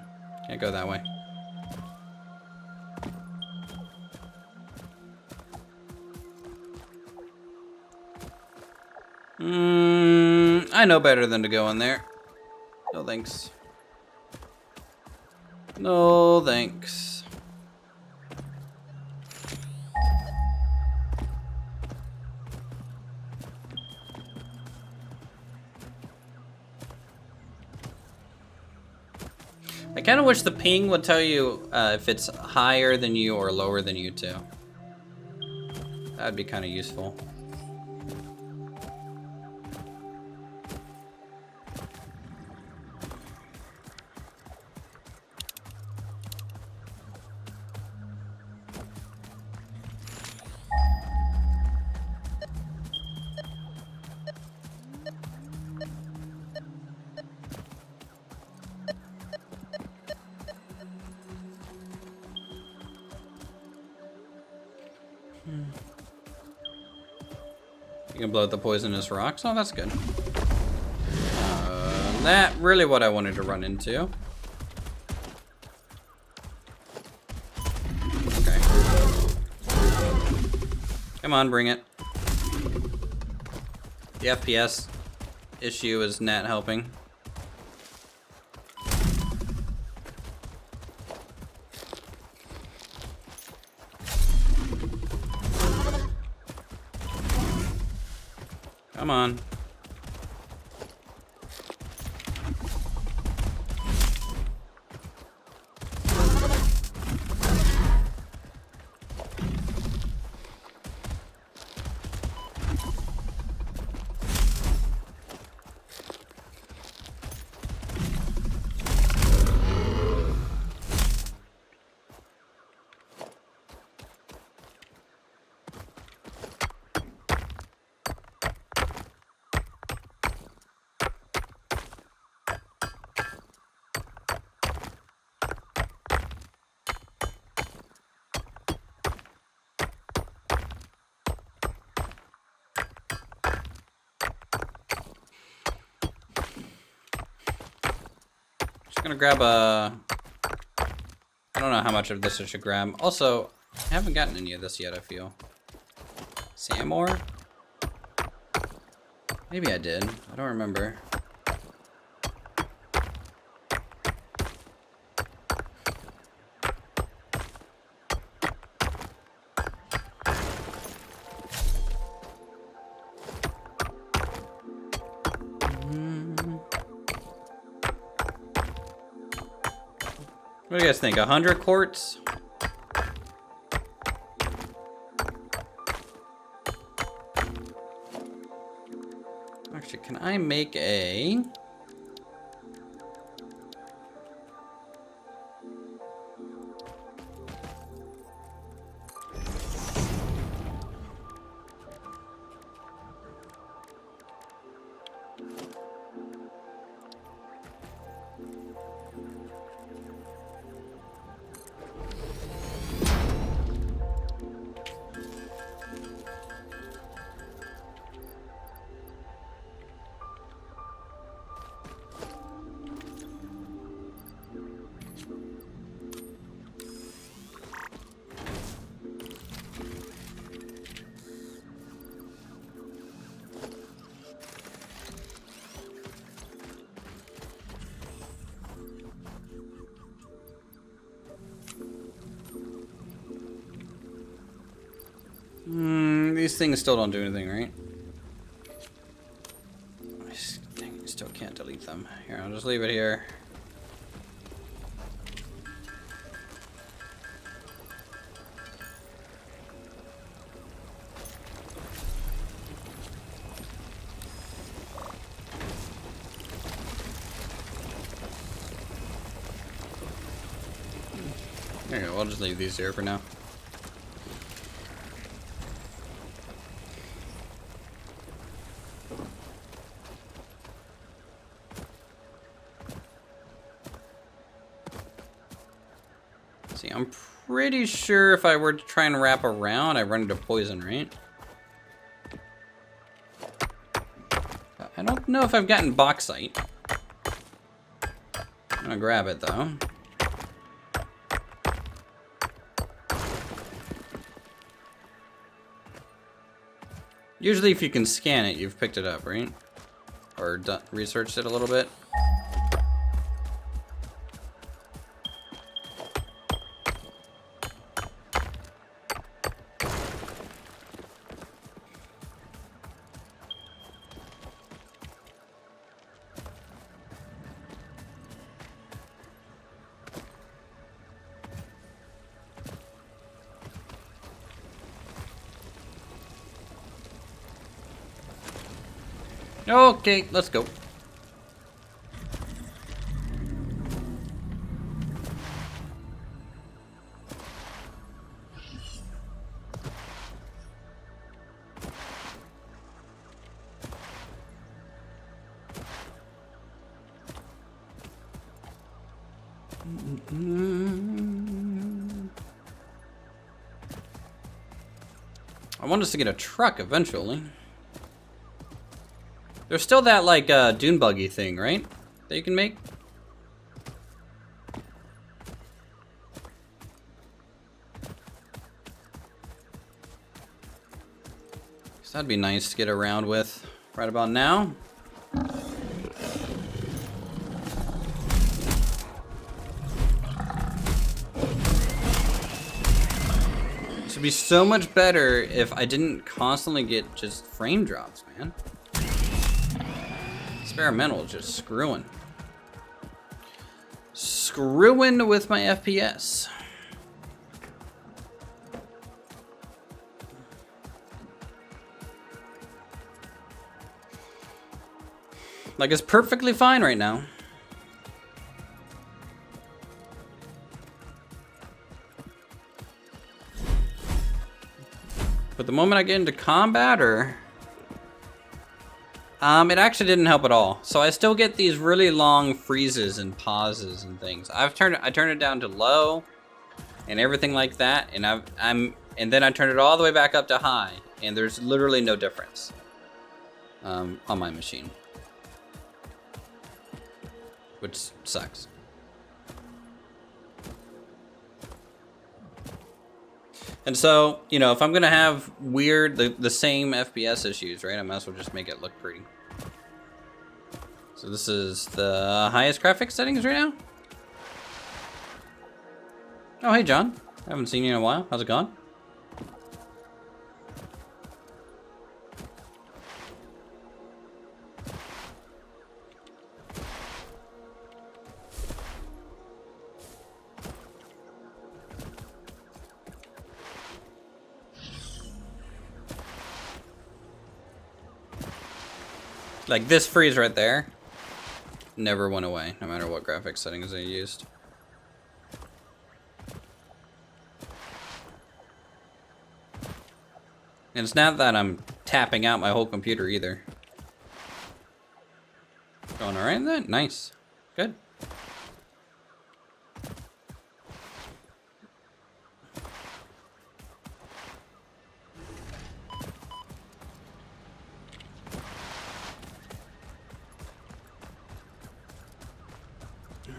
Can't go that way. I know better than to go in there. No thanks. No thanks. I kind of wish the ping would tell you if it's higher than you or lower than you too. That'd be kind of useful. You can blow out the poisonous rocks. Oh, that's good. That really what I wanted to run into. Okay. Come on, bring it. The FPS issue is not helping. Come on. Just gonna grab a... I don't know how much of this I should grab. Also, I haven't gotten any of this yet, I feel. Sand ore? Maybe I did. I don't remember. What do you guys think? 100 quartz? Actually, can I make a... These things still don't do anything, right? I still can't delete them. Here, I'll just leave it here. There you go, I'll just leave these here for now. See, I'm pretty sure if I were to try and wrap around, I run into poison, right? I don't know if I've gotten bauxite. I'm gonna grab it though. Usually if you can scan it, you've picked it up, right? Or researched it a little bit. Okay, let's go. I want us to get a truck eventually. There's still that, like, dune buggy thing, right? That you can make? So that'd be nice to get around with right about now. This would be so much better if I didn't constantly get just frame drops, man. Experimental, just screwing. Screwing with my FPS. Like, it's perfectly fine right now. But the moment I get into combat, or... it actually didn't help at all. So I still get these really long freezes and pauses and things. I turned it down to low and everything like that, and and then I turned it all the way back up to high, and there's literally no difference on my machine, which sucks. And so, you know, if I'm gonna have weird, the same FPS issues, right, I might as well just make it look pretty. So this is the highest graphics settings right now. Oh, hey, John. I haven't seen you in a while. How's it going? Like, this freeze right there never went away, no matter what graphics settings I used. And it's not that I'm tapping out my whole computer either. Going all right then? Nice. Good.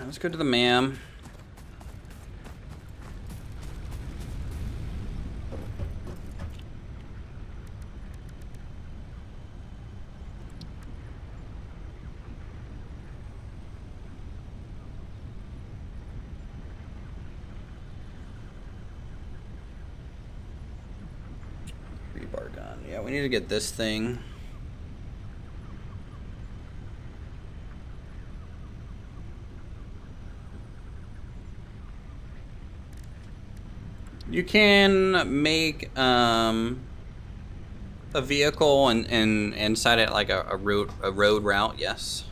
Let's go to the ma'am. Rebar gun. Yeah, we need to get this thing. You can make a vehicle and inside it like a road route, yes.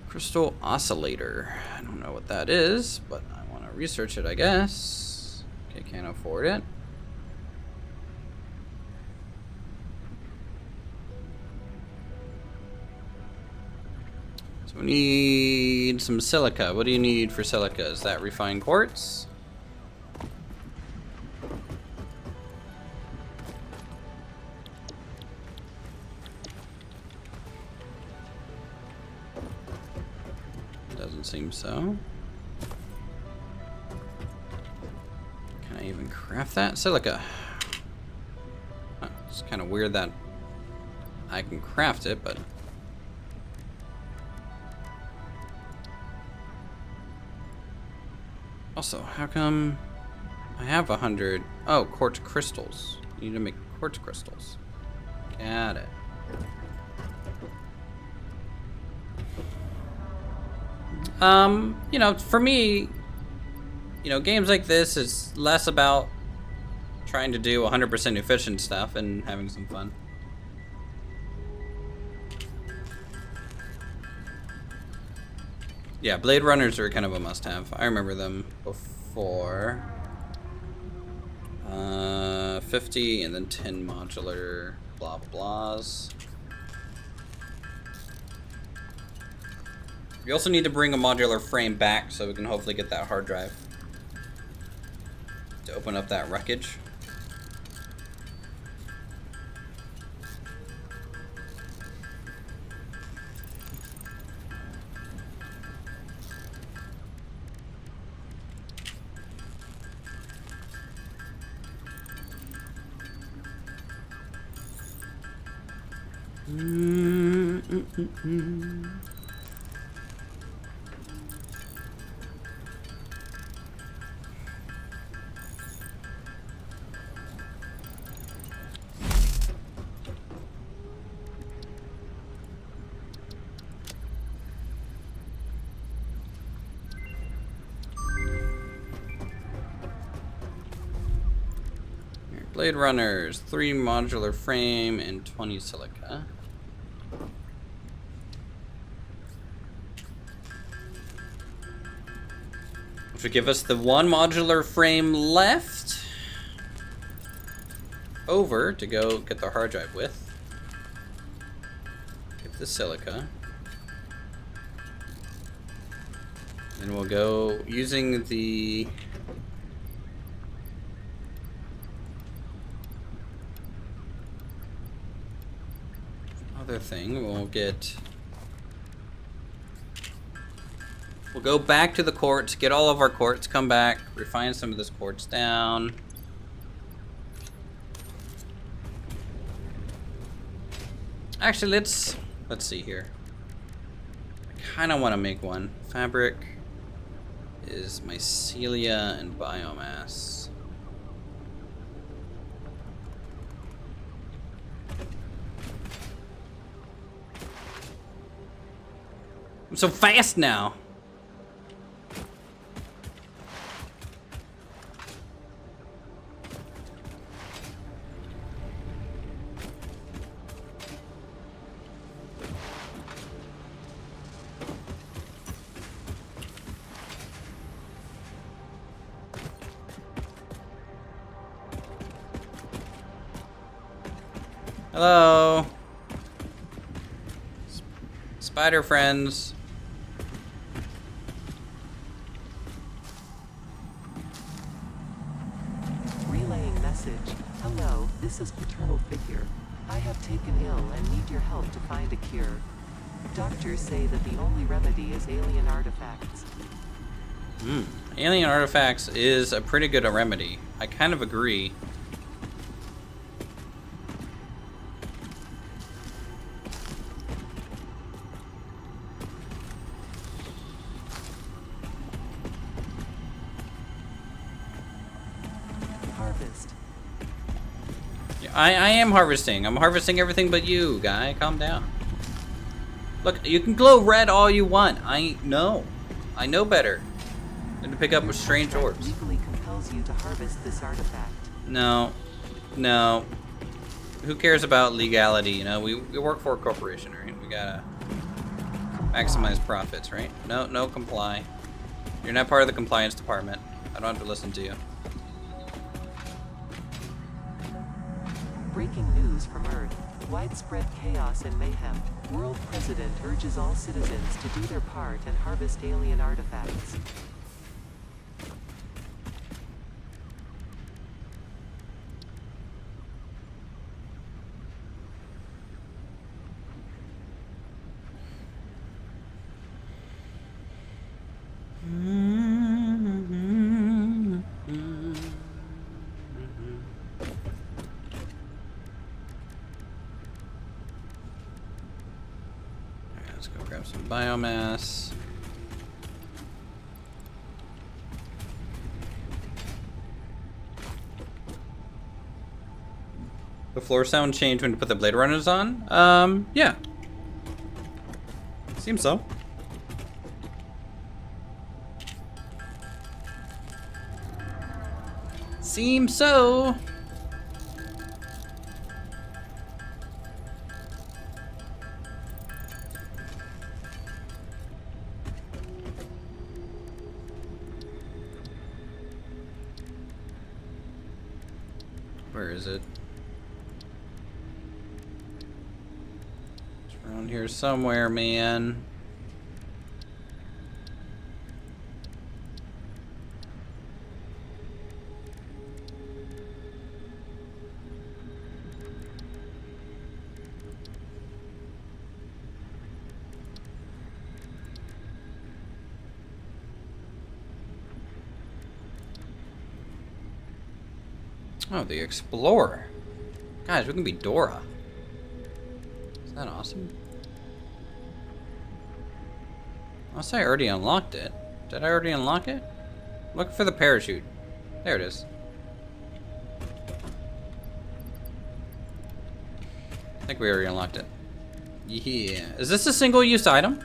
Crystal oscillator. I don't know what that is, but I want to research it, I guess. Okay, can't afford it. So we need some silica. What do you need for silica? Is that refined quartz? Seems so. Can I even craft that? Silica. Oh, it's kind of weird that I can craft it, but... Also, how come I have 100... Oh, quartz crystals. You need to make quartz crystals. Got it. You know, for me, you know, games like this is less about trying to do 100% efficient stuff and having some fun. Yeah, Blade Runners are kind of a must-have. I remember them before. 50 and then 10 modular blah blahs. We also need to bring a modular frame back so we can hopefully get that hard drive to open up that wreckage. Blade Runners, 3 modular frame and 20 silica. Which would give us the 1 modular frame left over to go get the hard drive with. Get the silica. And we'll go using the other thing. We'll go back to the quartz, get all of our quartz, come back, refine some of this quartz down. Actually, let's see here. I kind of want to make one. Fabric is mycelia and biomass. I'm so fast now. Hello. Spider friends. Relaying message. Hello, this is Paternal Figure. I have taken ill and need your help to find a cure. Doctors say that the only remedy is alien artifacts. Alien artifacts is a pretty good remedy. I kind of agree. Harvest. I am harvesting. I'm harvesting everything but you, guy. Calm down. Look, you can glow red all you want. I know better than to pick up strange orbs. Legally compels you to harvest this artifact. No. Who cares about legality? You know, we work for a corporation, right? We gotta maximize profits, right? No comply. You're not part of the compliance department. I don't have to listen to you. Breaking news from Earth. Widespread chaos and mayhem. World President urges all citizens to do their part and harvest alien artifacts. Let's go grab some biomass. The floor sound changed when you put the Blade Runners on? Yeah. Seems so. Seems so. Where is it? It's around here somewhere, man. Oh, the Explorer. Guys, we can be Dora. Is that awesome? Unless I already unlocked it. Did I already unlock it? Look for the parachute. There it is. I think we already unlocked it. Yeah. Is this a single-use item?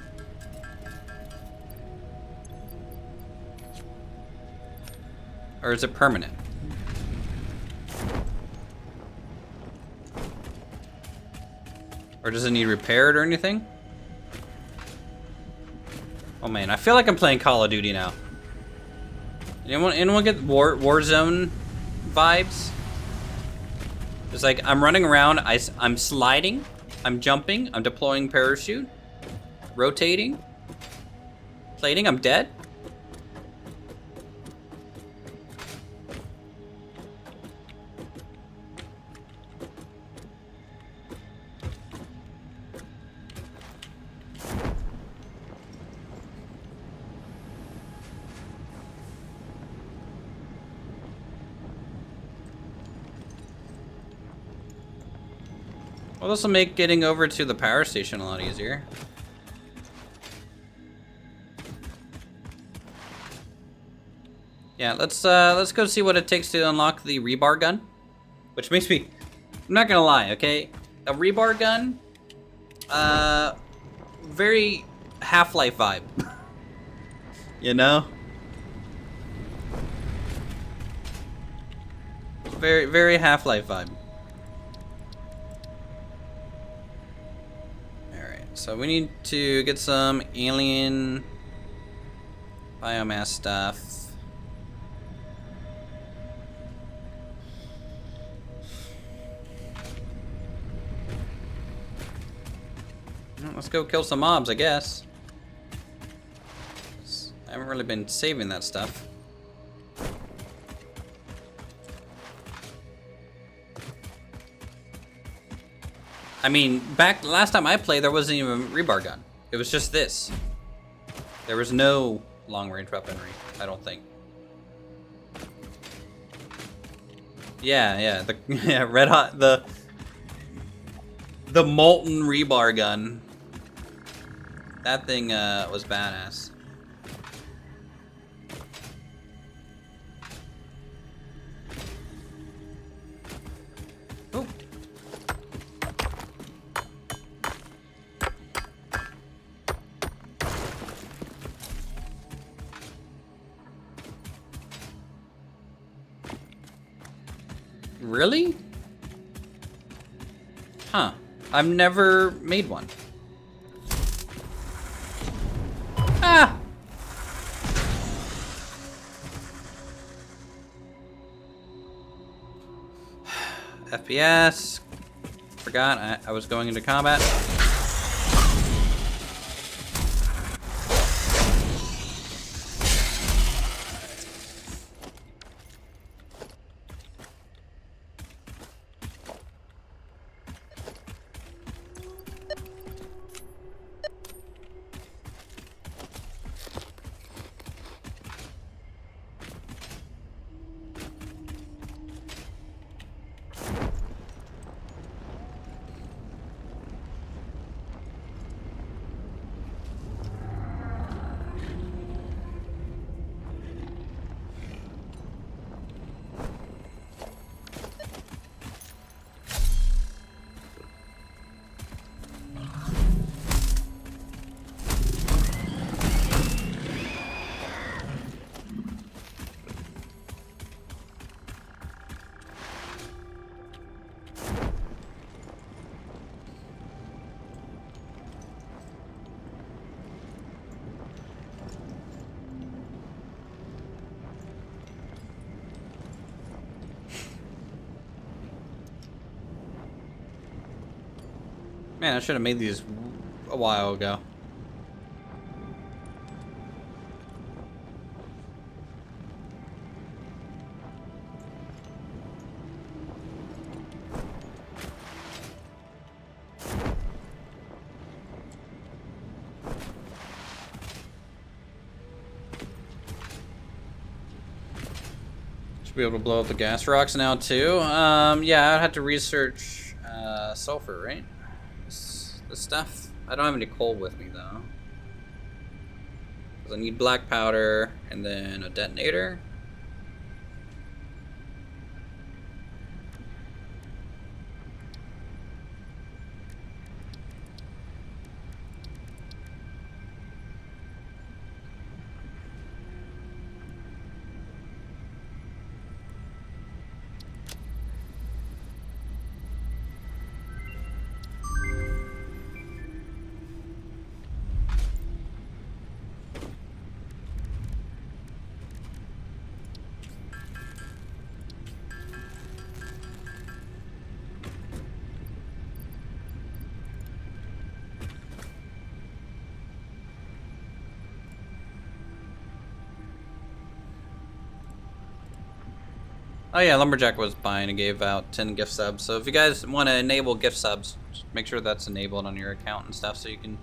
Or is it permanent? Or does it need repaired or anything? Oh man, I feel like I'm playing Call of Duty now. Anyone get Warzone vibes? It's like I'm running around, I'm sliding, I'm jumping, I'm deploying parachute, rotating, plating, I'm dead. Well, this will make getting over to the power station a lot easier. Yeah, let's go see what it takes to unlock the rebar gun. Which makes me, I'm not gonna lie, okay? A rebar gun, very Half-Life vibe. You know? Very, very Half-Life vibe. So we need to get some alien biomass stuff. Well, let's go kill some mobs, I guess. I haven't really been saving that stuff. I mean, back last time I played, there wasn't even a rebar gun. It was just this. There was no long-range weaponry, I don't think. Yeah, yeah, red hot, the molten rebar gun. That thing was badass. Oh. Really? Huh. I've never made one. Ah! FPS. Forgot I was going into combat. Man, I should have made these a while ago. Should be able to blow up the gas rocks now too. Yeah, I'd have to research sulfur, right? This stuff. I don't have any coal with me though. 'Cause I need black powder and then a detonator. Oh yeah, Lumberjack was buying and gave out 10 gift subs. So if you guys want to enable gift subs, just make sure that's enabled on your account and stuff so you can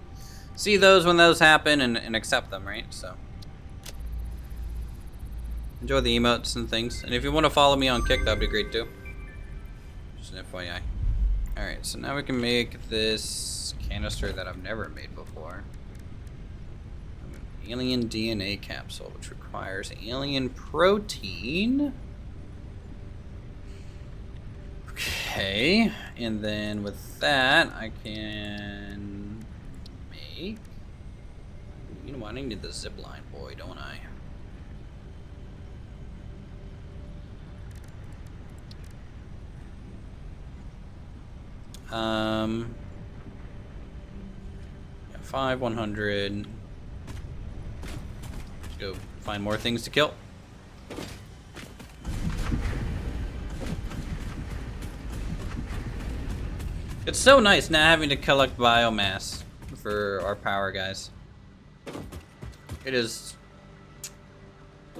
see those when those happen and accept them, right? So enjoy the emotes and things. And if you want to follow me on Kick, that'd be great too. Just an FYI. Alright, so now we can make this canister that I've never made before. An alien DNA capsule, which requires alien protein. Okay, and then with that, I can make... You know what, I need the zipline boy, don't I? Yeah, 5, 100. Let's go find more things to kill. It's so nice not having to collect biomass for our power, guys. It is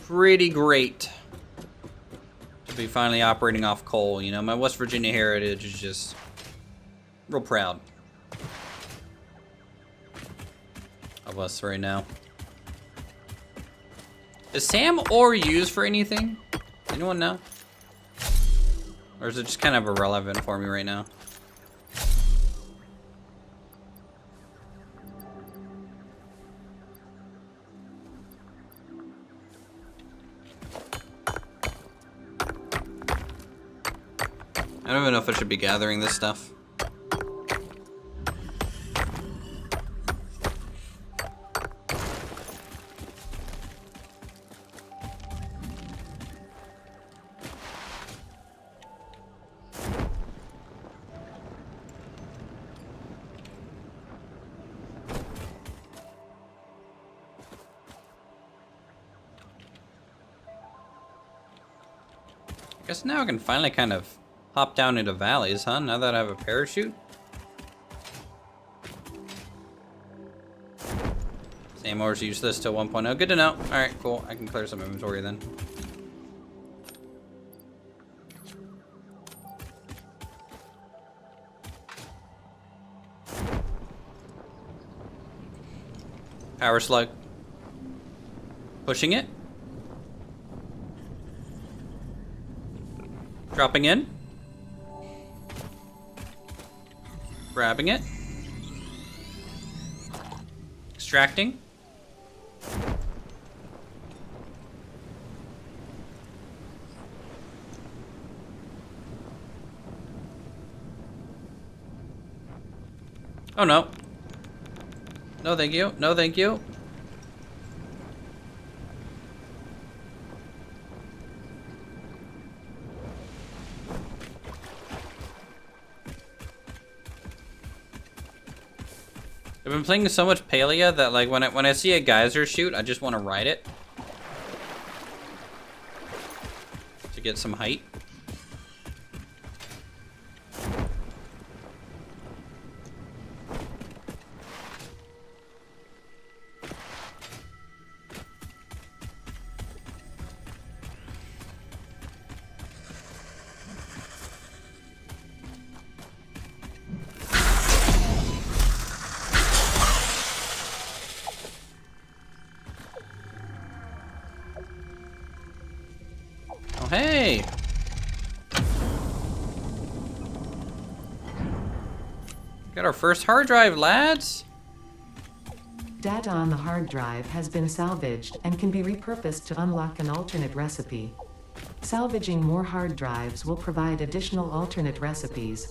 pretty great to be finally operating off coal. You know, my West Virginia heritage is just real proud of us right now. Is Sam ore used for anything? Anyone know? Or is it just kind of irrelevant for me right now? I don't even know if I should be gathering this stuff. I guess now I can finally kind of hop down into valleys, huh? Now that I have a parachute? Same ores useless till 1.0. Good to know. Alright, cool. I can clear some inventory then. Power slug. Pushing it. Dropping in. Grabbing it. Extracting. Oh no. No thank you. No thank you. I've been playing so much Palia that like when I see a geyser shoot, I just want to ride it to get some height. Got our first hard drive, lads. Data on the hard drive has been salvaged and can be repurposed to unlock an alternate recipe. Salvaging more hard drives will provide additional alternate recipes.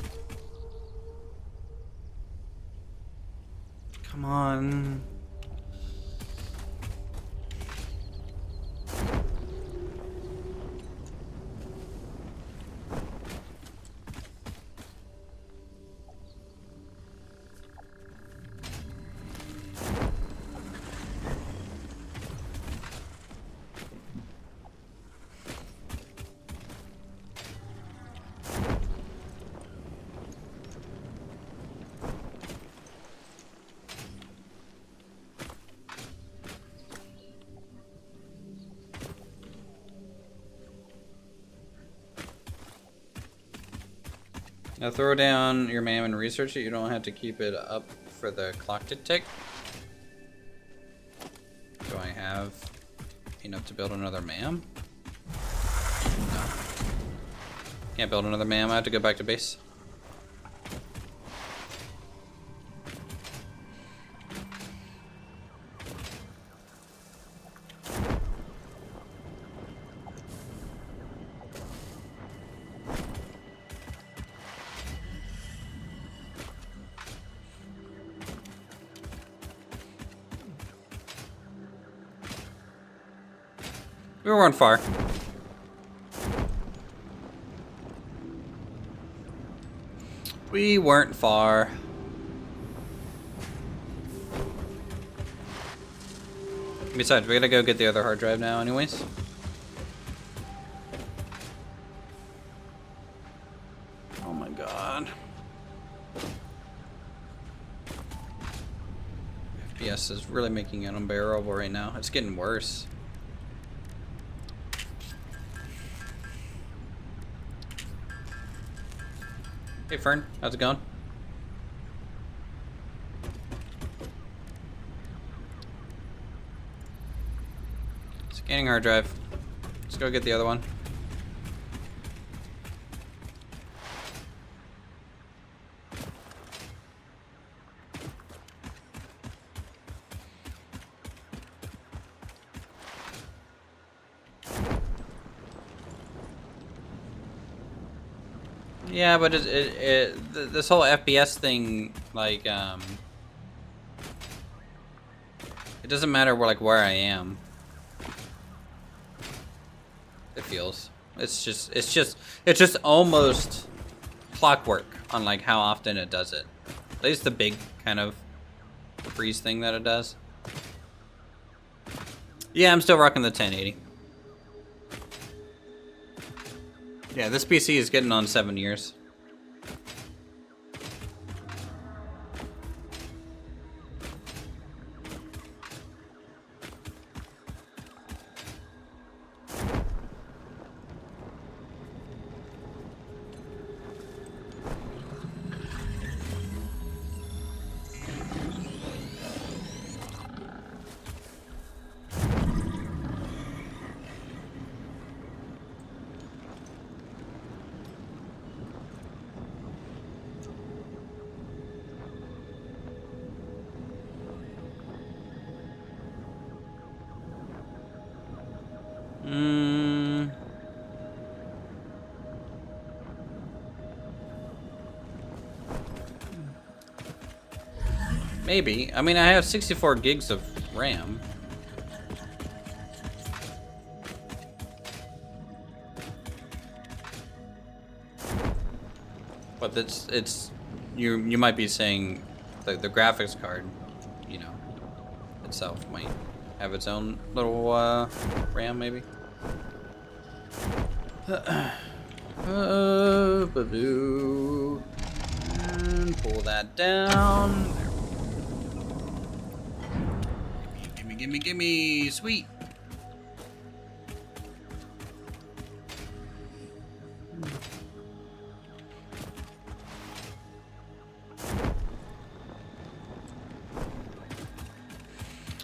Come on. Now throw down your MAM and research it. You don't have to keep it up for the clock to tick. Do I have enough to build another MAM? No. Can't build another MAM. I have to go back to base. We weren't far. We weren't far. Besides, we gotta go get the other hard drive now anyways. Oh my god. FPS is really making it unbearable right now. It's getting worse. Hey Fern, how's it going? Scanning hard drive. Let's go get the other one. Yeah, but this whole FPS thing, like, it doesn't matter where I am. It feels. It's just almost clockwork on like how often it does it. At least the big kind of freeze thing that it does. Yeah, I'm still rocking the 1080. Yeah, this PC is getting on 7 years. Maybe. I mean, I have 64 gigs of RAM. But it's you might be saying the graphics card, you know, itself might have its own little RAM maybe. Ba-doo. And pull that down. Gimme, sweet.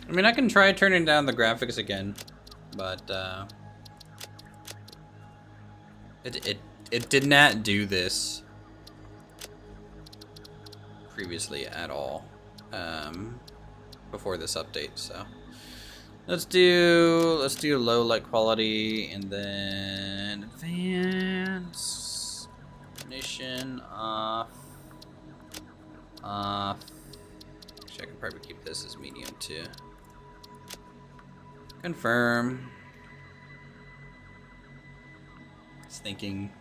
I mean, I can try turning down the graphics again, but it did not do this previously at all before this update. So let's do low light quality and then advanced ignition off. Actually, I can probably keep this as medium too. Confirm. It's thinking.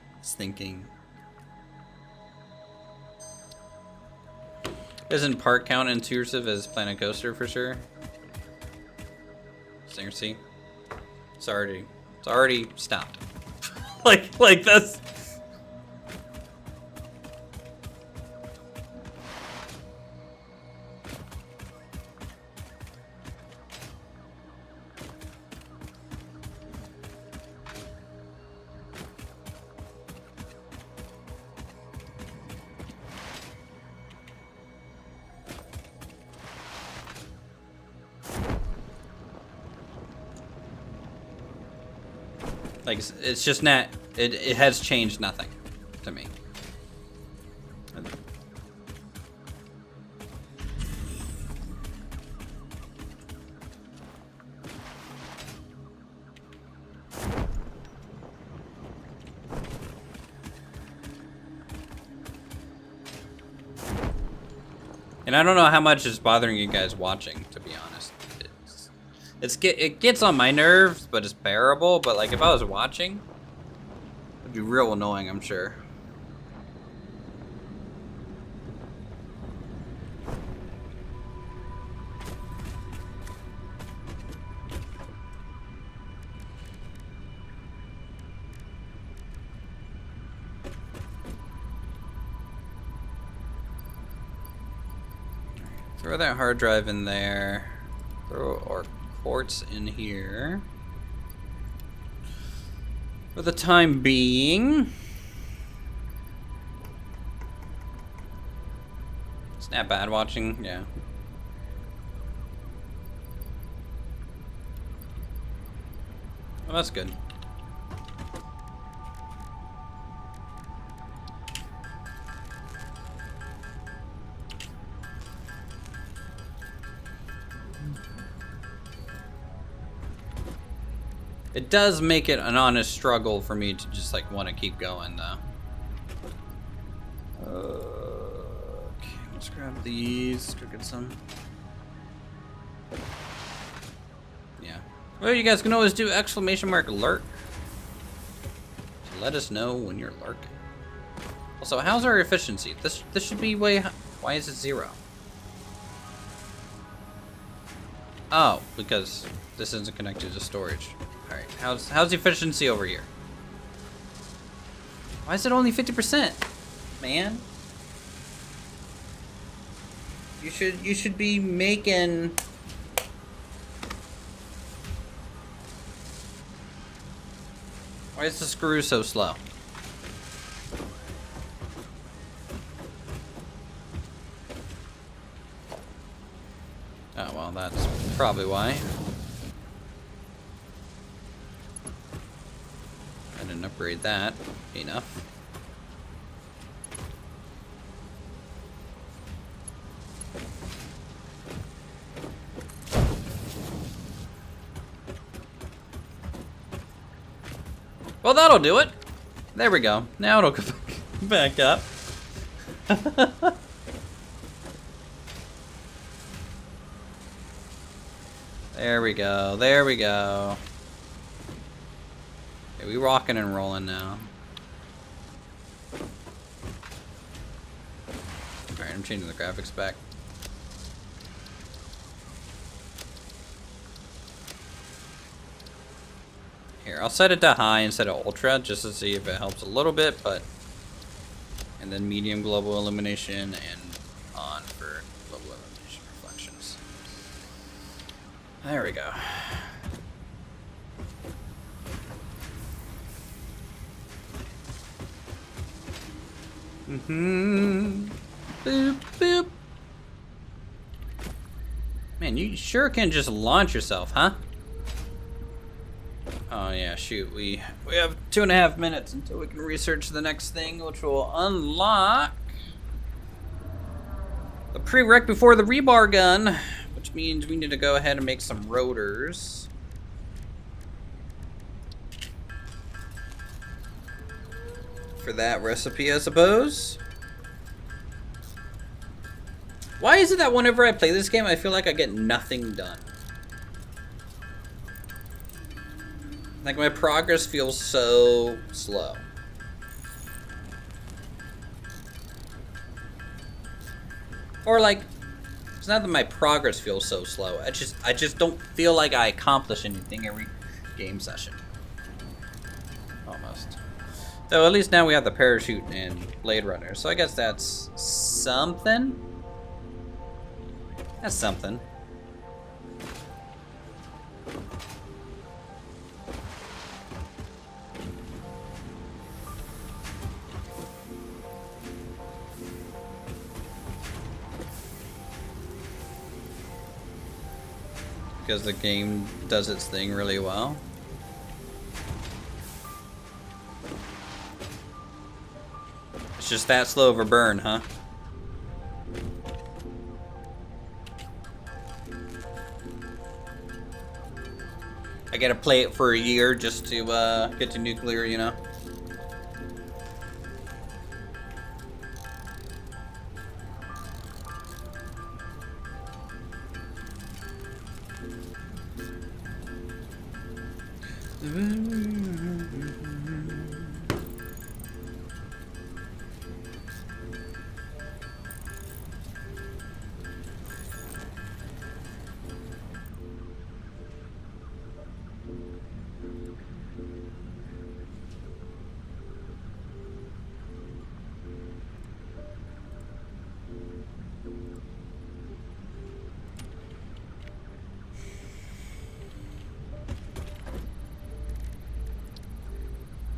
Isn't part count intrusive as Planet Coaster for sure? Singer C. It's already stopped. like that's. Like, it's just not, it has changed nothing to me. And I don't know how much is bothering you guys watching, to be honest. It gets on my nerves, but it's bearable. But like if I was watching, it'd be real annoying, I'm sure. Throw that hard drive in there. Throw our ports in here for the time being. It's not bad watching, yeah. Well, that's good. It does make it an honest struggle for me to just like want to keep going though. Okay, let's grab these, go get some. Yeah. Well, you guys can always do !lurk. So let us know when you're lurking. Also, how's our efficiency? This should be way high. Why is it 0? Oh, because this isn't connected to storage. Alright, how's the efficiency over here? Why is it only 50%? Man. You should be making... Why is the screw so slow? Oh, well, that's probably why. I didn't upgrade that enough. Well, that'll do it. There we go. Now it'll go back up. There we go. There we go. Okay, we rocking and rolling now. Alright, I'm changing the graphics back. Here, I'll set it to high instead of ultra just to see if it helps a little bit, but... And then medium global illumination and on for global illumination reflections. There we go. Boop, boop. Man, you sure can just launch yourself, huh? Oh yeah, shoot. We have 2.5 minutes until we can research the next thing, which will unlock prereq before the rebar gun, which means we need to go ahead and make some rotors. For that recipe, I suppose. Why is it that whenever I play this game, I feel like I get nothing done? Like, my progress feels so slow. Or like, it's not that my progress feels so slow. I just don't feel like I accomplish anything every game session. Almost. So at least now we have the parachute and Blade Runner. So I guess that's something. That's something. Because the game does its thing really well. It's just that slow of a burn, huh? I gotta play it for a year just to get to nuclear, you know?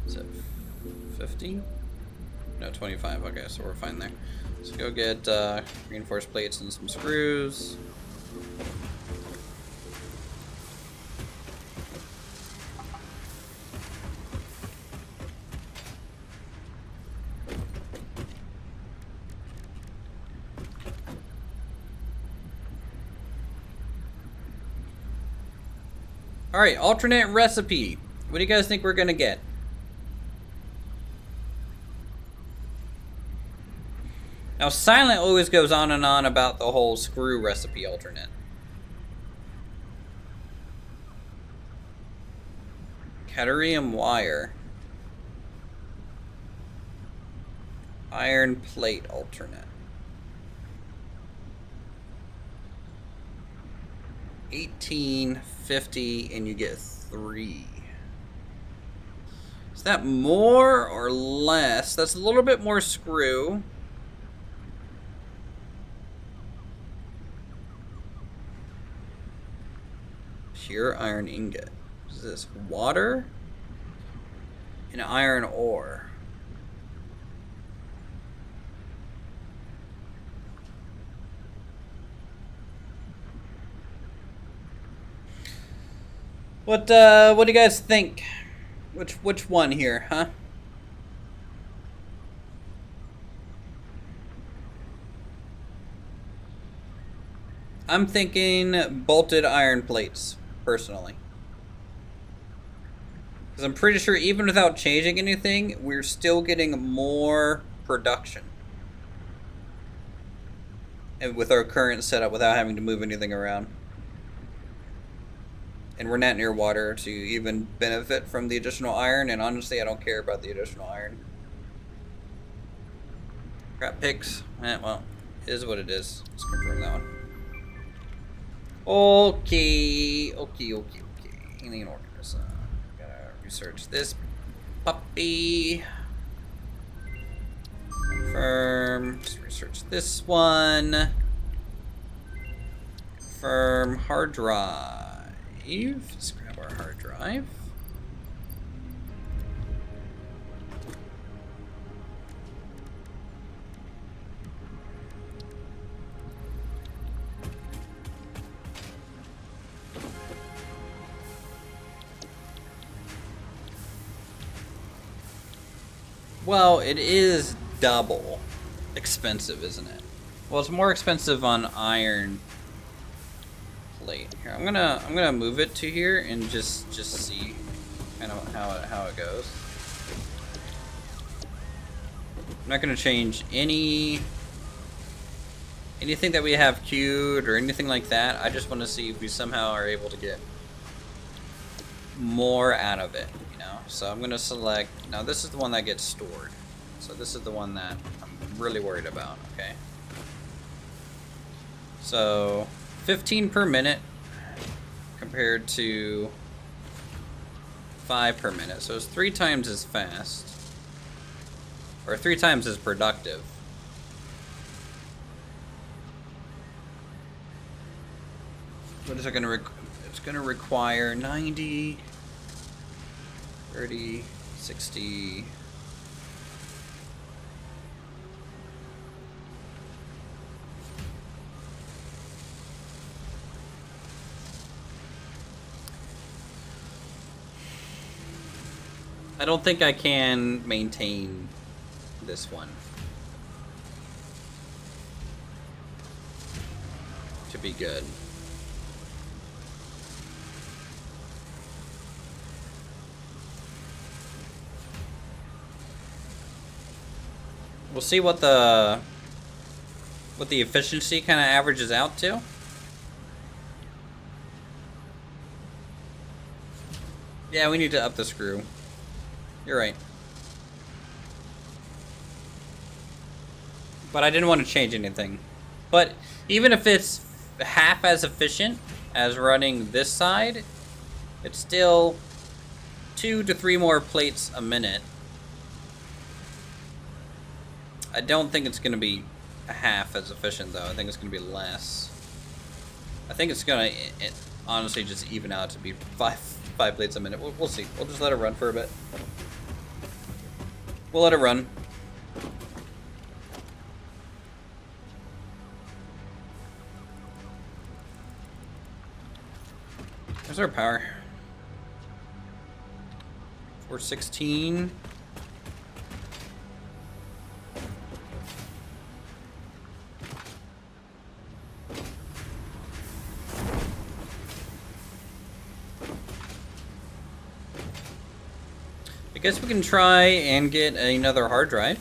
Is it 50? No, 25. Okay, so we're fine there. Let's go get reinforced plates and some screws. Alright, alternate recipe. What do you guys think we're gonna get? Now, Silent always goes on and on about the whole screw recipe alternate. Cadmium wire. Iron plate alternate. 1850 and you get 3. Is that more or less? That's a little bit more screw. Pure iron ingot. What is this? Water and iron ore. What do you guys think? Which one here, huh? I'm thinking bolted iron plates, personally. Because I'm pretty sure even without changing anything, we're still getting more production. And with our current setup, without having to move anything around. And we're not near water to even benefit from the additional iron, and honestly, I don't care about the additional iron. Crap picks. Well, it is what it is. Let's confirm that one. Okay. Alien organism. Gotta research this puppy. Confirm. Just research this one. Confirm hard drive. Let's grab our hard drive. Well, it is double expensive, isn't it? Well, it's more expensive on iron plate. Here, I'm gonna move it to here and just see kind of how it goes. I'm not gonna change anything that we have queued or anything like that. I just want to see if we somehow are able to get more out of it, you know? So I'm gonna select, now this is the one that gets stored. So this is the one that I'm really worried about, okay? So 15 per minute compared to 5 per minute. So it's 3 times as fast, or 3 times as productive. What is it gonna it's gonna require 90, 30, 60. I don't think I can maintain this one to be good. We'll see what the efficiency kind of averages out to. Yeah, we need to up the screw. You're right. But I didn't want to change anything. But even if it's half as efficient as running this side, it's still 2 to 3 more plates a minute. I don't think it's going to be half as efficient, though. I think it's going to be less. I think it's going to honestly just even out to be 5 plates a minute. We'll see. We'll just let it run for a bit. We'll let it run. There's our power. 416. I guess we can try and get another hard drive.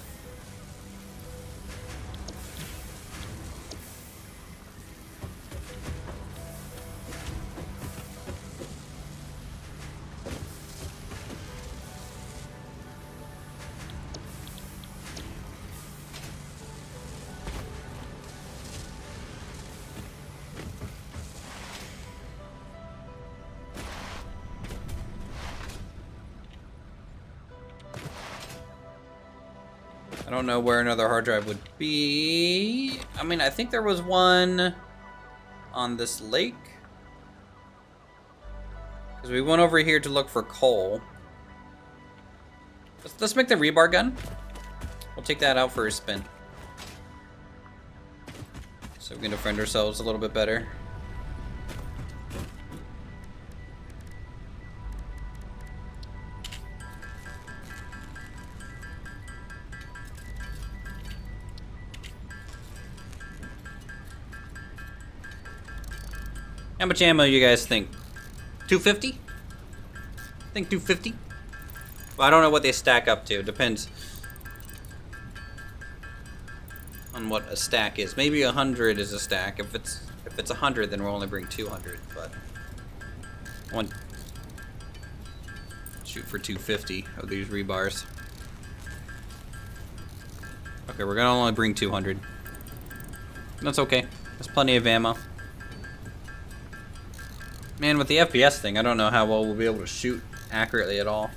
I don't know where another hard drive would be. I mean, I think there was one on this lake. Because we went over here to look for coal. Let's make the rebar gun. We'll take that out for a spin. So we can defend ourselves a little bit better. How much ammo you guys think? 250? I think 250. Well, I don't know what they stack up to. Depends on what a stack is. Maybe 100 is a stack. If it's 100, then we'll only bring 200. But I want shoot for 250 of these rebars. Okay, we're gonna only bring 200. That's okay. There's plenty of ammo. Man, with the FPS thing, I don't know how well we'll be able to shoot accurately at all.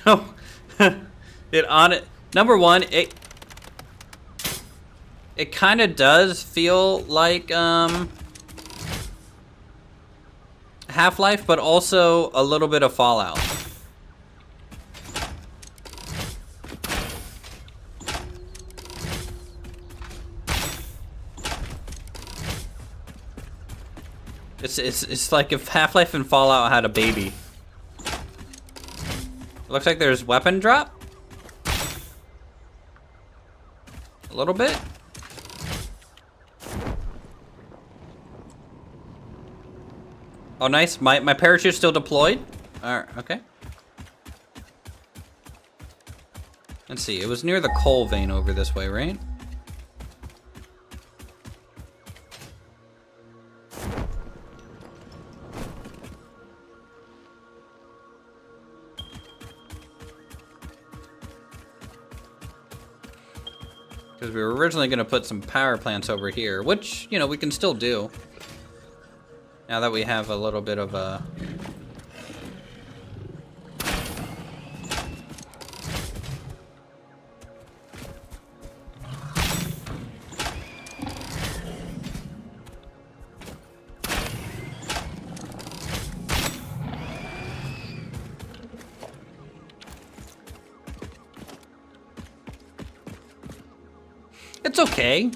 No. Number one, it kind of does feel like Half-Life, but also a little bit of Fallout. It's like if Half-Life and Fallout had a baby. Looks like there's weapon drop. A little bit. Oh, nice. My parachute's still deployed. Alright, okay. Let's see. It was near the coal vein over this way, right? Because we were originally going to put some power plants over here, which, you know, we can still do. Now that we have a little bit of a... It's okay.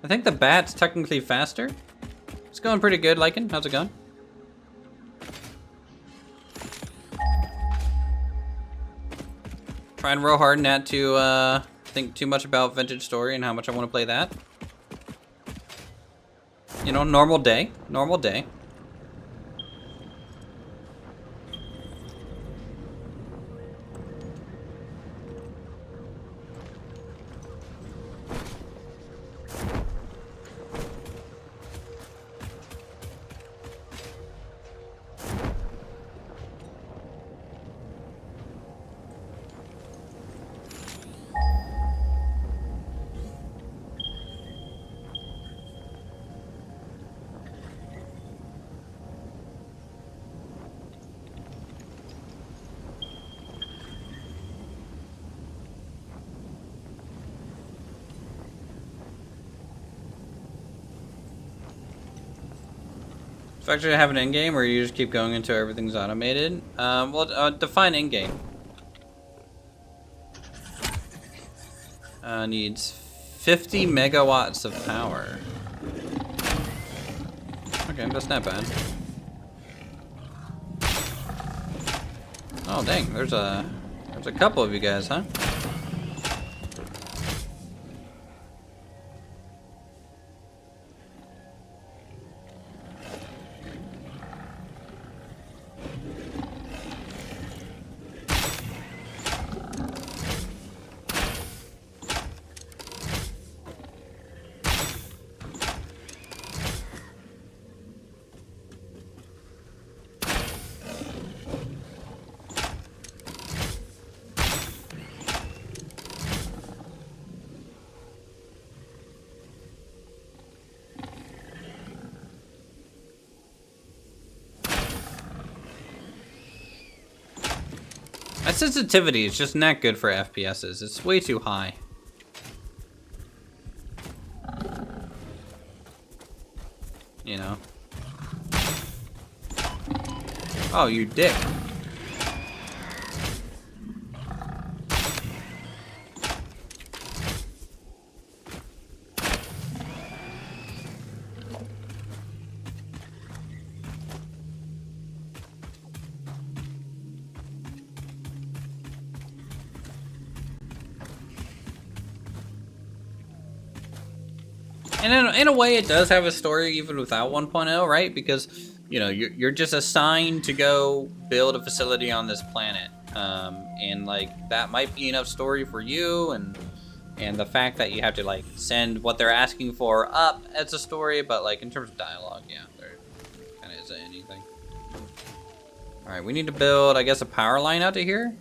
I think the bat's technically faster. It's going pretty good, Lycan. How's it going? Trying real hard not to think too much about Vintage Story and how much I want to play that. You know, normal day. Normal day. Factory have an end game, or you just keep going until everything's automated? Well, define end game. Needs 50 megawatts of power. Okay, that's not bad. Oh dang, there's a couple of you guys, huh? My sensitivity is just not good for FPSs. It's way too high. You know. Oh, you dick. And in a way, it does have a story even without 1.0, right? Because, you know, you're just assigned to go build a facility on this planet. And, like, that might be enough story for you, and the fact that you have to, like, send what they're asking for up as a story, but, like, in terms of dialogue, yeah, there kind of isn't anything. Alright, we need to build, I guess, a power line out to here?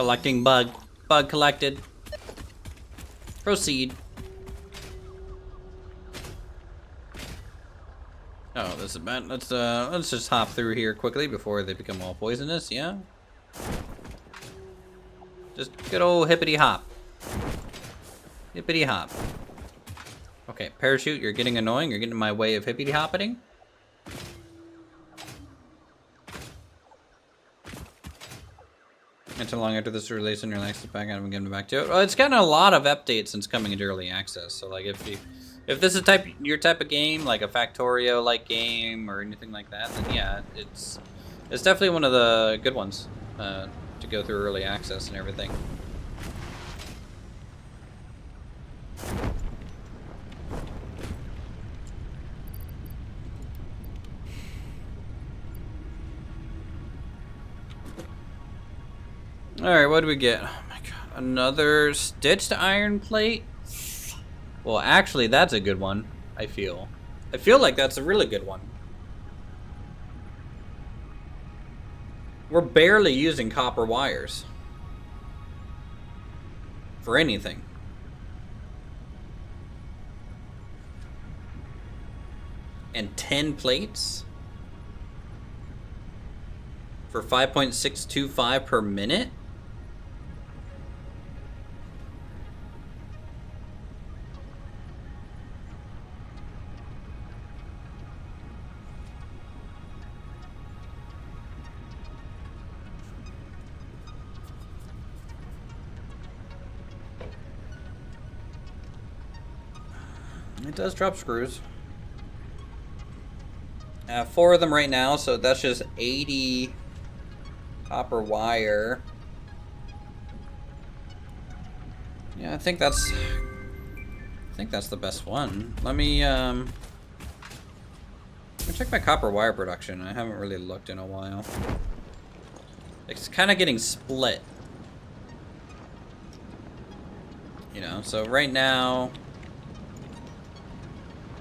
Collecting bug. Bug collected. Proceed. Oh, this is bad. Let's just hop through here quickly before they become all poisonous, yeah? Just good old hippity hop. Hippity hop. Okay, parachute, you're getting annoying. You're getting in my way of hippity hoppeting. Not too long after this release and your next pack, I'm getting back to it. Well, it's gotten a lot of updates since coming into early access. So like if this is your type of game, like a Factorio like game or anything like that, then yeah, it's definitely one of the good ones to go through early access and everything. Alright, what do we get? Oh my god, another stitched iron plate? Well, actually, that's a good one, I feel. I feel like that's a really good one. We're barely using copper wires. For anything. And 10 plates? For 5.625 per minute? It does drop screws. 4 of them right now, so that's just 80 copper wire. Yeah, I think that's the best one. Let me check my copper wire production. I haven't really looked in a while. It's kind of getting split. You know, so right now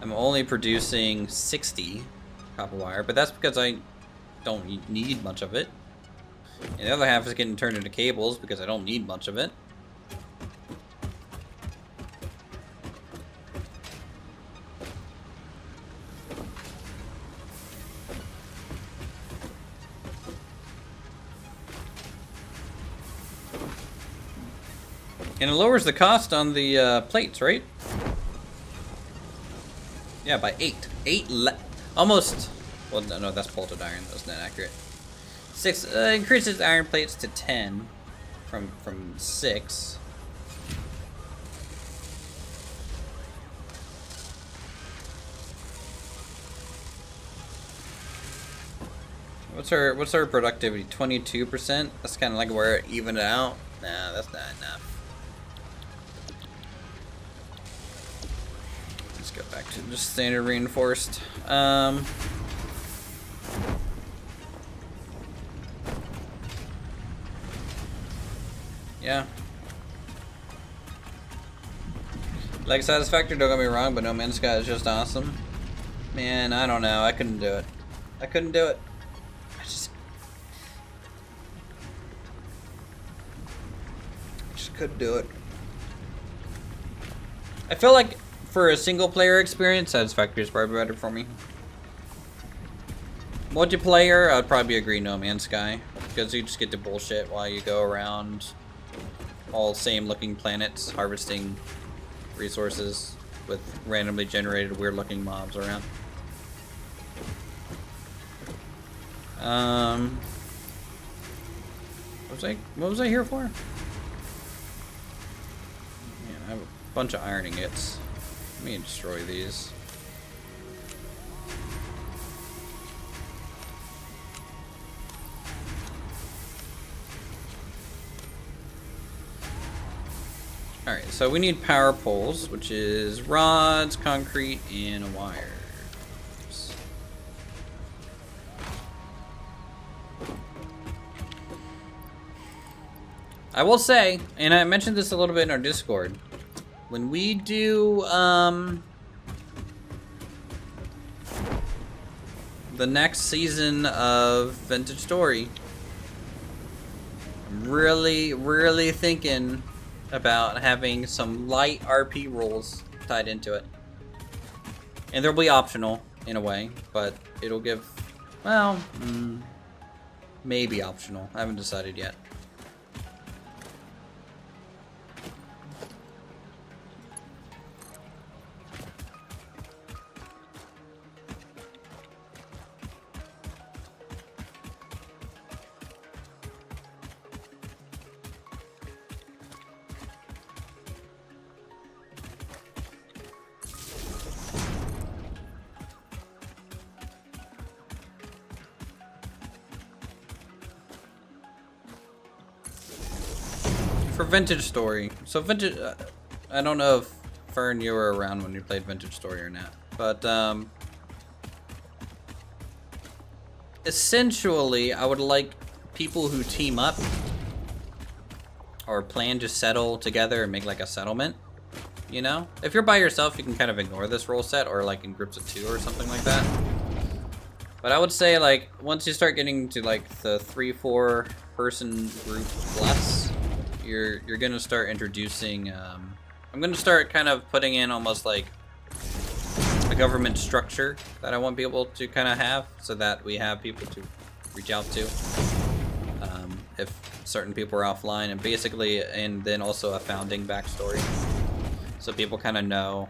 I'm only producing 60 copper wire, but that's because I don't need much of it. And the other half is getting turned into cables because I don't need much of it. And it lowers the cost on the plates, right? Yeah, by 8. Almost. Well, no, that's bolted iron. That's not accurate. 6 increases iron plates to 10 from 6. What's our productivity? 22%. That's kind of like where it evened out. Nah, that's not enough. Let's go back to just standard reinforced. Yeah. Like Satisfactory, don't get me wrong, but No Man's Sky is just awesome. Man, I don't know. I couldn't do it. I couldn't do it. I just couldn't do it. I feel like for a single player experience, Satisfactory is probably better for me. Multiplayer, I'd probably agree No Man's Sky. Because you just get to bullshit while you go around all same looking planets, harvesting resources with randomly generated weird looking mobs around. What was I here for? Yeah, I have a bunch of iron ingots. Let me destroy these. Alright, so we need power poles, which is rods, concrete, and wires. I will say, and I mentioned this a little bit in our Discord, when we do the next season of Vintage Story, I'm really, really thinking about having some light RP rules tied into it. And they'll be optional in a way, but it'll give, well, maybe optional. I haven't decided yet. For Vintage Story, so Vintage, I don't know if Fern, you were around when you played Vintage Story or not, but essentially I would like people who team up or plan to settle together and make like a settlement, you know? If you're by yourself, you can kind of ignore this rule set, or like in groups of 2 or something like that. But I would say like once you start getting to like the 3-4 person group plus, you're gonna start introducing, I'm gonna start kind of putting in almost like a government structure that I want people to kind of have, so that we have people to reach out to if certain people are offline, and basically, and then also a founding backstory, so people kind of know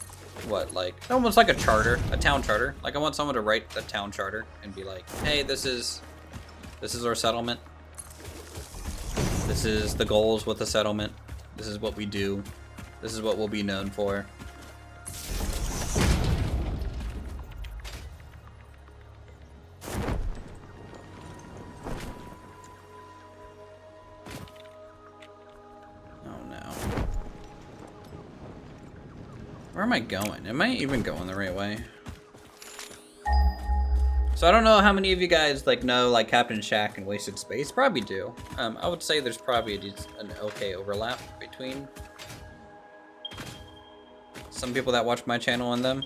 what, like, almost like a charter, a town charter. Like I want someone to write a town charter and be like, hey, this is our settlement. This is the goals with the settlement. This is what we do. This is what we'll be known for. Oh no. Where am I going? Am I even going the right way? So I don't know how many of you guys like know like Captain Shack and Wasted Space. Probably do. I would say there's probably an okay overlap between some people that watch my channel and them.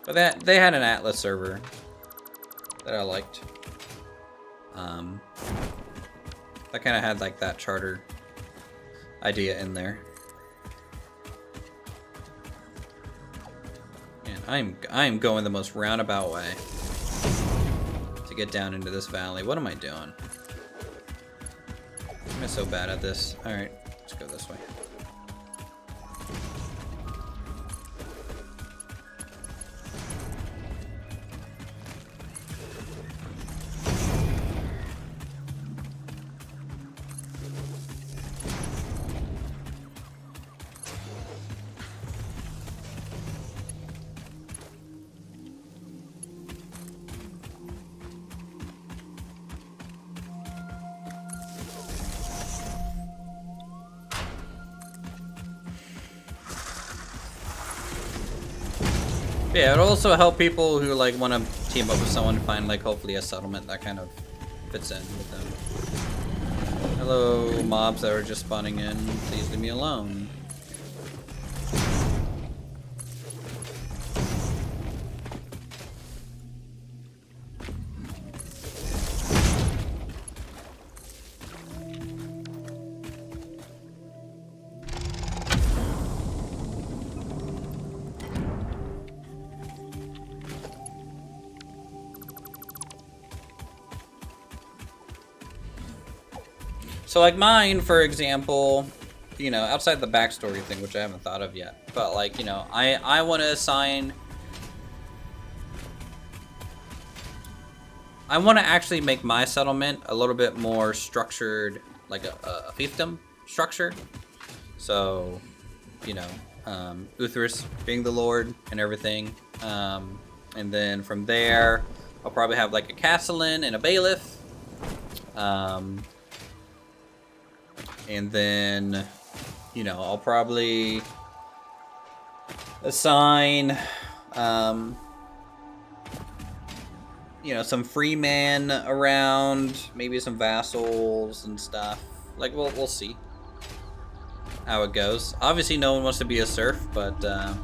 But they had an Atlas server that I liked. That kind of had like that charter idea in there. And I'm going the most roundabout way to get down into this valley. What am I doing? I'm so bad at this. All right, let's go this way. Yeah, it'll also help people who like want to team up with someone, find like hopefully a settlement that kind of fits in with them. Hello, mobs that are just spawning in. Please leave me alone. So like mine, for example, you know, outside the backstory thing, which I haven't thought of yet, but like, you know, I want to assign, I want to actually make my settlement a little bit more structured, like a fiefdom structure. So, you know, Uthris being the lord and everything. And then from there, I'll probably have like a castellan and a bailiff. And then, you know, I'll probably assign, you know, some free man around, maybe some vassals and stuff. Like, we'll see how it goes. Obviously, no one wants to be a serf, but I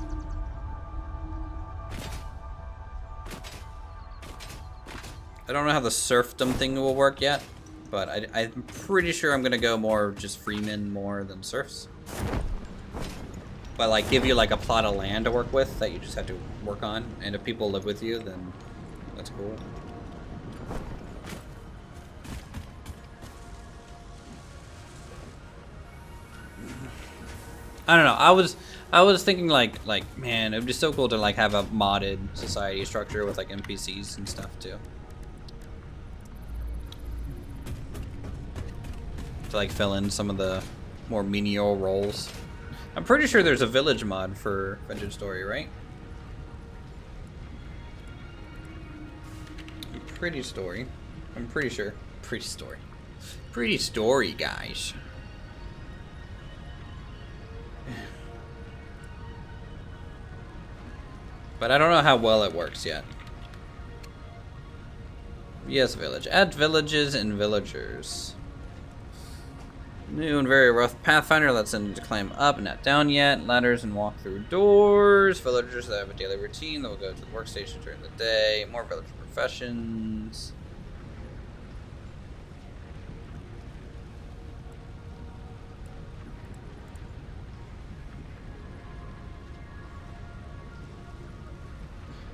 don't know how the serfdom thing will work yet. But I'm pretty sure I'm gonna go more just freemen more than serfs. But like give you like a plot of land to work with that you just have to work on, and if people live with you, then that's cool. I don't know. I was thinking like man, it'd be so cool to like have a modded society structure with like NPCs and stuff too. To like fill in some of the more menial roles. I'm pretty sure there's a village mod for Vintage Story, right? Pretty story. I'm pretty sure. Pretty story. Pretty story, guys. But I don't know how well it works yet. Yes, village. Add villages and villagers. New and very rough Pathfinder lets them to climb up and not down yet. Ladders and walk through doors. Villagers that have a daily routine that will go to the workstation during the day. More villager professions.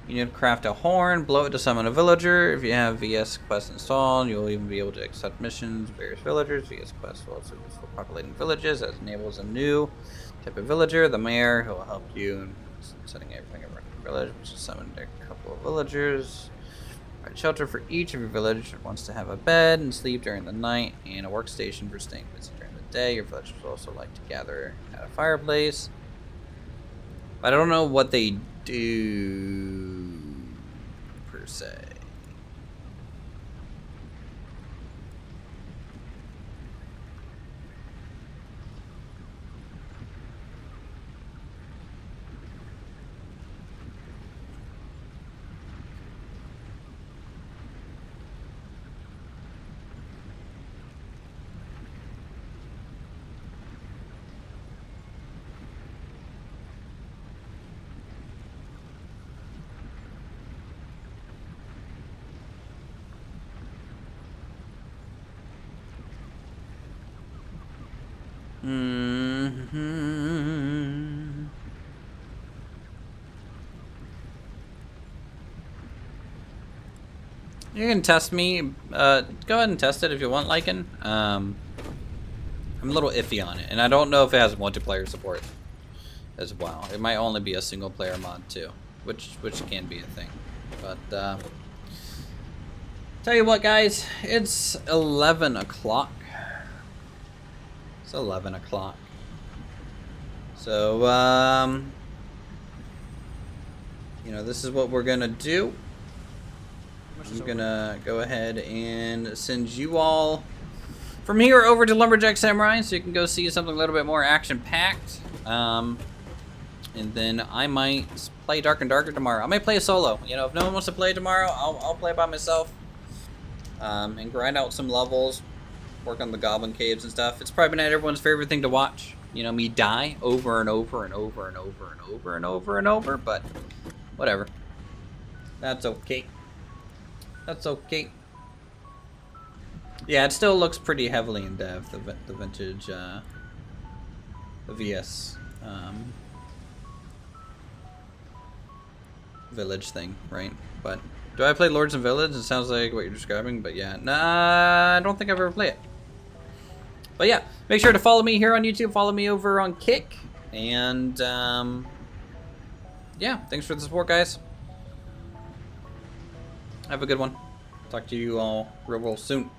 You need to craft a horn, blow it to summon a villager. If you have VS Quest installed, you'll even be able to accept missions, various villagers. VS Quest will also be used for populating villages, as enables a new type of villager, the mayor, who will help you in setting everything around your village, which is summon a couple of villagers. Provide shelter for each of your villagers that wants to have a bed and sleep during the night, and a workstation for staying busy during the day. Your villagers also like to gather at a fireplace. I don't know what they do per se. You can test me. Go ahead and test it if you want, Lycan. I'm a little iffy on it, and I don't know if it has multiplayer support as well. It might only be a single player mod too, which can be a thing. But tell you what, guys, it's 11 o'clock. It's 11 o'clock. So you know, this is what we're gonna do. I'm gonna go ahead and send you all from here over to Lumberjack Samurai, so you can go see something a little bit more action-packed. And then I might play Dark and Darker tomorrow. I might play a solo. You know, if no one wants to play tomorrow, I'll play by myself. And grind out some levels, work on the Goblin Caves and stuff. It's probably not everyone's favorite thing to watch. You know, me die over and over and over and over and over and over and over, but whatever. That's okay. That's okay. Yeah, it still looks pretty heavily in dev, the vintage, the VS village thing, right? But do I play Lords and Village? It sounds like what you're describing, but yeah, nah, I don't think I've ever played it. But yeah, make sure to follow me here on YouTube, follow me over on Kick, and yeah, thanks for the support, guys. Have a good one. Talk to you all real soon.